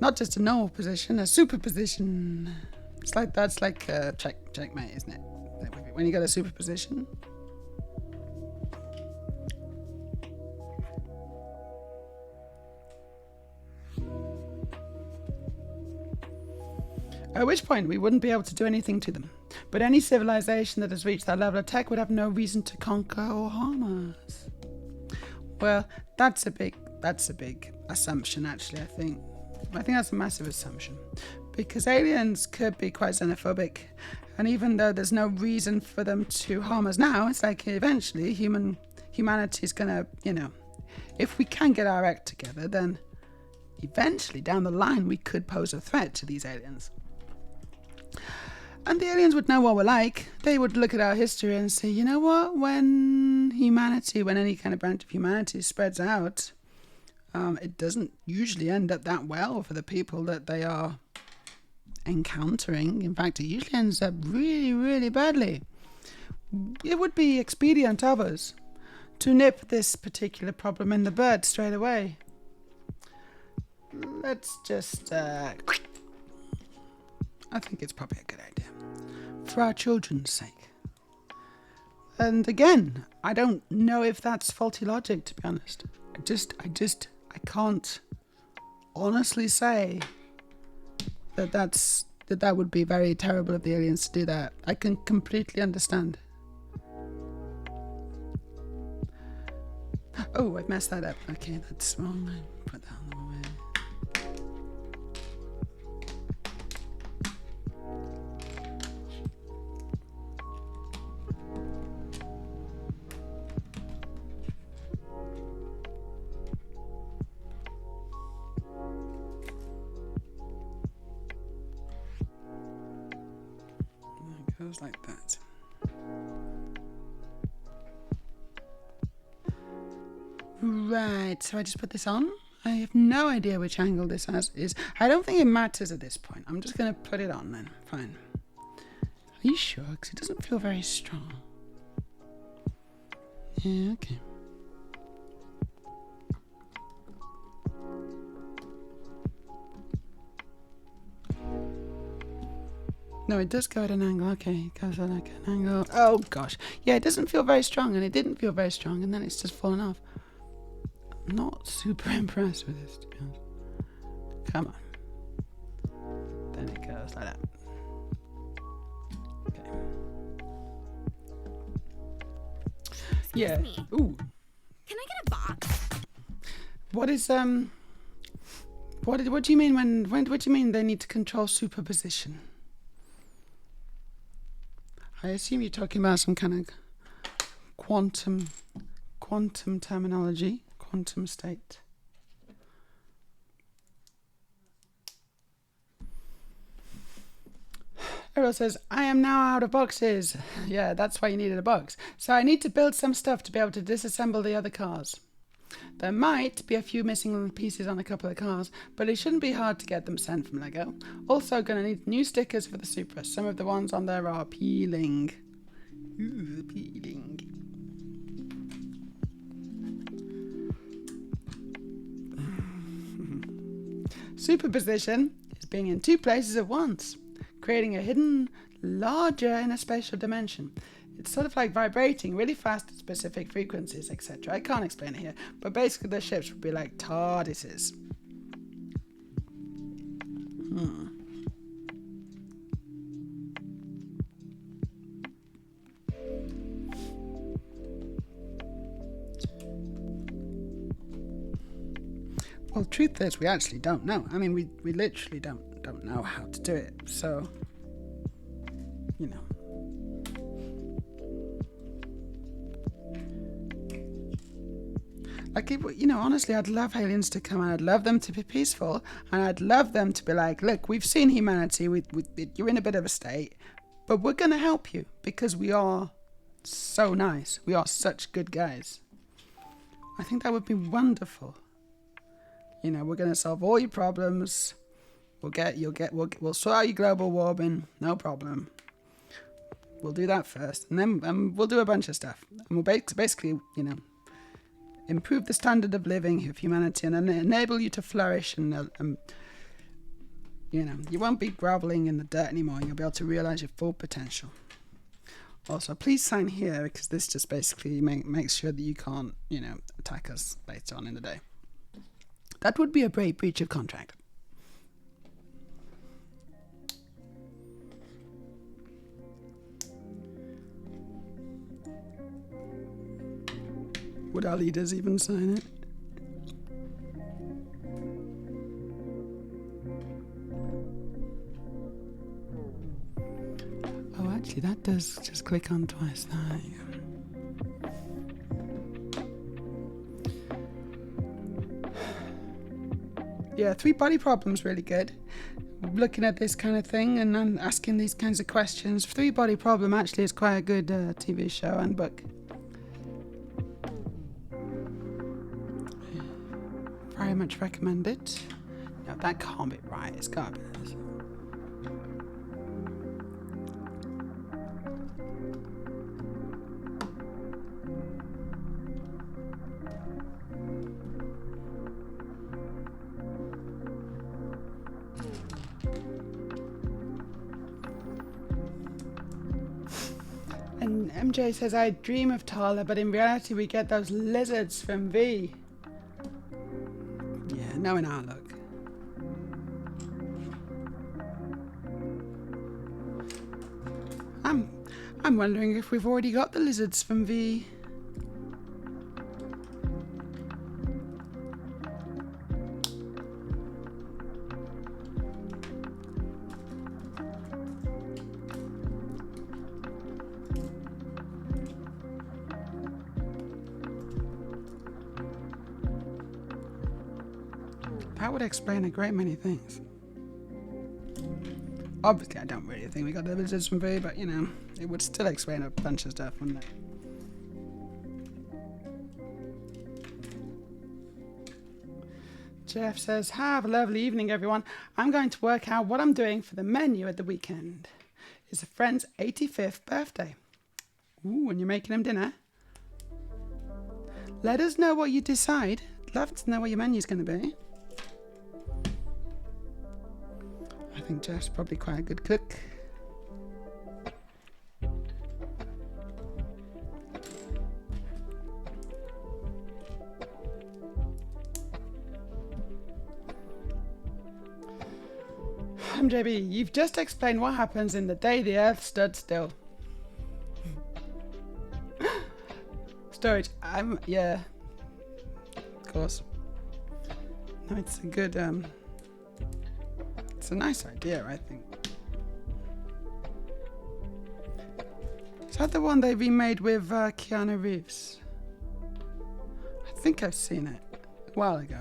Not just a normal position, a superposition. That's like checkmate, isn't it? There when you get a superposition. At which point we wouldn't be able to do anything to them. But any civilization that has reached that level of tech would have no reason to conquer or harm us. Well, that's a big assumption, actually, I think. I think that's a massive assumption. Because aliens could be quite xenophobic. And even though there's no reason for them to harm us now, it's like eventually humanity's gonna, if we can get our act together, then eventually down the line we could pose a threat to these aliens. And the aliens would know what we're like. They would look at our history and say, you know what, when any kind of branch of humanity spreads out, it doesn't usually end up that well for the people that they are encountering. In fact, it usually ends up really, really badly. It would be expedient of us to nip this particular problem in the bud straight away. Let's just... I think it's probably a good idea. For our children's sake. And again, I don't know if that's faulty logic, to be honest. I can't honestly say that would be very terrible of the aliens to do that. I can completely understand. Oh, I've messed that up. Okay, that's wrong. I put that on the wrong way. Goes like that. Right, so I just put this on. I have no idea which angle this is. I don't think it matters at this point. I'm just going to put it on then. Fine. Are you sure? Because it doesn't feel very strong. Yeah, okay. No, it does go at an angle. Okay, it goes at like an angle. Oh, gosh. Yeah, it doesn't feel very strong, and it didn't feel very strong, and then it's just fallen off. I'm not super impressed with this, to be honest. Come on. Then it goes like that. Okay. Yeah. Me. Ooh. Can I get a box? What is, what do you mean what do you mean they need to control superposition? I assume you're talking about some kind of quantum terminology, quantum state. Errol says, I am now out of boxes. Yeah, that's why you needed a box. So I need to build some stuff to be able to disassemble the other cars. There might be a few missing pieces on a couple of cars, but it shouldn't be hard to get them sent from Lego. Also going to need new stickers for the Supra. Some of the ones on there are peeling. Ooh, peeling. Superposition is being in two places at once, creating a hidden larger in a spatial dimension. It's sort of like vibrating really fast at specific frequencies, etc. I can't explain it here, but basically the ships would be like TARDISes. Well, the truth is, we actually don't know. I mean, we literally don't know how to do it. So, you know. Like, honestly, I'd love aliens to come and I'd love them to be peaceful. And I'd love them to be like, look, we've seen humanity. You're in a bit of a state. But we're going to help you because we are so nice. We are such good guys. I think that would be wonderful. We're going to solve all your problems. We'll sort out your global warming. No problem. We'll do that first. And then we'll do a bunch of stuff. And we'll basically, improve the standard of living of humanity and enable you to flourish and you won't be groveling in the dirt anymore. You'll be able to realize your full potential. Also, please sign here because this just basically makes sure that you can't, attack us later on in the day. That would be a breach of contract. Would our leaders even sign it? Oh, actually, that does just click on twice. There you go. Yeah, 3 body problems really good. Looking at this kind of thing and then asking these kinds of questions. 3 body problem actually is quite a good TV show and book. Very much recommend it. No, that can't be right. It's got to be this. And MJ says, I dream of Tala, but in reality we get those lizards from V. Yeah, knowing our luck. I'm wondering if we've already got the lizards from V. That would explain a great many things. Obviously, I don't really think we got the lizards from V, but it would still explain a bunch of stuff, wouldn't it? Jeff says, have a lovely evening, everyone. I'm going to work out what I'm doing for the menu at the weekend. It's a friend's 85th birthday. Ooh, and you're making him dinner? Let us know what you decide. Love to know what your menu's going to be. I think Jeff's probably quite a good cook. MJB, you've just explained what happens in the day the earth stood still. Storage, yeah. Of course. No, it's a good, it's a nice idea, I think. Is that the one they remade with Keanu Reeves? I think I've seen it a while ago.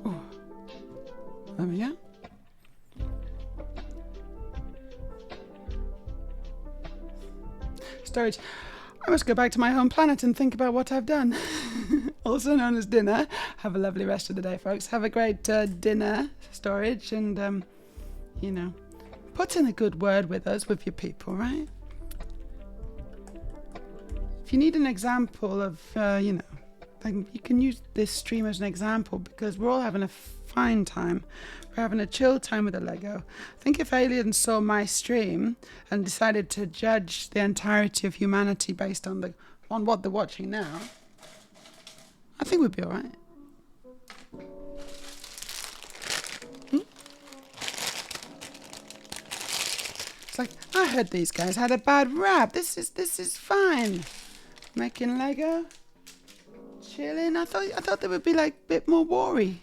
Oh, there we go. Storage. I must go back to my home planet and think about what I've done. Also known as dinner. Have a lovely rest of the day, folks. Have a great dinner, Storage, and, put in a good word with us, with your people, right? If you need an example of, you can use this stream as an example because we're all having a fine time. We're having a chill time with the Lego. I think if aliens saw my stream and decided to judge the entirety of humanity based on what they're watching now, I think we'd be all right. It's like, I heard these guys had a bad rap. This is fine. Making Lego, chilling. I thought they would be like a bit more worry.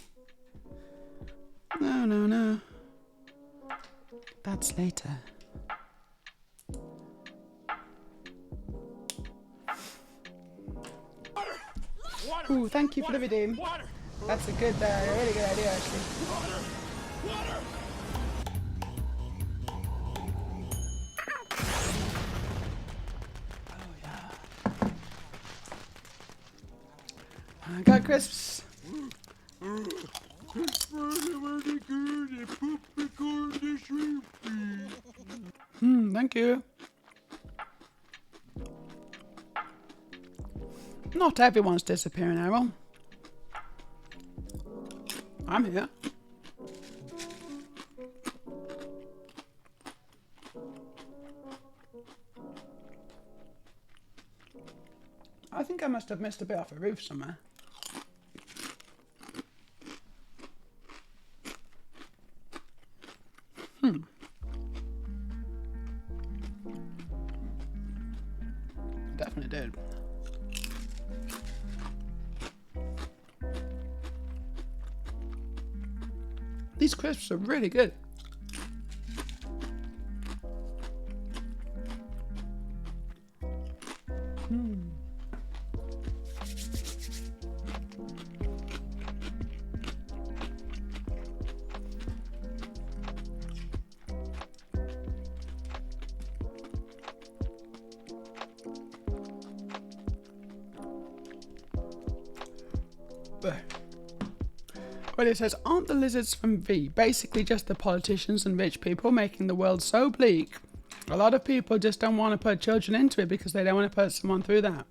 No. That's later. Ooh, thank you for the redeem. That's a good, really good idea, actually. Oh yeah. I got crisps. Thank you. Not everyone's disappearing, Errol. I'm here. I think I must have missed a bit off a roof somewhere. Definitely did. These crisps are really good. But it says, aren't the lizards from V basically just the politicians and rich people making the world so bleak? A lot of people just don't want to put children into it because they don't want to put someone through that.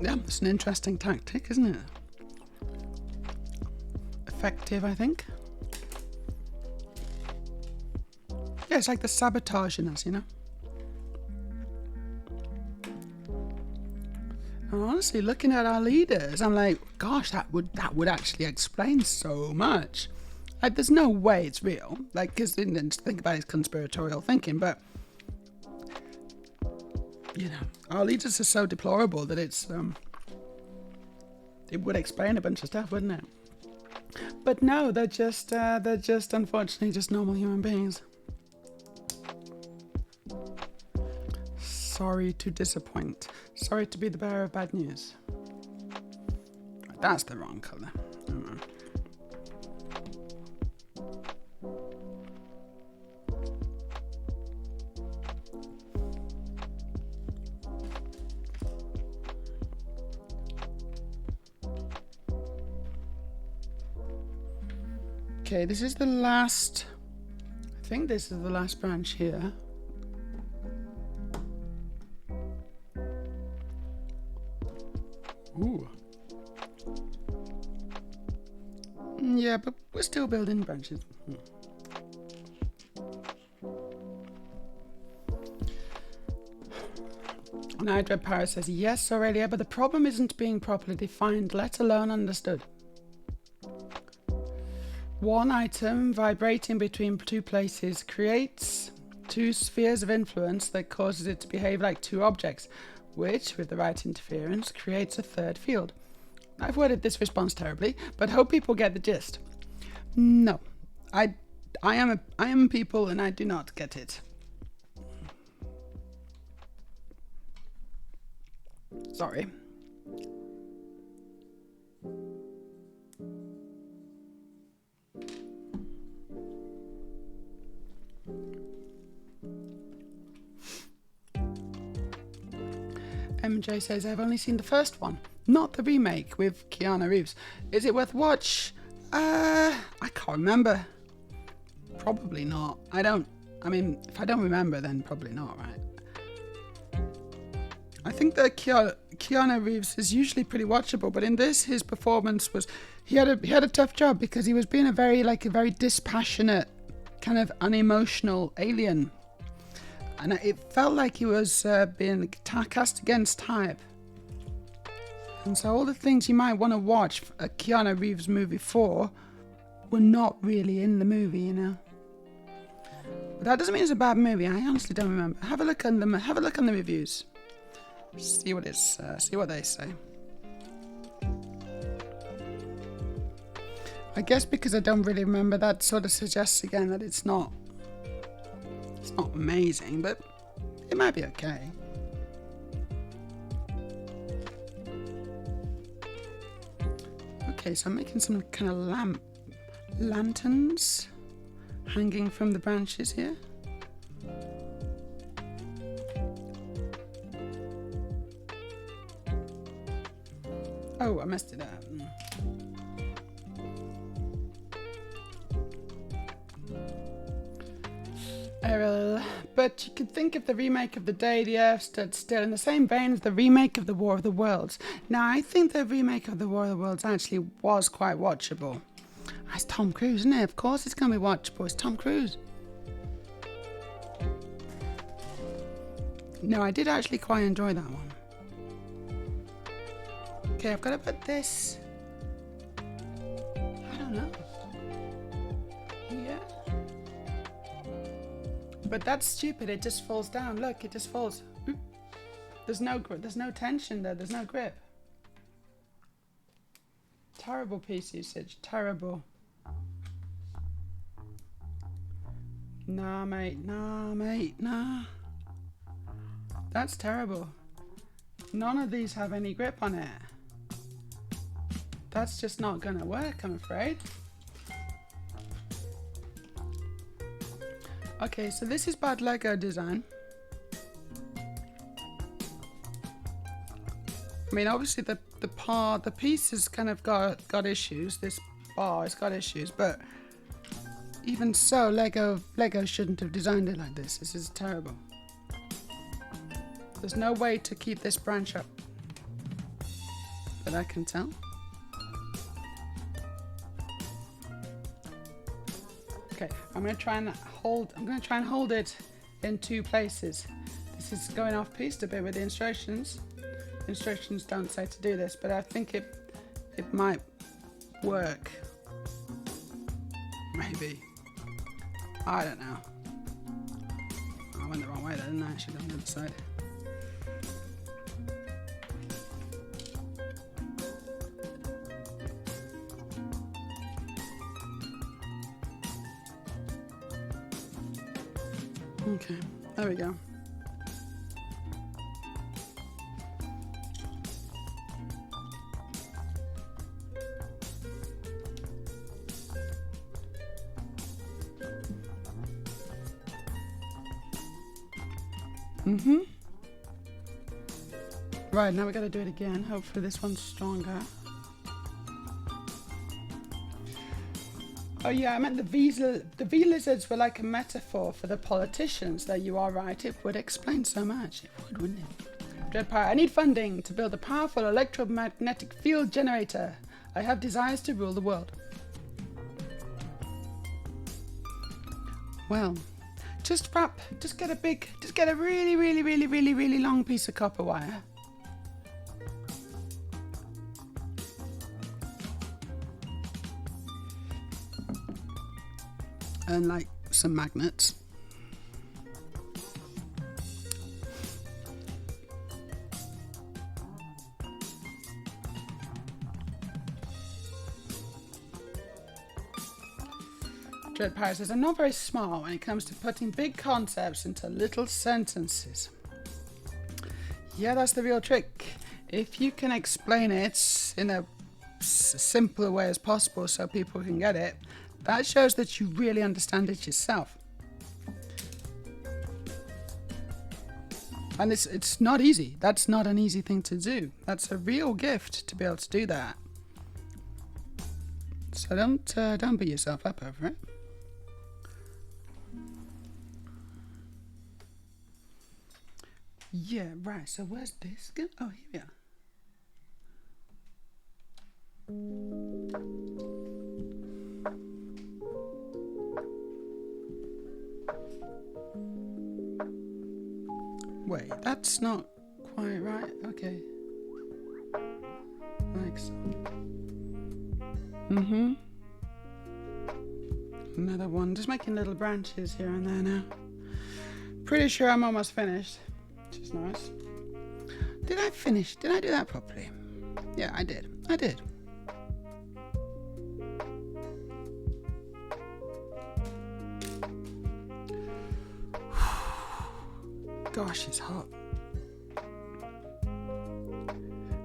Yeah, it's an interesting tactic, isn't it? Effective, I think. Yeah, it's like the sabotage in us, you know? And honestly, looking at our leaders, I'm like, gosh, that would actually explain so much. Like, there's no way it's real. Like, because then think about his conspiratorial thinking, but you know, our leaders are so deplorable that it would explain a bunch of stuff, wouldn't it? But no, they're just unfortunately just normal human beings. Sorry to disappoint. Sorry to be the bearer of bad news. That's the wrong colour. Okay, this is the last. I think this is the last branch here. Ooh. Yeah, but we're still building branches. Night Red Parrot says, yes, Aurelia, but the problem isn't being properly defined, let alone understood. One item vibrating between two places creates two spheres of influence that causes it to behave like two objects, which, with the right interference, creates a third field. I've worded this response terribly, but hope people get the gist. No, I am people and I do not get it. Sorry. MJ says, I've only seen the first one, not the remake with Keanu Reeves. Is it worth watch? I can't remember. Probably not. I mean, if I don't remember, then probably not, right? I think that Keanu Reeves is usually pretty watchable, but in this, his performance was, he had a tough job because he was being a very dispassionate, kind of unemotional alien. And it felt like he was being cast against type. And so all the things you might want to watch a Keanu Reeves movie for were not really in the movie, you know. But that doesn't mean it's a bad movie. I honestly don't remember. Have a look on them. Have a look on the reviews. See what they say. I guess because I don't really remember, that sort of suggests again that it's not amazing, but it might be okay. Okay, so I'm making some kind of lanterns hanging from the branches here. Oh, I messed it up. Errol but you could think of the remake of The Day the Earth Stood Still in the same vein as the remake of The War of the Worlds. Now, I think the remake of The War of the Worlds actually was quite watchable. It's Tom Cruise, isn't it? Of course it's going to be watchable. It's Tom Cruise. No, I did actually quite enjoy that one. Okay, I've got to put this... I don't know. Yeah. But that's stupid. It just falls down. Look, it just falls. Oop. There's no tension there. There's no grip. Terrible piece usage. Terrible. Nah, mate. Nah, mate. Nah. That's terrible. None of these have any grip on it. That's just not gonna work, I'm afraid. Okay, so this is bad Lego design. I mean, obviously the piece has kind of got issues. This bar has got issues, but even so, Lego shouldn't have designed it like this. This is terrible. There's no way to keep this branch up that I can tell. Okay, I'm going to try and hold it in two places. This is going off piece a bit with the instructions. The instructions don't say to do this, but I think it might work. Maybe. I don't know. I went the wrong way there, didn't I? I should go on the other side. Okay, there we go. Right, now we gotta do it again. Hopefully this one's stronger. Oh yeah, I meant the V lizards were like a metaphor for the politicians. There you are, right. It would explain so much. It would, wouldn't it? Dreadpire, I need funding to build a powerful electromagnetic field generator. I have desires to rule the world. Well, just get a really long piece of copper wire. And like some magnets. Dreadpire says, I'm not very smart when it comes to putting big concepts into little sentences. Yeah, that's the real trick. If you can explain it in a simpler way as possible so people can get it, that shows that you really understand it yourself. And it's not easy. That's not an easy thing to do. That's a real gift to be able to do that. So don't beat yourself up over it. Yeah, right. So where's this go? Oh, here we are. Wait, that's not quite right. Okay. Like so. Another one. Just making little branches here and there now. Pretty sure I'm almost finished. Which is nice. Did I finish? Did I do that properly? Yeah, I did. Gosh, it's hot.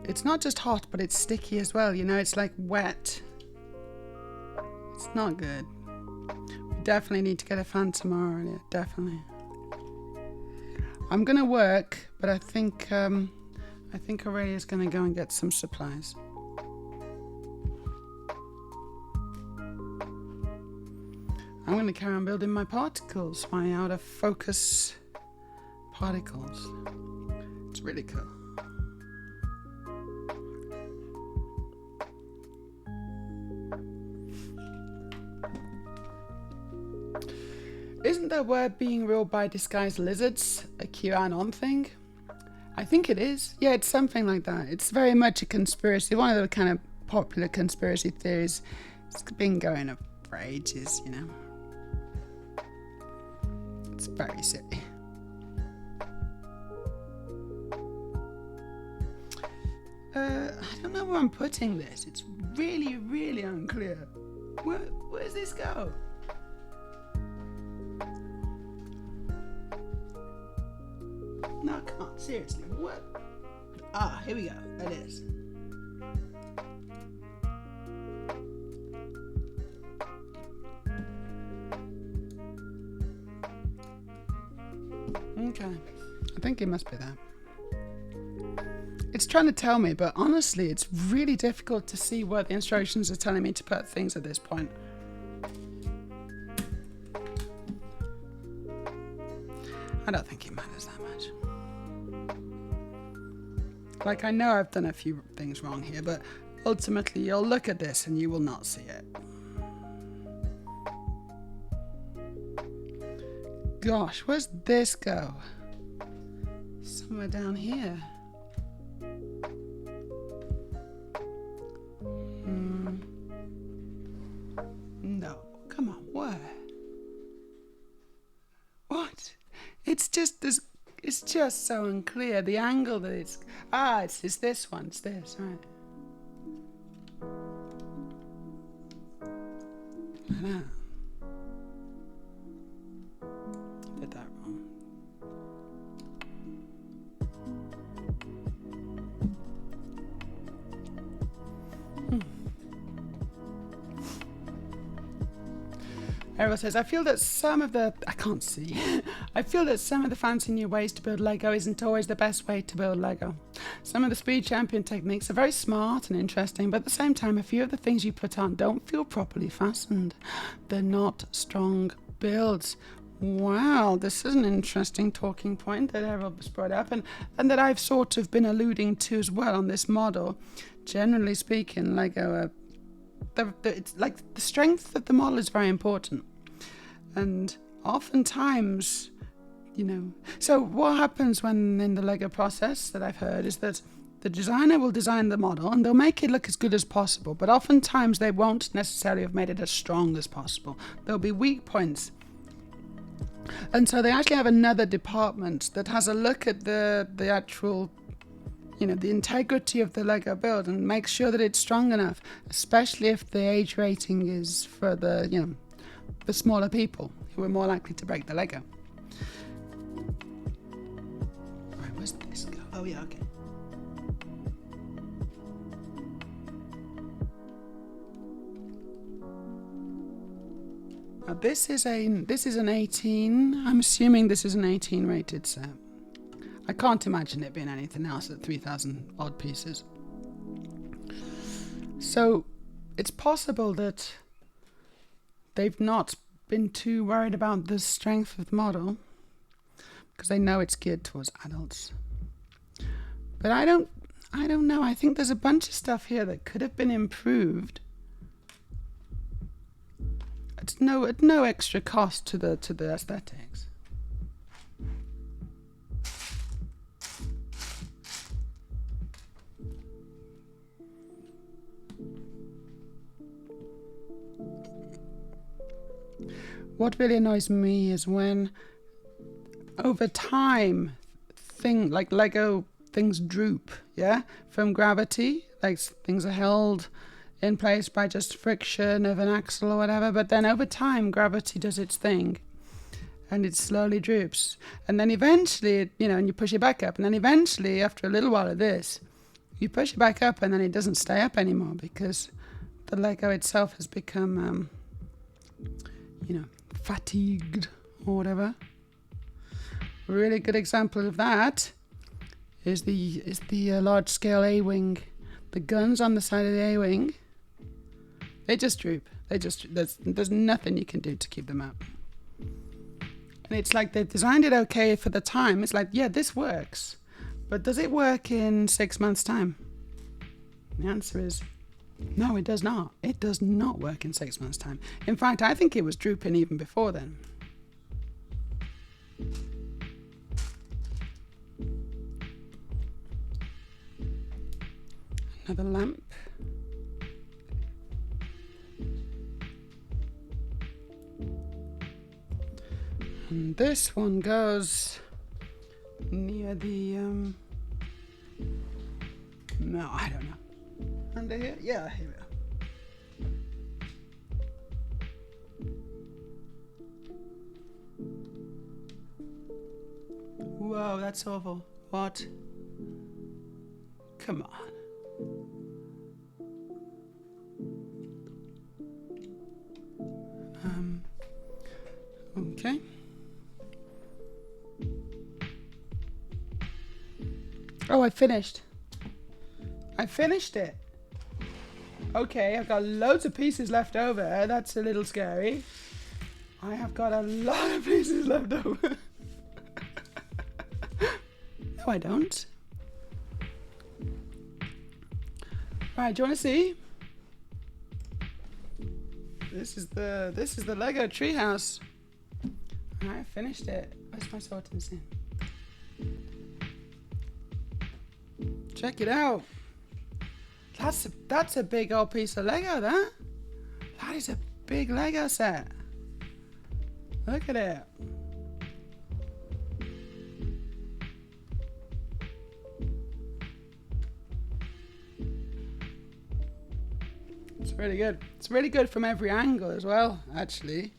It's not just hot, but it's sticky as well. You know, it's like wet. It's not good. We definitely need to get a fan tomorrow. Yeah, definitely. I'm gonna work, but I think Aurelia's gonna go and get some supplies. I'm gonna carry on building my particles, my out of focus particles. It's really cool. Isn't that word being ruled by disguised lizards a QAnon thing? I think it is. Yeah, it's something like that. It's very much a conspiracy. One of the kind of popular conspiracy theories. It's been going up for ages, you know. It's very silly. I don't know where I'm putting this. It's really, really unclear. Where's this go? No, I can't. Seriously, what? Ah, here we go. There it is. Okay. I think it must be that. It's trying to tell me, but honestly, it's really difficult to see where the instructions are telling me to put things at this point. I don't think it matters that much. Like, I know I've done a few things wrong here, but ultimately you'll look at this and you will not see it. Gosh, where's this go? Somewhere down here. No, come on, where? What? It's just so unclear. The angle that it's this one. It's this, right? I know. Did that wrong. Errol says, I feel that some of the fancy new ways to build Lego isn't always the best way to build Lego. Some of the speed champion techniques are very smart and interesting, but at the same time, a few of the things you put on don't feel properly fastened. They're not strong builds. Wow, this is an interesting talking point that Errol has brought up and that I've sort of been alluding to as well on this model. Generally speaking, Lego it's like the strength of the model is very important, and oftentimes, you know, so what happens when in the Lego process that I've heard is that the designer will design the model and they'll make it look as good as possible, but oftentimes they won't necessarily have made it as strong as possible. There'll be weak points, and so they actually have another department that has a look at the actual, you know, the integrity of the Lego build and make sure that it's strong enough, especially if the age rating is for the, you know, the smaller people who are more likely to break the Lego. Right, where's this go? Oh yeah, okay. Now this is an 18. I'm assuming this is an 18 rated set. I can't imagine it being anything else at 3,000 odd pieces. So it's possible that they've not been too worried about the strength of the model because they know it's geared towards adults. But I don't know. I think there's a bunch of stuff here that could have been improved at no extra cost to the aesthetics. What really annoys me is when, over time, like Lego things droop, yeah, from gravity. Like things are held in place by just friction of an axle or whatever, but then over time, gravity does its thing, and it slowly droops. And then eventually, and you push it back up, and then eventually, after a little while of this, you push it back up, and then it doesn't stay up anymore because the Lego itself has become, fatigued or whatever. A really good example of that is the large-scale A-wing. The guns on the side of the A-wing, they just droop. There's nothing you can do to keep them up. And it's like they designed it okay for the time. It's like, yeah, this works. But does it work in 6 months' time? The answer is no, it does not. It does not work in 6 months' time. In fact, I think it was drooping even before then. Another lamp. And this one goes near the, no, I don't know. Under here? Yeah, here we are. Whoa, that's awful. What? Come on. Okay. Oh, I finished. I finished it. Okay, I've got loads of pieces left over. That's a little scary. I have got a lot of pieces left over. No, I don't. Right, do you want to see? This is the Lego treehouse. I finished it. Where's my sorting tin? Check it out. That's a big old piece of Lego, that is a big Lego set. Look at it. It's really good. It's really good from every angle as well, actually.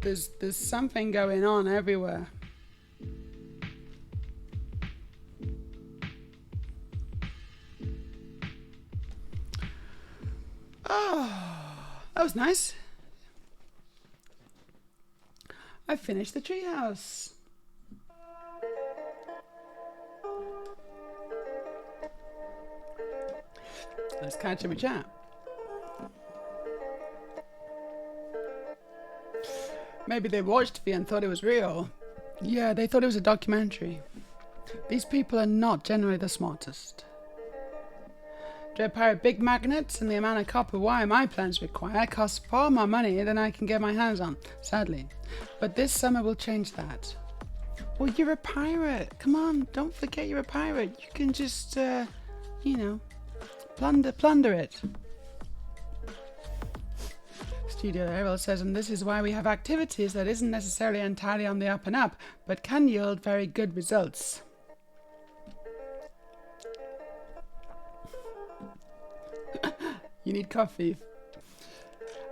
There's something going on everywhere. Oh, that was nice. I finished the treehouse. Let's catch up a chat. Maybe they watched it and thought it was real. Yeah, they thought it was a documentary. These people are not generally the smartest. To repair big magnets and the amount of copper wire my plans require costs far more money than I can get my hands on, sadly. But this summer will change that. Well, you're a pirate. Come on, don't forget you're a pirate. You can just, plunder it. Studio Errol says, and this is why we have activities that isn't necessarily entirely on the up and up, but can yield very good results. You need coffee.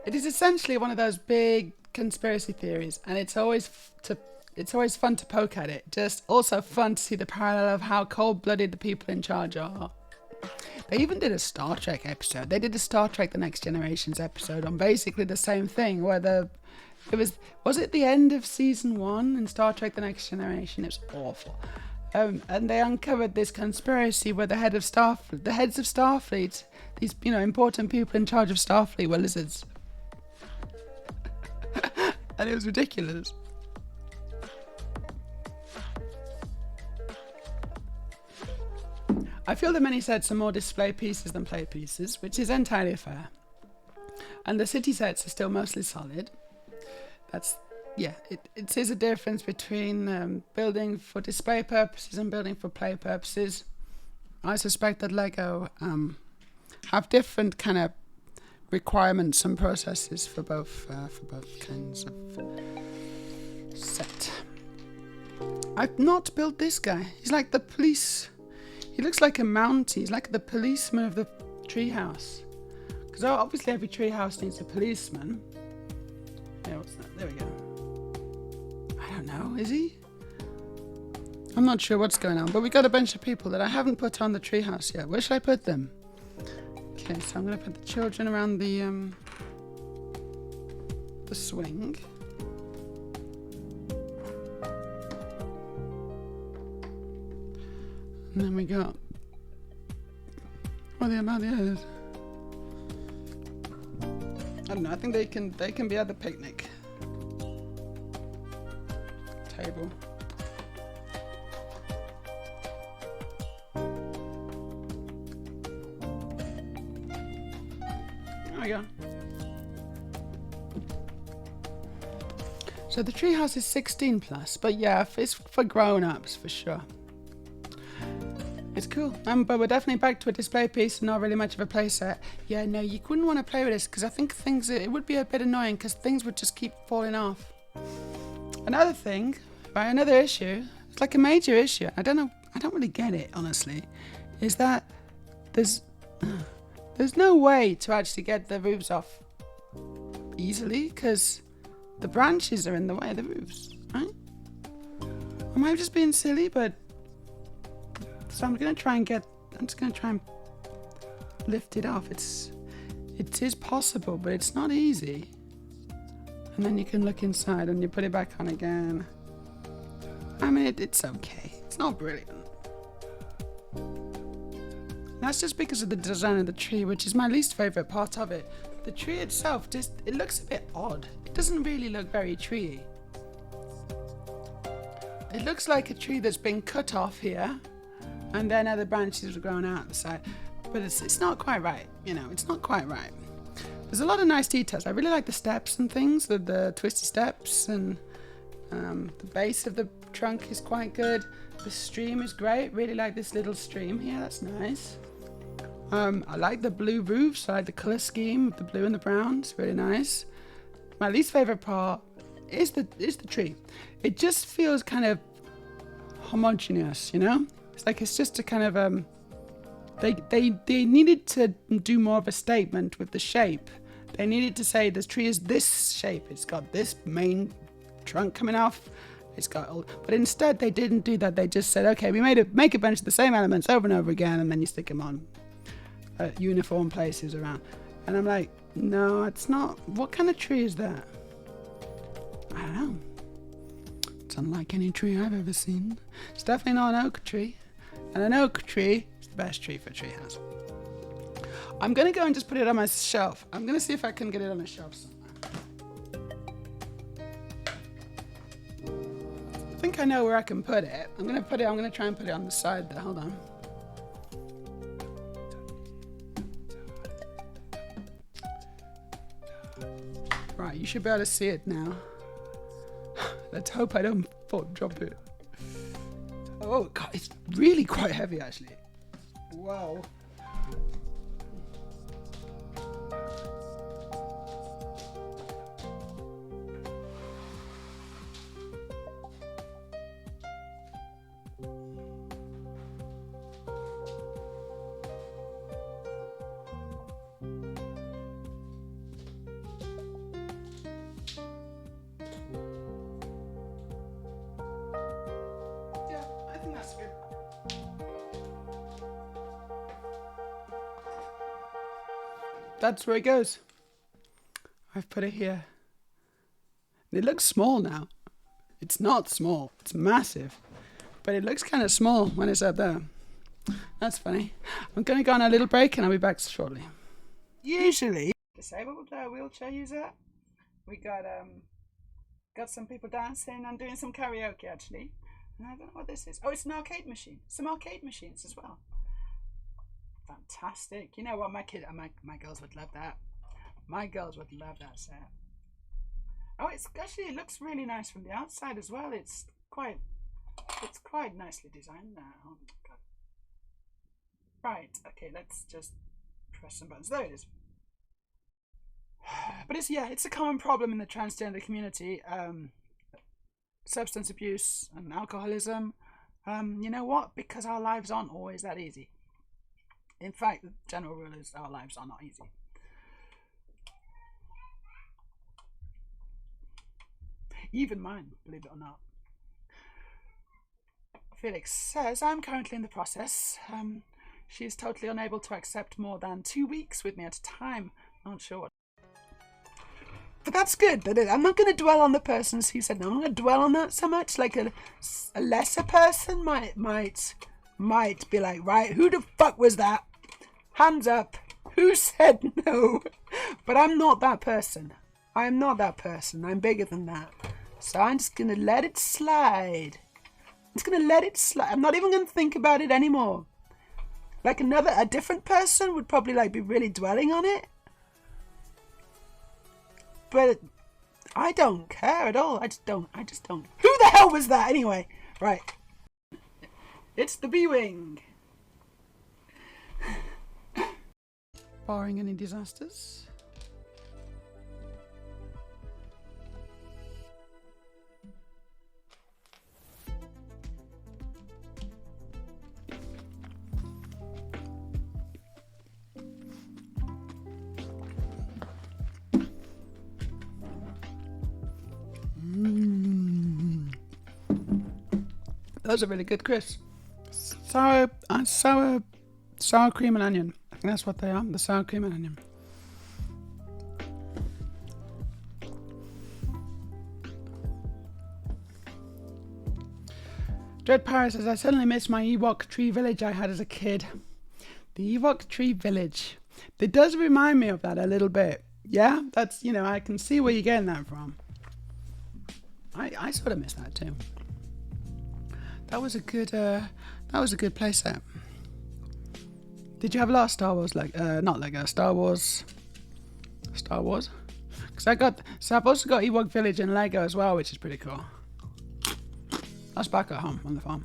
It is essentially one of those big conspiracy theories, and it's always fun to poke at it. Just also fun to see the parallel of how cold-blooded the people in charge are. They even did a Star Trek episode. They did a Star Trek The Next Generations episode on basically the same thing, where was it the end of season 1 in Star Trek The Next Generation? It was awful. And they uncovered this conspiracy where the heads of Starfleet, these important people in charge of Starfleet, were lizards. And it was ridiculous. I feel that many sets are more display pieces than play pieces, which is entirely fair. And the city sets are still mostly solid. It is a difference between building for display purposes and building for play purposes. I suspect that Lego have different kind of requirements and processes for both kinds of set. I've not built this guy. He's like the police. He looks like a Mountie. He's like the policeman of the treehouse. Because obviously every treehouse needs a policeman. Yeah, what's that? There we go. I don't know. Is he? I'm not sure what's going on. But we got a bunch of people that I haven't put on the treehouse yet. Where should I put them? Okay, so I'm going to put the children around the swing. And then we got... What are they about the others? I don't know. I think they can be at the picnic. table. There we go. So the treehouse is 16 plus, but yeah, it's for grown-ups for sure. It's cool, but we're definitely back to a display piece and not really much of a play set. Yeah, no, you wouldn't want to play with this because I think it would be a bit annoying because things would just keep falling off. Another thing, right, another issue, it's like a major issue, I don't really get it, honestly, is that there's no way to actually get the roofs off easily because the branches are in the way of the roofs, right? Am I just being silly? But so I'm just gonna try and lift it off. It is possible, but it's not easy. And then you can look inside and you put it back on again. I mean, it's okay. It's not brilliant. That's just because of the design of the tree, which is my least favorite part of it. The tree itself it looks a bit odd. It doesn't really look very treey. It looks like a tree that's been cut off here, and then other branches have grown out the side. But it's not quite right, you know, it's not quite right. There's a lot of nice details. I really like the steps and things, the twisty steps, and the base of the trunk is quite good. The stream is great. Really like this little stream here, that's nice. I like the blue roofs. I like the colour scheme of the blue and the brown. It's really nice. My least favourite part is the tree. It just feels kind of homogeneous, you know? It's just a kind of they needed to do more of a statement with the shape. They needed to say this tree is this shape. It's got this main trunk coming off. But instead they didn't do that. They just said, okay, we make a bunch of the same elements over and over again, and then you stick them on uniform places around. And I'm like, no, it's not. What kind of tree is that? I don't know. It's unlike any tree I've ever seen. It's definitely not an oak tree. And an oak tree is the best tree for a treehouse. I'm going to go and just put it on my shelf. I'm going to see if I can get it on a shelf somewhere. I think I know where I can put it. I'm going to try and put it on the side there. Hold on. Right, you should be able to see it now. Let's hope I don't drop it. Oh God, it's really quite heavy actually. Wow. That's where it goes. I've put it here. It looks small now. It's not small. It's massive. But it looks kind of small when it's up there. That's funny. I'm going to go on a little break and I'll be back shortly. Usually, disabled wheelchair user. We got some people dancing and doing some karaoke actually. And I don't know what this is. Oh, it's an arcade machine. Some arcade machines as well. Fantastic. You know what, my girls would love that. My girls would love that set. Oh, it looks really nice from the outside as well. It's quite nicely designed there. Oh my God. Right, okay, let's just press some buttons. There it is. But it's a common problem in the transgender community. Substance abuse and alcoholism. You know what? Because our lives aren't always that easy. In fact, the general rule is our lives are not easy. Even mine, believe it or not. Felix says, I'm currently in the process. She is totally unable to accept more than 2 weeks with me at a time. Not sure what. But that's good. I'm not going to dwell on the persons who said no. I'm not going to dwell on that so much. Like a lesser person might be like, right, who the fuck was that? Hands up. Who said no? But I'm not that person. I'm not that person. I'm bigger than that. So I'm just going to let it slide. I'm just going to let it slide. I'm not even going to think about it anymore. Like a different person would probably like be really dwelling on it. But I don't care at all. I just don't. Who the hell was that anyway? Right. It's the B-Wing. Barring any disasters. Those are really good crisps. Sour cream and onion. I think that's what they are. The sour cream and onion. Dread Paris says, I suddenly miss my Ewok tree village I had as a kid. The Ewok tree village. It does remind me of that a little bit. Yeah, that's, I can see where you're getting that from. I sort of miss that too. That was a good play set. Did you have a lot of Star Wars, not Lego, Star Wars? Because I've also got Ewok Village and Lego as well, which is pretty cool. That's back at home on the farm.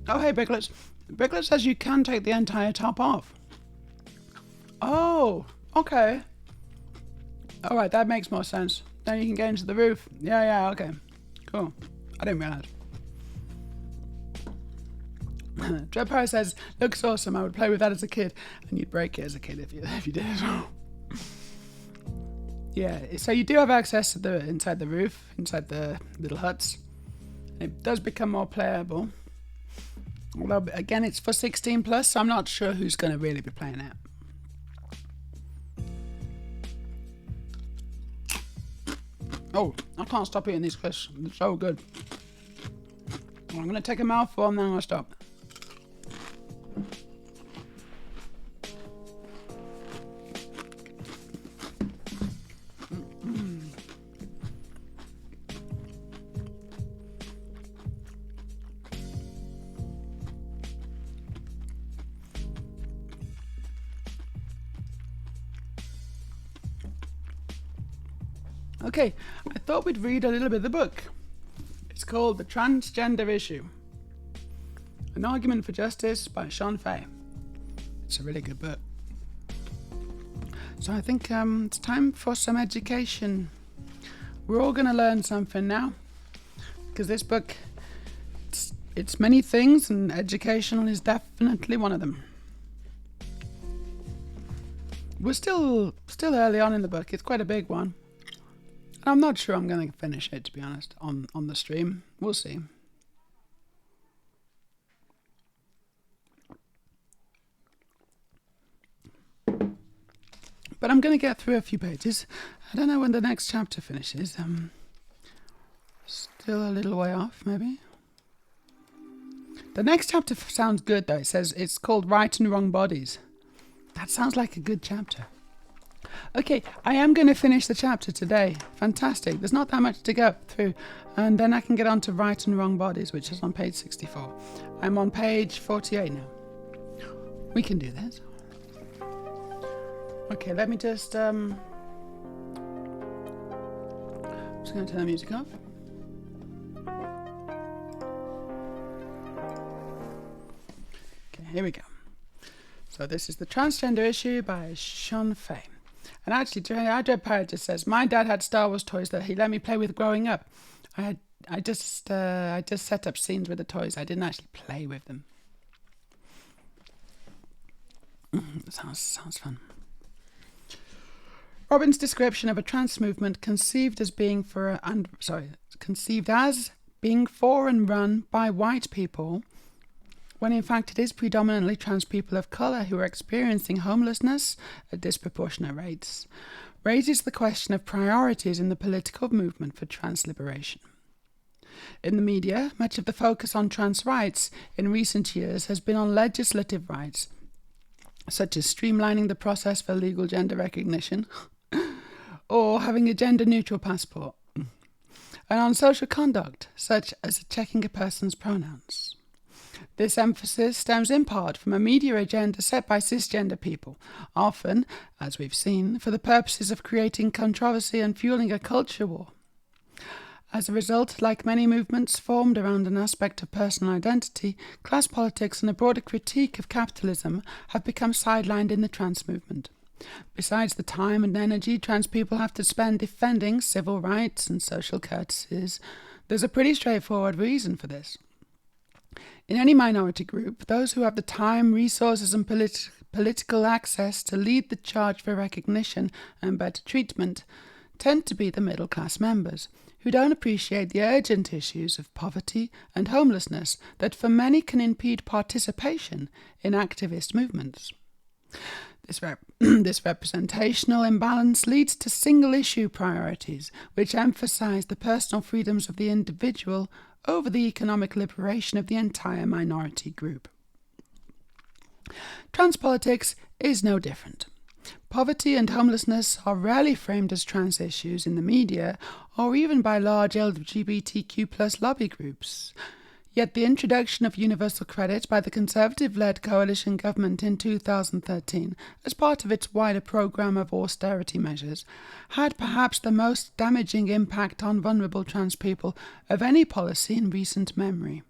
Oh, hey, Biglet. Biglet says you can take the entire top off. Oh, okay. All right, that makes more sense. Then you can get into the roof. Yeah, okay. Cool. I didn't realize. Dread Power says, looks awesome. I would play with that as a kid. And you'd break it as a kid if you did as well. Yeah, so you do have access to inside the roof, inside the little huts. It does become more playable. Although, again, it's for 16 plus, so I'm not sure who's going to really be playing it. Oh, I can't stop eating these crisps. They're so good. I'm going to take a mouthful and then I'm going to stop. Okay, I thought we'd read a little bit of the book. It's called The Transgender Issue. An Argument for Justice by Sean Fay. It's a really good book. So I think it's time for some education. We're all going to learn something now. Because this book, it's many things and educational is definitely one of them. We're still early on in the book. It's quite a big one. I'm not sure I'm going to finish it, to be honest, on the stream. We'll see. But I'm going to get through a few pages. I don't know when the next chapter finishes. Still a little way off, maybe. The next chapter sounds good, though. It says it's called Right and Wrong Bodies. That sounds like a good chapter. Okay, I am going to finish the chapter today. Fantastic. There's not that much to go through. And then I can get on to Right and Wrong Bodies, which is on page 64. I'm on page 48 now. We can do this. Okay, let me just going to turn the music off. Okay, here we go. So this is The Transgender Issue by Sean Fay. And actually, Dread Pirate just says, my dad had Star Wars toys that he let me play with growing up. I just set up scenes with the toys. I didn't actually play with them. Sounds fun. Robin's description of a trans movement conceived as being for and run by white people, when in fact it is predominantly trans people of colour who are experiencing homelessness at disproportionate rates, raises the question of priorities in the political movement for trans liberation. In the media, much of the focus on trans rights in recent years has been on legislative rights, such as streamlining the process for legal gender recognition or having a gender-neutral passport, and on social conduct, such as checking a person's pronouns. This emphasis stems in part from a media agenda set by cisgender people, often, as we've seen, for the purposes of creating controversy and fueling a culture war. As a result, like many movements formed around an aspect of personal identity, class politics and a broader critique of capitalism have become sidelined in the trans movement. Besides the time and energy trans people have to spend defending civil rights and social courtesies, there's a pretty straightforward reason for this. In any minority group, those who have the time, resources and political access to lead the charge for recognition and better treatment tend to be the middle-class members, who don't appreciate the urgent issues of poverty and homelessness that for many can impede participation in activist movements. This representational imbalance leads to single-issue priorities, which emphasize the personal freedoms of the individual over the economic liberation of the entire minority group. Trans politics is no different. Poverty and homelessness are rarely framed as trans issues in the media or even by large LGBTQ+ lobby groups. Yet the introduction of universal credit by the Conservative-led coalition government in 2013 as part of its wider programme of austerity measures had perhaps the most damaging impact on vulnerable trans people of any policy in recent memory.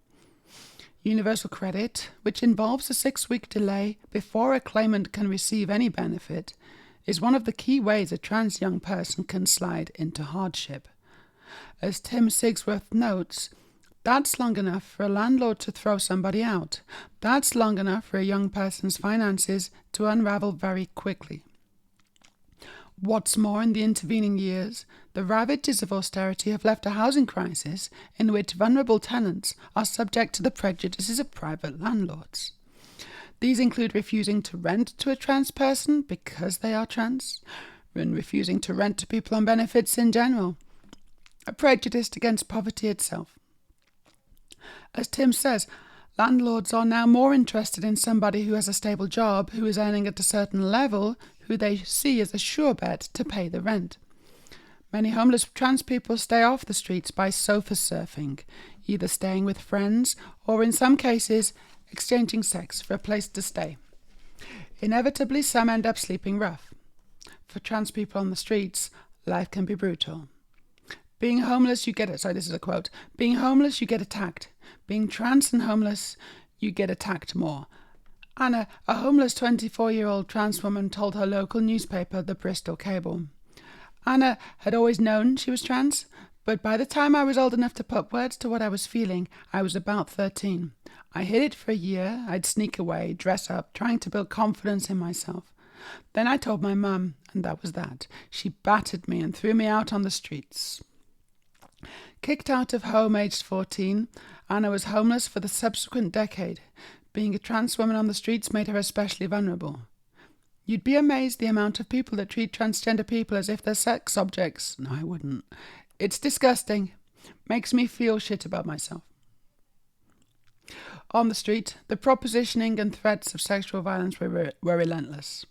Universal credit, which involves a 6-week delay before a claimant can receive any benefit, is one of the key ways a trans young person can slide into hardship. As Tim Sigsworth notes, that's long enough for a landlord to throw somebody out. That's long enough for a young person's finances to unravel very quickly. What's more, in the intervening years, the ravages of austerity have left a housing crisis in which vulnerable tenants are subject to the prejudices of private landlords. These include refusing to rent to a trans person because they are trans, and refusing to rent to people on benefits in general, a prejudice against poverty itself. As Tim says, landlords are now more interested in somebody who has a stable job, who is earning at a certain level, who they see as a sure bet to pay the rent. Many homeless trans people stay off the streets by sofa surfing, either staying with friends or, in some cases, exchanging sex for a place to stay. Inevitably, some end up sleeping rough. For trans people on the streets, life can be brutal. Being homeless, you get it. Sorry, this is a quote. Being homeless, you get attacked. Being trans and homeless, you get attacked more. Anna, a homeless 24-year-old trans woman, told her local newspaper, the Bristol Cable. Anna had always known she was trans, but by the time I was old enough to put words to what I was feeling, I was about 13. I hid it for a year. I'd sneak away, dress up, trying to build confidence in myself. Then I told my mum, and that was that. She battered me and threw me out on the streets. Kicked out of home aged 14, Anna was homeless for the subsequent decade. Being a trans woman on the streets made her especially vulnerable. You'd be amazed the amount of people that treat transgender people as if they're sex objects. No, I wouldn't. It's disgusting. Makes me feel shit about myself. On the street, the propositioning and threats of sexual violence were relentless.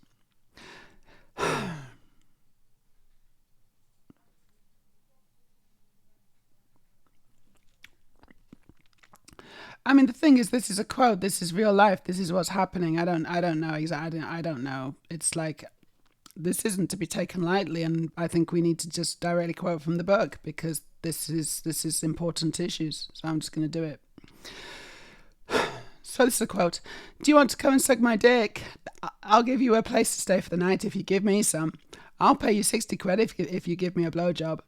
I mean, the thing is, this is a quote. This is real life. This is what's happening. I don't know exactly. I don't know. It's like, this isn't to be taken lightly, and I think we need to just directly quote from the book because this is important issues. So I'm just going to do it. So this is a quote. Do you want to come and suck my dick? I'll give you a place to stay for the night if you give me some. I'll pay you 60 credit if you give me a blowjob.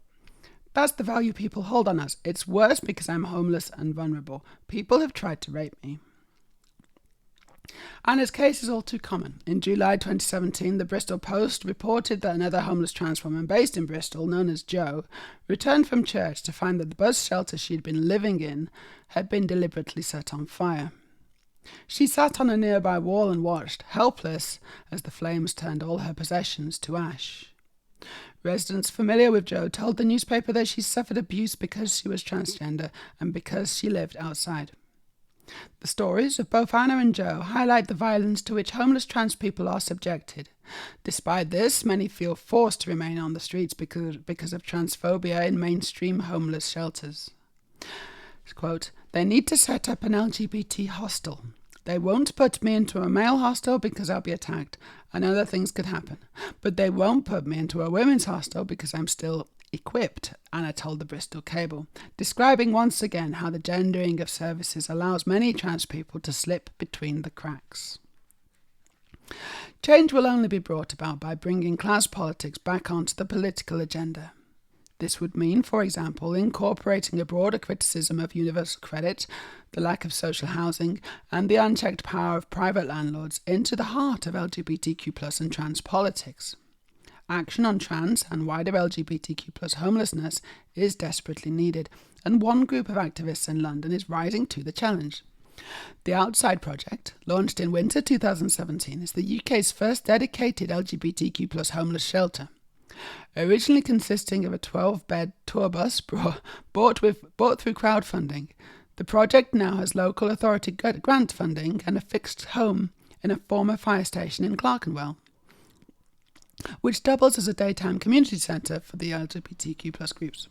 That's the value people hold on us. It's worse because I'm homeless and vulnerable. People have tried to rape me. Anna's case is all too common. In July 2017, the Bristol Post reported that another homeless trans woman based in Bristol, known as Jo, returned from church to find that the bus shelter she'd been living in had been deliberately set on fire. She sat on a nearby wall and watched, helpless, as the flames turned all her possessions to ash. Residents familiar with Jo told the newspaper that she suffered abuse because she was transgender and because she lived outside. The stories of both Anna and Joe highlight the violence to which homeless trans people are subjected. Despite this, many feel forced to remain on the streets because of transphobia in mainstream homeless shelters. Quote, "They need to set up an LGBT hostel. They won't put me into a male hostel because I'll be attacked and other things could happen. But they won't put me into a women's hostel because I'm still equipped," Anna told the Bristol Cable, describing once again how the gendering of services allows many trans people to slip between the cracks. Change will only be brought about by bringing class politics back onto the political agenda. This would mean, for example, incorporating a broader criticism of universal credit, the lack of social housing, and the unchecked power of private landlords into the heart of LGBTQ+ and trans politics. Action on trans and wider LGBTQ+ homelessness is desperately needed, and one group of activists in London is rising to the challenge. The Outside Project, launched in winter 2017, is the UK's first dedicated LGBTQ+ homeless shelter. Originally consisting of a 12-bed tour bus bought through crowdfunding, the project now has local authority grant funding and a fixed home in a former fire station in Clerkenwell, which doubles as a daytime community centre for the LGBTQ+ groups.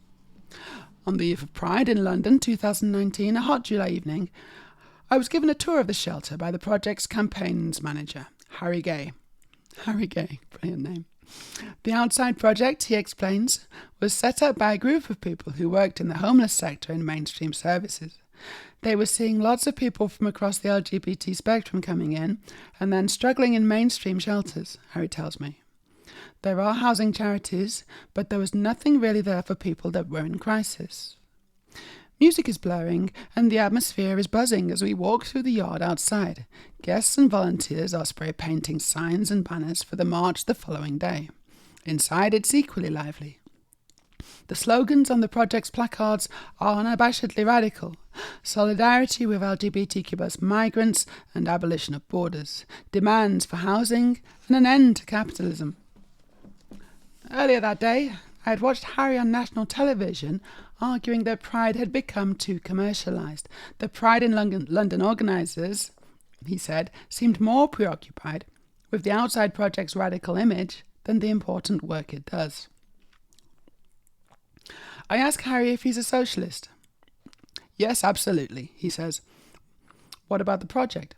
On the eve of Pride in London 2019, a hot July evening, I was given a tour of the shelter by the project's campaigns manager, Harry Gay. Harry Gay, brilliant name. The Outside Project, he explains, was set up by a group of people who worked in the homeless sector in mainstream services. They were seeing lots of people from across the LGBT spectrum coming in and then struggling in mainstream shelters, Harry tells me. There are housing charities, but there was nothing really there for people that were in crisis. Music is blaring and the atmosphere is buzzing as we walk through the yard outside. Guests and volunteers are spray painting signs and banners for the march the following day. Inside, it's equally lively. The slogans on the project's placards are unabashedly radical: solidarity with LGBTQ+ migrants and abolition of borders, demands for housing and an end to capitalism. Earlier that day, I had watched Harry on national television arguing that Pride had become too commercialised. The Pride in London organisers, he said, seemed more preoccupied with the Outside Project's radical image than the important work it does. I ask Harry if he's a socialist. Yes, absolutely, he says. What about the project?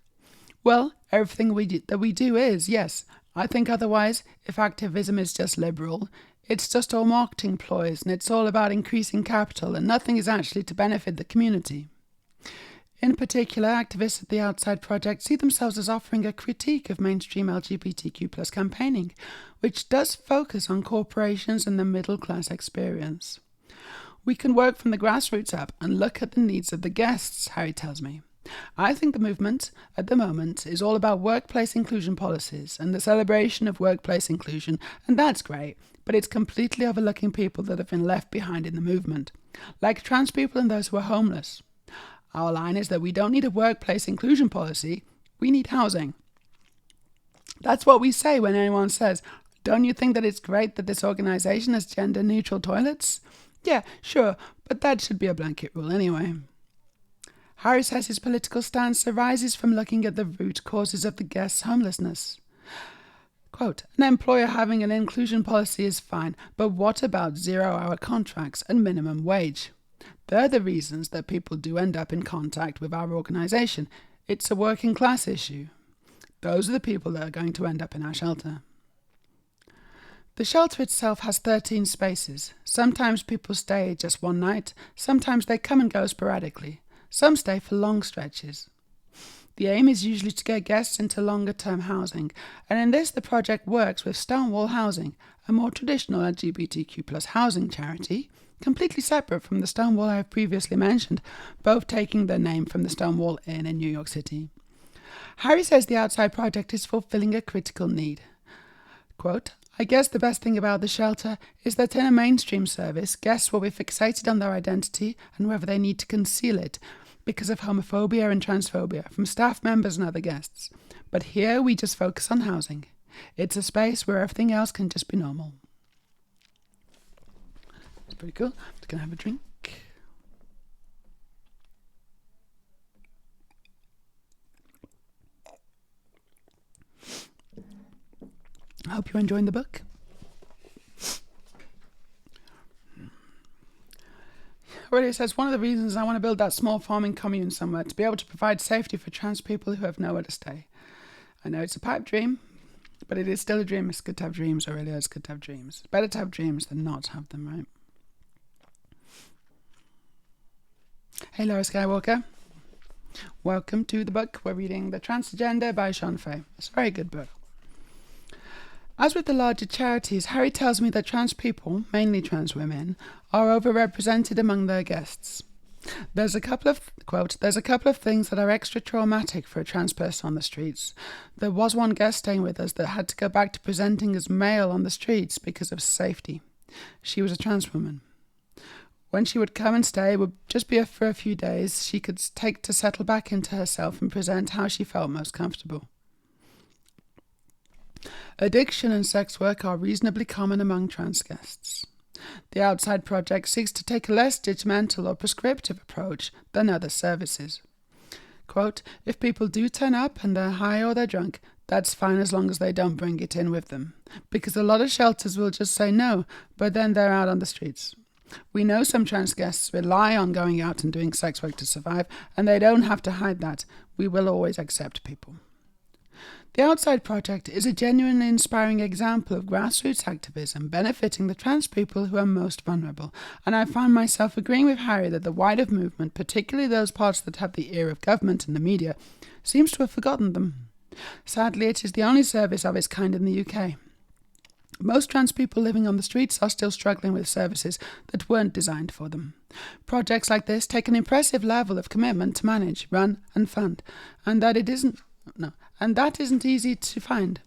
Well, everything that we do is, yes. I think otherwise, if activism is just liberal, it's just all marketing ploys and it's all about increasing capital and nothing is actually to benefit the community. In particular, activists at the Outside Project see themselves as offering a critique of mainstream LGBTQ+ campaigning, which does focus on corporations and the middle-class experience. We can work from the grassroots up and look at the needs of the guests, Harry tells me. I think the movement, at the moment, is all about workplace inclusion policies and the celebration of workplace inclusion, and that's great, but it's completely overlooking people that have been left behind in the movement, like trans people and those who are homeless. Our line is that we don't need a workplace inclusion policy, we need housing. That's what we say when anyone says, "Don't you think that it's great that this organisation has gender-neutral toilets?" Yeah, sure, but that should be a blanket rule anyway. Harry says his political stance arises from looking at the root causes of the guests' homelessness. Quote, an employer having an inclusion policy is fine, but what about 0-hour contracts and minimum wage? They're the reasons that people do end up in contact with our organisation. It's a working class issue. Those are the people that are going to end up in our shelter. The shelter itself has 13 spaces. Sometimes people stay just one night, sometimes they come and go sporadically. Some stay for long stretches. The aim is usually to get guests into longer-term housing, and in this the project works with Stonewall Housing, a more traditional LGBTQ+ housing charity, completely separate from the Stonewall I have previously mentioned, both taking their name from the Stonewall Inn in New York City. Harry says the Outside Project is fulfilling a critical need. Quote, I guess the best thing about the shelter is that in a mainstream service, guests will be fixated on their identity and whether they need to conceal it, because of homophobia and transphobia from staff members and other guests. But here we just focus on housing. It's a space where everything else can just be normal. It's pretty cool. I'm just going to have a drink. I hope you're enjoying the book. Already it says, one of the reasons I want to build that small farming commune somewhere, to be able to provide safety for trans people who have nowhere to stay. I know it's a pipe dream, but it is still a dream. It's good to have dreams, or really it's good to have dreams. It's better to have dreams than not have them, right? Hey, Laura Skywalker. Welcome to the book. We're reading The Trans Agenda by Sean Fay. It's a very good book. As with the larger charities, Harry tells me that trans people, mainly trans women, are overrepresented among their guests. There's a couple of things that are extra traumatic for a trans person on the streets. There was one guest staying with us that had to go back to presenting as male on the streets because of safety. She was a trans woman. When she would come and stay, it would just be for a few days. She could take to settle back into herself and present how she felt most comfortable. Addiction and sex work are reasonably common among trans guests. The Outside Project seeks to take a less judgmental or prescriptive approach than other services. Quote, if people do turn up and they're high or they're drunk, that's fine as long as they don't bring it in with them. Because a lot of shelters will just say no, but then they're out on the streets. We know some trans guests rely on going out and doing sex work to survive, and they don't have to hide that. We will always accept people. The Outside Project is a genuinely inspiring example of grassroots activism benefiting the trans people who are most vulnerable, and I find myself agreeing with Harry that the wider movement, particularly those parts that have the ear of government and the media, seems to have forgotten them. Sadly, it is the only service of its kind in the UK. Most trans people living on the streets are still struggling with services that weren't designed for them. Projects like this take an impressive level of commitment to manage, run and fund, and that isn't easy to find,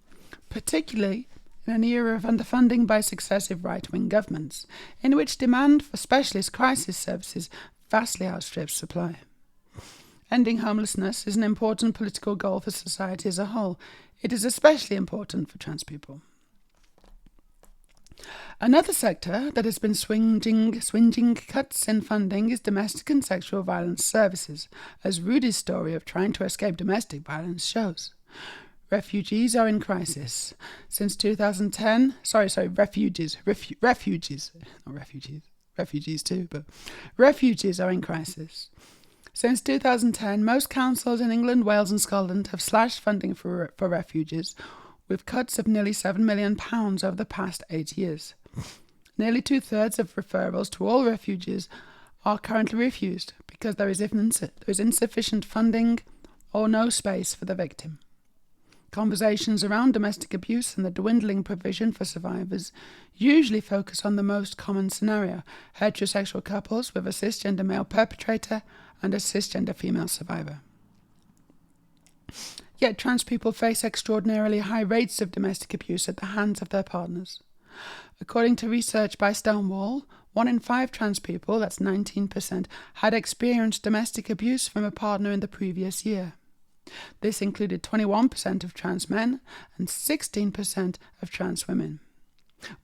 particularly in an era of underfunding by successive right-wing governments, in which demand for specialist crisis services vastly outstrips supply. Ending homelessness is an important political goal for society as a whole. It is especially important for trans people. Another sector that has been swinging cuts in funding is domestic and sexual violence services, as Rudy's story of trying to escape domestic violence shows. Refugees are in crisis. Since 2010, refugees are in crisis. Since 2010, most councils in England, Wales and Scotland have slashed funding for refugees, with cuts of nearly £7 million over the past 8 years. Nearly 2/3 of referrals to all refugees are currently refused because there is insufficient funding or no space for the victim. Conversations around domestic abuse and the dwindling provision for survivors usually focus on the most common scenario: heterosexual couples with a cisgender male perpetrator and a cisgender female survivor. Yet trans people face extraordinarily high rates of domestic abuse at the hands of their partners. According to research by Stonewall, 1 in 5 trans people, that's 19%, had experienced domestic abuse from a partner in the previous year. This included 21% of trans men and 16% of trans women,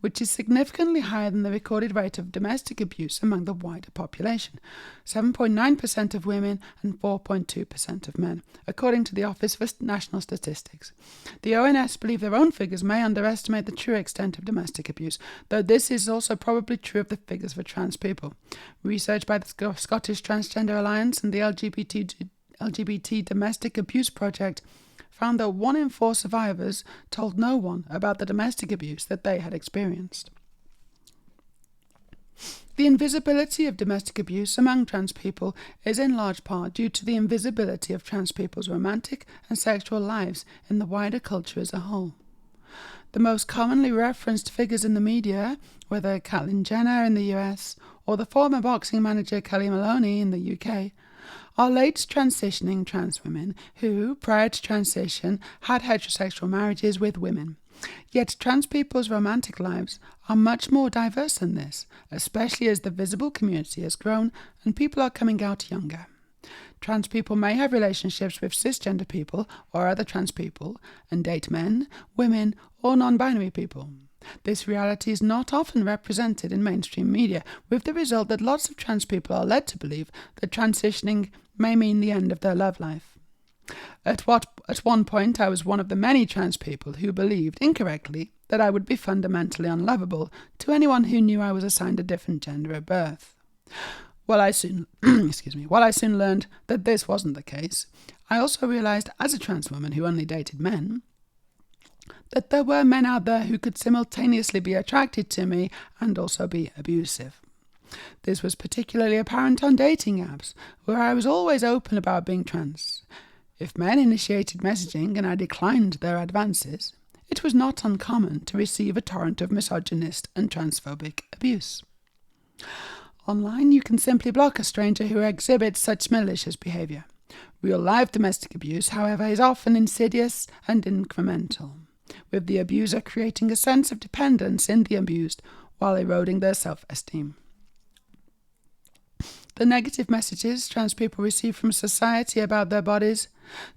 which is significantly higher than the recorded rate of domestic abuse among the wider population, 7.9% of women and 4.2% of men, according to the Office for National Statistics. The ONS believe their own figures may underestimate the true extent of domestic abuse, though this is also probably true of the figures for trans people. Research by the Scottish Transgender Alliance and the LGBT Domestic Abuse Project found that 1 in 4 survivors told no one about the domestic abuse that they had experienced. The invisibility of domestic abuse among trans people is in large part due to the invisibility of trans people's romantic and sexual lives in the wider culture as a whole. The most commonly referenced figures in the media, whether Caitlyn Jenner in the US or the former boxing manager Kelly Maloney in the UK, are late transitioning trans women who, prior to transition, had heterosexual marriages with women. Yet trans people's romantic lives are much more diverse than this, especially as the visible community has grown and people are coming out younger. Trans people may have relationships with cisgender people or other trans people and date men, women, or non-binary people. This reality is not often represented in mainstream media, with the result that lots of trans people are led to believe that transitioning may mean the end of their love life. At one point I was one of the many trans people who believed, incorrectly, that I would be fundamentally unlovable to anyone who knew I was assigned a different gender at birth. While I soon learned that this wasn't the case, I also realised, as a trans woman who only dated men, that there were men out there who could simultaneously be attracted to me and also be abusive. This was particularly apparent on dating apps, where I was always open about being trans. If men initiated messaging and I declined their advances, it was not uncommon to receive a torrent of misogynist and transphobic abuse. Online, you can simply block a stranger who exhibits such malicious behaviour. Real-life domestic abuse, however, is often insidious and incremental, with the abuser creating a sense of dependence in the abused while eroding their self-esteem. The negative messages trans people receive from society about their bodies,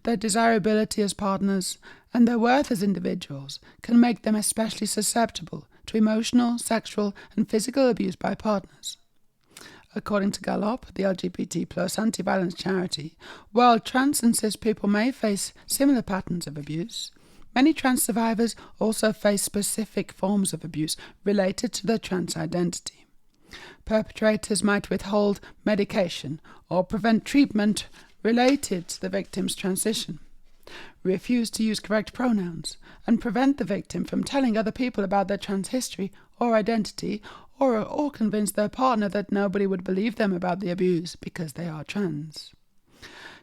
their desirability as partners, and their worth as individuals can make them especially susceptible to emotional, sexual, and physical abuse by partners. According to Gallup, the LGBT plus anti-violence charity, while trans and cis people may face similar patterns of abuse, many trans survivors also face specific forms of abuse related to their trans identity. Perpetrators might withhold medication or prevent treatment related to the victim's transition, refuse to use correct pronouns, and prevent the victim from telling other people about their trans history or identity, or convince their partner that nobody would believe them about the abuse because they are trans.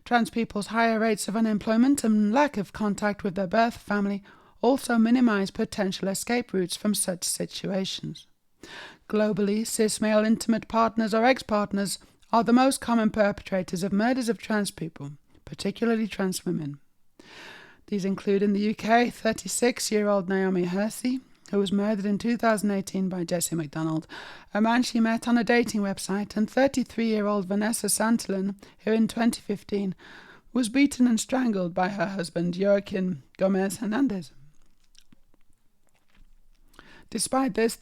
Trans people's higher rates of unemployment and lack of contact with their birth family also minimize potential escape routes from such situations. Globally, cis male intimate partners or ex-partners are the most common perpetrators of murders of trans people, particularly trans women. These include in the UK 36-year-old Naomi Hersey, who was murdered in 2018 by Jesse MacDonald, a man she met on a dating website, and 33-year-old Vanessa Santillán, who in 2015 was beaten and strangled by her husband Joaquin Gomez Hernandez. Despite this,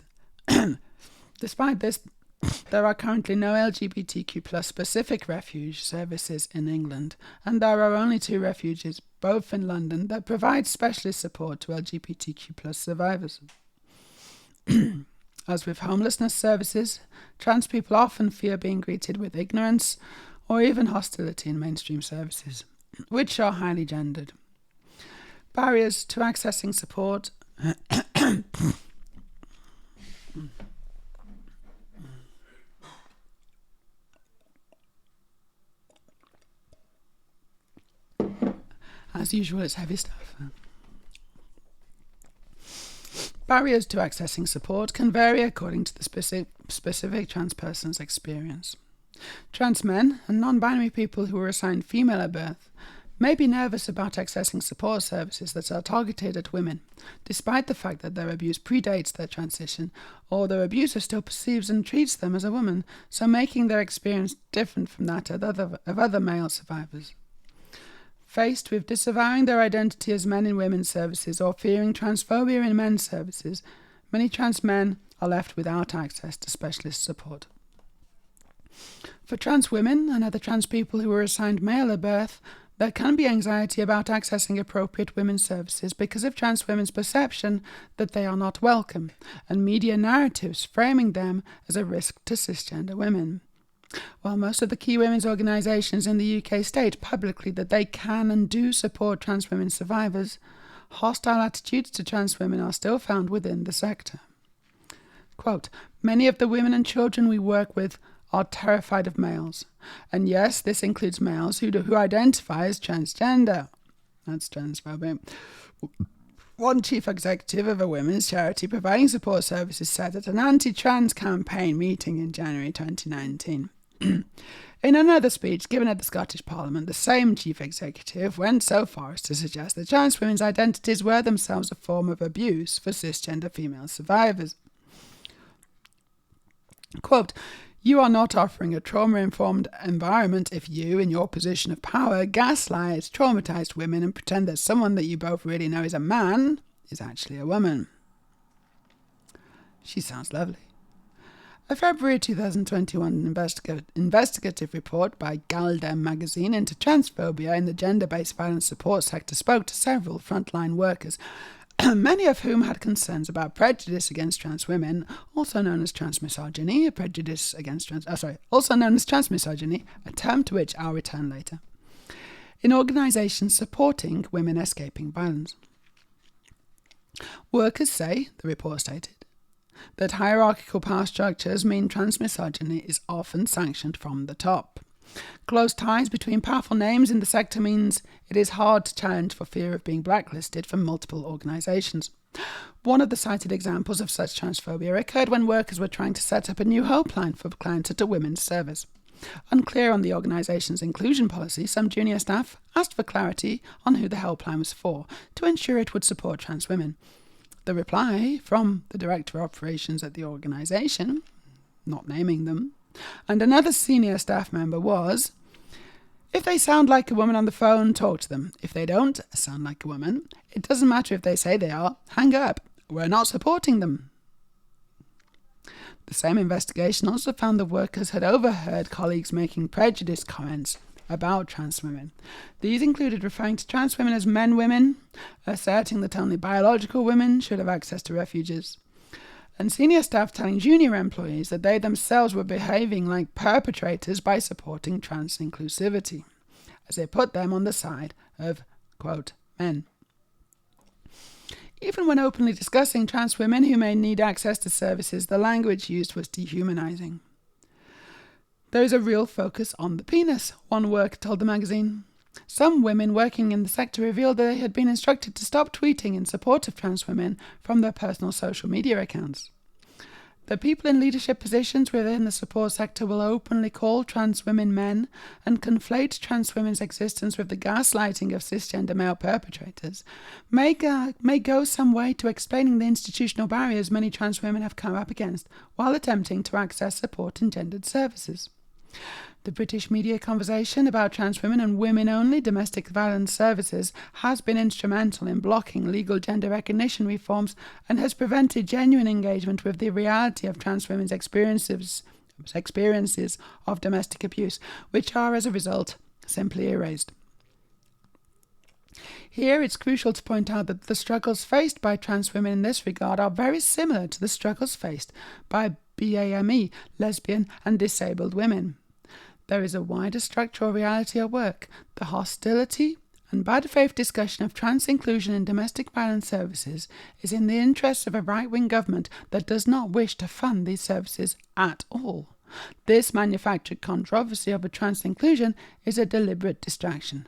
there are currently no LGBTQ+ specific refuge services in England, and there are only 2 refuges, both in London, that provide specialist support to LGBTQ+ survivors. As with homelessness services, trans people often fear being greeted with ignorance or even hostility in mainstream services, which are highly gendered. Barriers to accessing support as usual, it's heavy stuff. Barriers to accessing support can vary according to the specific trans person's experience. Trans men and non-binary people who are assigned female at birth may be nervous about accessing support services that are targeted at women, despite the fact that their abuse predates their transition, or their abuser still perceives and treats them as a woman, so making their experience different from that of other male survivors. Faced with disavowing their identity as men in women's services or fearing transphobia in men's services, many trans men are left without access to specialist support. For trans women and other trans people who are assigned male at birth, there can be anxiety about accessing appropriate women's services because of trans women's perception that they are not welcome, and media narratives framing them as a risk to cisgender women. While most of the key women's organisations in the UK state publicly that they can and do support trans women survivors, hostile attitudes to trans women are still found within the sector. Quote, "Many of the women and children we work with are terrified of males. And yes, this includes males who identify as transgender." That's transphobic. One chief executive of a women's charity providing support services said at an anti-trans campaign meeting in January 2019. In another speech given at the Scottish Parliament, the same chief executive went so far as to suggest that trans women's identities were themselves a form of abuse for cisgender female survivors. Quote, "You are not offering a trauma-informed environment if you, in your position of power, gaslight traumatized women and pretend that someone that you both really know is a man is actually a woman." She sounds lovely. A February 2021 investigative report by Galdem magazine into transphobia in the gender-based violence support sector spoke to several frontline workers, many of whom had concerns about prejudice against trans women, also known as transmisogyny, also known as transmisogyny, a term to which I'll return later, in organisations supporting women escaping violence. Workers say, the report stated, that hierarchical power structures mean transmisogyny is often sanctioned from the top. Close ties between powerful names in the sector means it is hard to challenge for fear of being blacklisted from multiple organisations. One of the cited examples of such transphobia occurred when workers were trying to set up a new helpline for clients at a women's service. Unclear on the organisation's inclusion policy, some junior staff asked for clarity on who the helpline was for to ensure it would support trans women. The reply from the Director of Operations at the organisation, not naming them, and another senior staff member was, if they sound like a woman on the phone, talk to them. If they don't sound like a woman, it doesn't matter if they say they are, hang up. We're not supporting them. The same investigation also found that workers had overheard colleagues making prejudiced comments about trans women. These included referring to trans women as women, asserting that only biological women should have access to refuges, and senior staff telling junior employees that they themselves were behaving like perpetrators by supporting trans inclusivity, as they put them on the side of, quote, men. Even when openly discussing trans women who may need access to services, the language used was dehumanizing. There is a real focus on the penis, one worker told the magazine. Some women working in the sector revealed that they had been instructed to stop tweeting in support of trans women from their personal social media accounts. The people in leadership positions within the support sector will openly call trans women men and conflate trans women's existence with the gaslighting of cisgender male perpetrators may go some way to explaining the institutional barriers many trans women have come up against while attempting to access support in gendered services. The British media conversation about trans women and women-only domestic violence services has been instrumental in blocking legal gender recognition reforms and has prevented genuine engagement with the reality of trans women's experiences of domestic abuse, which are, as a result, simply erased. Here it's crucial to point out that the struggles faced by trans women in this regard are very similar to the struggles faced by BAME, lesbian and disabled women. There is a wider structural reality at work. The hostility and bad faith discussion of trans inclusion in domestic violence services is in the interests of a right-wing government that does not wish to fund these services at all. This manufactured controversy over trans inclusion is a deliberate distraction.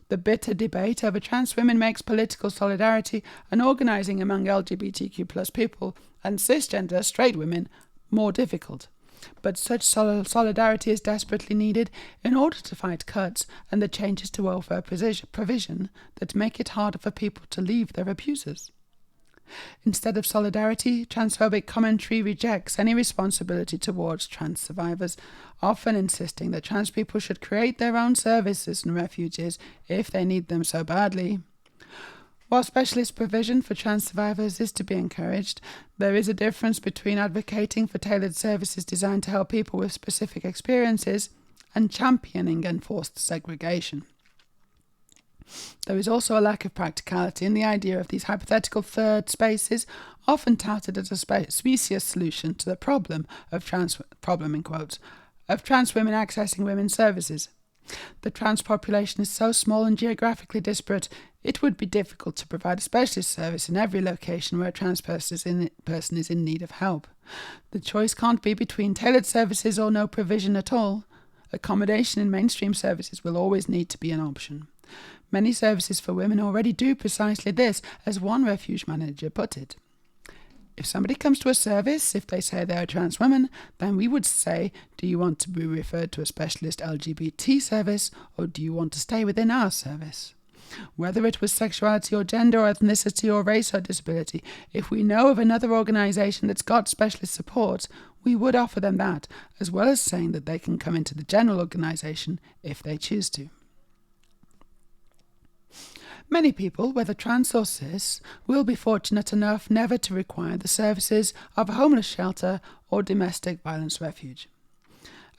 The bitter debate over trans women makes political solidarity and organising among LGBTQ+ people and cisgender straight women more difficult. But such solidarity is desperately needed in order to fight cuts and the changes to welfare provision that make it harder for people to leave their abusers. Instead of solidarity, transphobic commentary rejects any responsibility towards trans survivors, often insisting that trans people should create their own services and refuges if they need them so badly. While specialist provision for trans survivors is to be encouraged, there is a difference between advocating for tailored services designed to help people with specific experiences and championing enforced segregation. There is also a lack of practicality in the idea of these hypothetical third spaces, often touted as a specious solution to the problem of trans women accessing women's services. The trans population is so small and geographically disparate, it would be difficult to provide a specialist service in every location where a trans person is in need of help. The choice can't be between tailored services or no provision at all. Accommodation in mainstream services will always need to be an option. Many services for women already do precisely this, as one refuge manager put it. If somebody comes to a service, if they say they're a trans woman, then we would say, do you want to be referred to a specialist LGBT service, or do you want to stay within our service? Whether it was sexuality or gender or ethnicity or race or disability, if we know of another organisation that's got specialist support, we would offer them that, as well as saying that they can come into the general organisation if they choose to. Many people, whether trans or cis, will be fortunate enough never to require the services of a homeless shelter or domestic violence refuge.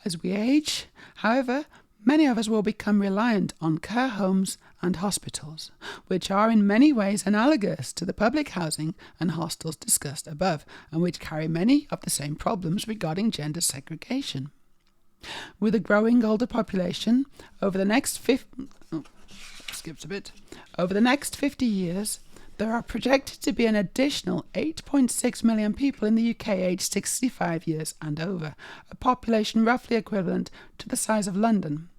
As we age, however, many of us will become reliant on care homes and hospitals, which are in many ways analogous to the public housing and hostels discussed above, and which carry many of the same problems regarding gender segregation. With a growing older population, over the next 50 years, there are projected to be an additional 8.6 million people in the UK aged 65 years and over, a population roughly equivalent to the size of London.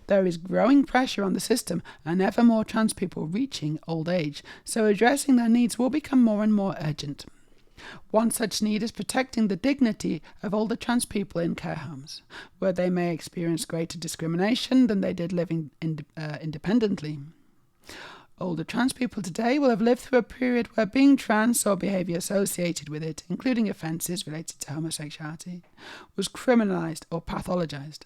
There is growing pressure on the system and ever more trans people reaching old age, so addressing their needs will become more and more urgent. One such need is protecting the dignity of older trans people in care homes, where they may experience greater discrimination than they did living independently. Older trans people today will have lived through a period where being trans or behaviour associated with it, including offences related to homosexuality, was criminalised or pathologised.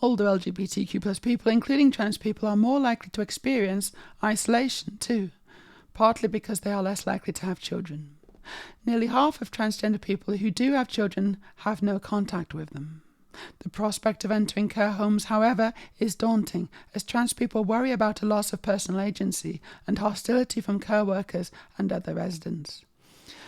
Older LGBTQ+ people, including trans people, are more likely to experience isolation too, partly because they are less likely to have children. Nearly half of transgender people who do have children have no contact with them. The prospect of entering care homes, however, is daunting, as trans people worry about a loss of personal agency and hostility from care workers and other residents.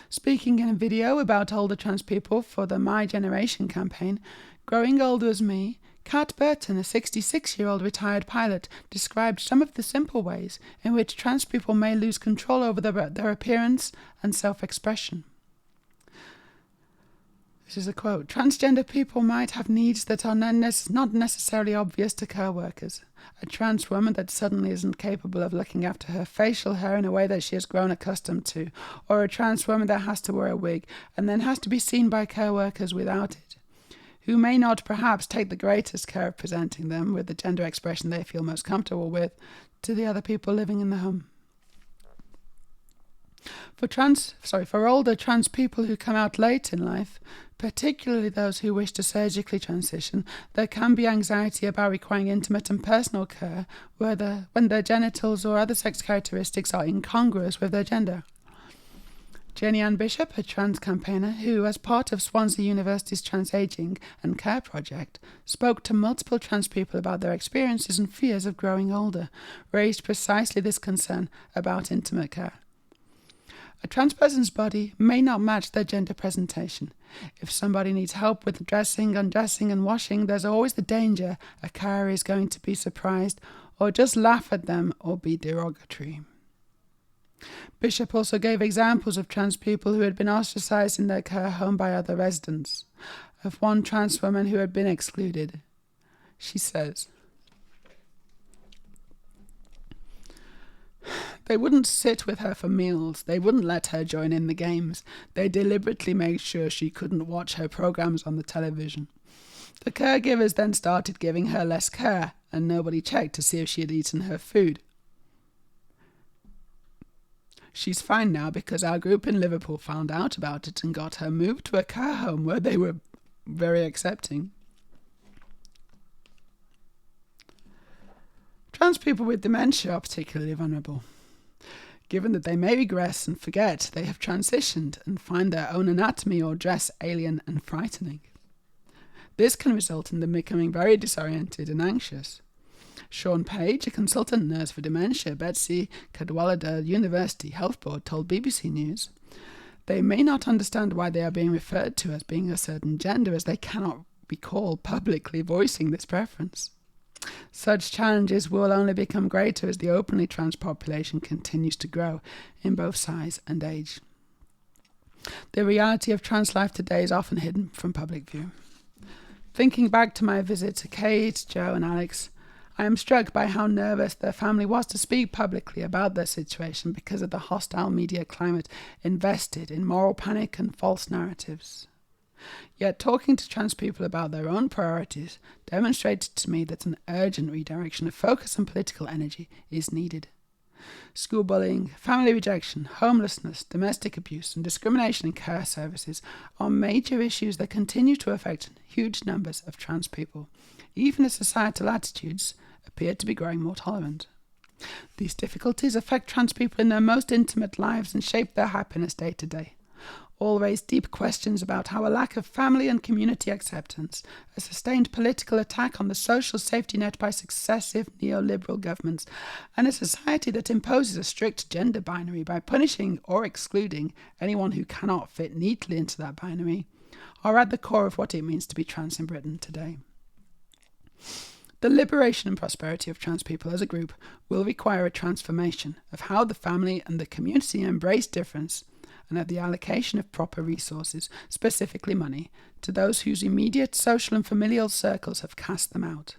Speaking in a video about older trans people for the My Generation campaign, Growing Older as Me, Kat Burton, a 66-year-old retired pilot, described some of the simple ways in which trans people may lose control over their appearance and self-expression. This is a quote. Transgender people might have needs that are not necessarily obvious to care workers. A trans woman that suddenly isn't capable of looking after her facial hair in a way that she has grown accustomed to, or a trans woman that has to wear a wig and then has to be seen by care workers without it, who may not perhaps take the greatest care of presenting them with the gender expression they feel most comfortable with to the other people living in the home. For older trans people who come out late in life, particularly those who wish to surgically transition, there can be anxiety about requiring intimate and personal care when their genitals or other sex characteristics are incongruous with their gender. Jenny Ann Bishop, a trans campaigner who, as part of Swansea University's Trans Aging and Care project, spoke to multiple trans people about their experiences and fears of growing older, raised precisely this concern about intimate care. A trans person's body may not match their gender presentation. If somebody needs help with dressing, undressing and washing, there's always the danger a carer is going to be surprised or just laugh at them or be derogatory. Bishop also gave examples of trans people who had been ostracised in their care home by other residents. Of one trans woman who had been excluded, she says, "They wouldn't sit with her for meals. They wouldn't let her join in the games. They deliberately made sure she couldn't watch her programs on the television. The caregivers then started giving her less care, and nobody checked to see if she had eaten her food. She's fine now because our group in Liverpool found out about it and got her moved to a care home where they were very accepting." Trans people with dementia are particularly vulnerable, given that they may regress and forget they have transitioned and find their own anatomy or dress alien and frightening. This can result in them becoming very disoriented and anxious. Sean Page, a consultant nurse for dementia, Betsy Cadwallader University Health Board, told BBC News, "They may not understand why they are being referred to as being a certain gender, as they cannot recall publicly voicing this preference. Such challenges will only become greater as the openly trans population continues to grow in both size and age. The reality of trans life today is often hidden from public view. Thinking back to my visit to Kate, Joe and Alex, I am struck by how nervous their family was to speak publicly about their situation because of the hostile media climate invested in moral panic and false narratives. Yet talking to trans people about their own priorities demonstrated to me that an urgent redirection of focus and political energy is needed. School bullying, family rejection, homelessness, domestic abuse and discrimination in care services are major issues that continue to affect huge numbers of trans people, even as societal attitudes appear to be growing more tolerant. These difficulties affect trans people in their most intimate lives and shape their happiness day to day. All raise deep questions about how a lack of family and community acceptance, a sustained political attack on the social safety net by successive neoliberal governments, and a society that imposes a strict gender binary by punishing or excluding anyone who cannot fit neatly into that binary, are at the core of what it means to be trans in Britain today. The liberation and prosperity of trans people as a group will require a transformation of how the family and the community embrace difference, and of the allocation of proper resources, specifically money, to those whose immediate social and familial circles have cast them out.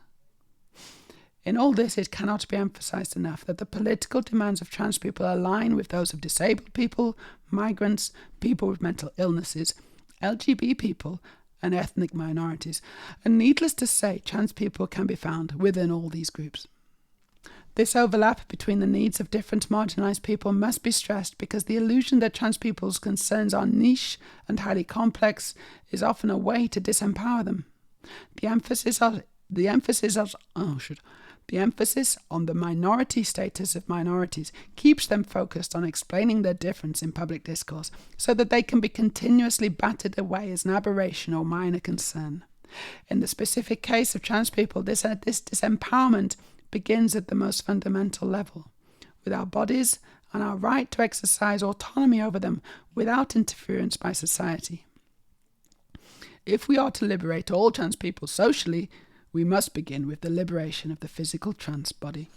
In all this, it cannot be emphasised enough that the political demands of trans people align with those of disabled people, migrants, people with mental illnesses, LGBT people, and ethnic minorities, and needless to say, trans people can be found within all these groups. This overlap between the needs of different marginalised people must be stressed because the illusion that trans people's concerns are niche and highly complex is often a way to disempower them. The emphasis on the minority status of minorities keeps them focused on explaining their difference in public discourse so that they can be continuously battered away as an aberration or minor concern. In the specific case of trans people, this disempowerment begins at the most fundamental level, with our bodies and our right to exercise autonomy over them without interference by society. If we are to liberate all trans people socially, we must begin with the liberation of the physical trans body.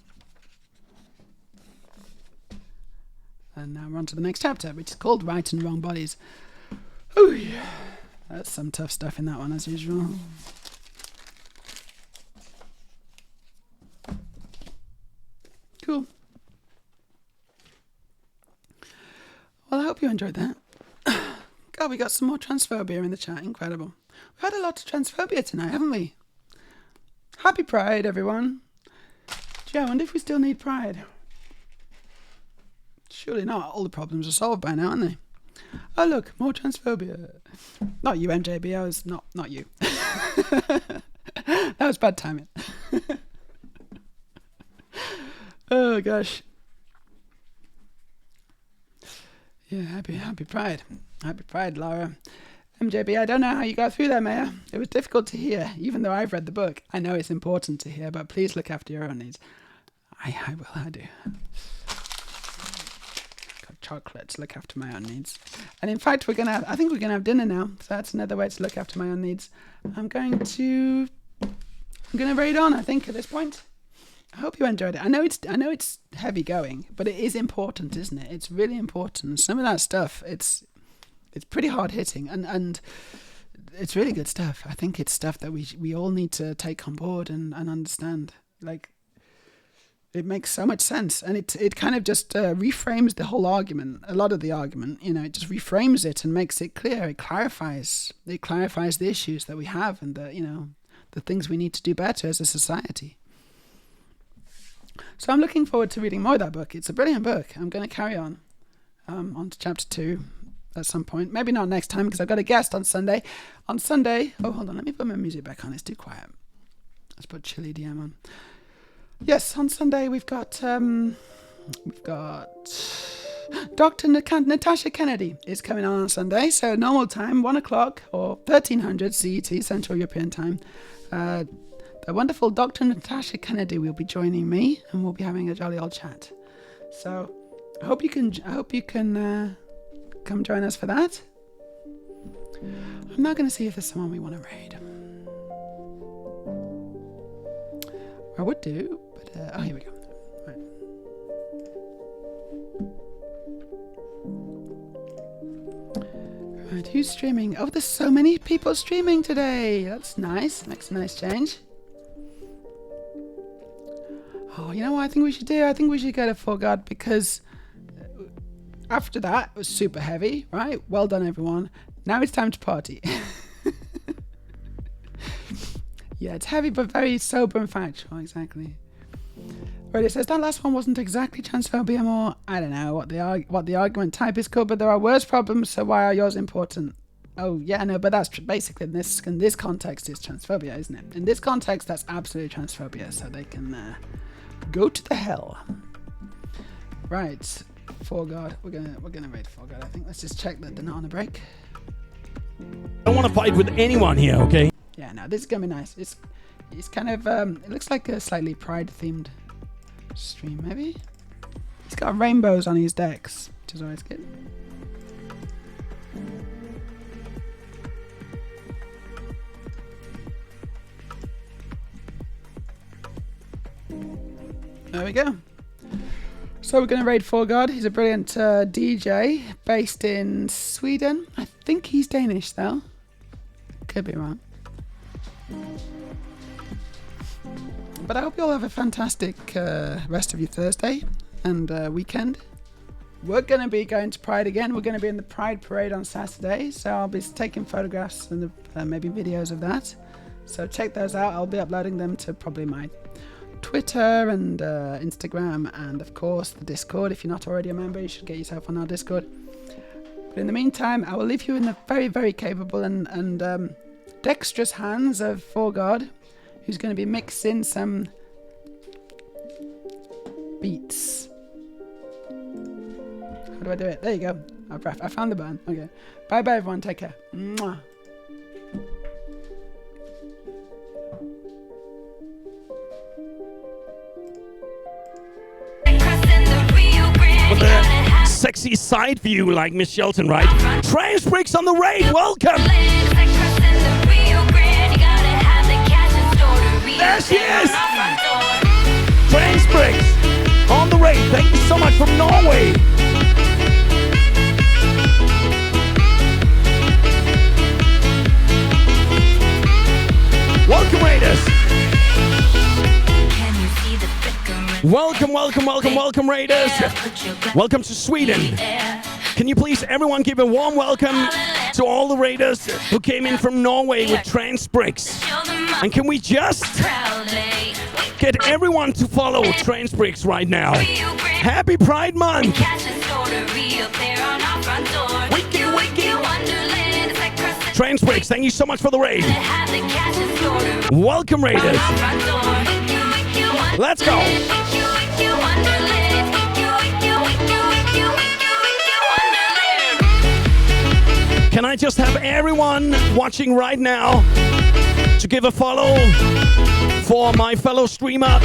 And now we're on to the next chapter, which is called Right and Wrong Bodies. Ooh, yeah. That's some tough stuff in that one, as usual. Cool. Well, I hope you enjoyed that. God, we got some more transphobia in the chat. Incredible. We've had a lot of transphobia tonight, haven't we? Happy Pride, everyone. Gee, I wonder if we still need Pride. Surely not. All the problems are solved by now, aren't they? Oh, look, more transphobia. Not you, MJB. I was not you. That was bad timing. Oh gosh. Yeah, happy Pride. Happy Pride, Laura. MJB, I don't know how you got through that, Meja. It was difficult to hear, even though I've read the book. I know it's important to hear, but please look after your own needs. I will, I do. Got chocolate to look after my own needs. And in fact, I think we're gonna have dinner now, so that's another way to look after my own needs. I'm gonna raid on, I think, at this point. I hope you enjoyed it. I know it's heavy going, but it is important, isn't it? It's really important. Some of that stuff, it's pretty hard hitting, and it's really good stuff. I think it's stuff that we all need to take on board and understand. Like, it makes so much sense, and it kind of just reframes the whole argument. A lot of the argument, it just reframes it and makes it clear. It clarifies the issues that we have and the things we need to do better as a society. So I'm looking forward to reading more of that book. It's a brilliant book. I'm going to carry on to chapter 2 at some point. Maybe not next time because I've got a guest on Sunday. On Sunday, oh, hold on, let me put my music back on. It's too quiet. Let's put Chili DM on. Yes, on Sunday we've got Dr. Natasha Kennedy is coming on Sunday. So normal time, 1 o'clock or 1300 CET, Central European Time. The wonderful Dr. Natasha Kennedy will be joining me, and we'll be having a jolly old chat. So I hope you can come join us for that. I'm now going to see if there's someone we want to raid. I would do, but here we go. Right, who's streaming? Oh, there's so many people streaming today. That's nice. Makes a nice change. Oh, you know what I think we should do? I think we should go to For God because after that it was super heavy, right? Well done, everyone. Now it's time to party. Yeah, it's heavy but very sober and factual, exactly. Right, it says that last one wasn't exactly transphobia, more I don't know what the argument type is called, but there are worse problems, so why are yours important? Oh yeah, no, but that's basically in this context is transphobia, isn't it? In this context, that's absolutely transphobia, so they can go to the hell. Right, For God. We're gonna raid For God. I think. Let's just check that they're not on a break. I don't want to fight with anyone here, okay? Yeah, no, this is gonna be nice. It's kind of it looks like a slightly pride themed stream, maybe. He's got rainbows on his decks, which is always good. There we go. So we're going to raid For God. He's a brilliant DJ based in Sweden. I think he's Danish though. Could be wrong. But I hope you all have a fantastic rest of your Thursday and weekend. We're going to be going to Pride again. We're going to be in the Pride Parade on Saturday. So I'll be taking photographs and maybe videos of that. So check those out. I'll be uploading them to probably my Twitter and Instagram, and of course the Discord. If you're not already a member, you should get yourself on our Discord. But in the meantime, I will leave you in the very, very capable and dexterous hands of For God, who's going to be mixing some beats. How do I do it? There you go. I found the button. Okay. Bye bye everyone. Take care. Mwah. With a sexy side view like Miss Shelton, right? Transbricks on the raid, welcome! There she is! Transbricks on the raid, thank you so much from Norway! Welcome, Raiders! Welcome, Raiders! Welcome to Sweden! Can you please, everyone, give a warm welcome to all the Raiders who came in from Norway with Transbricks? And can we just get everyone to follow Transbricks right now? Happy Pride Month! Transbricks, thank you so much for the raid! Welcome, Raiders! Let's go! Can I just have everyone watching right now to give a follow for my fellow streamer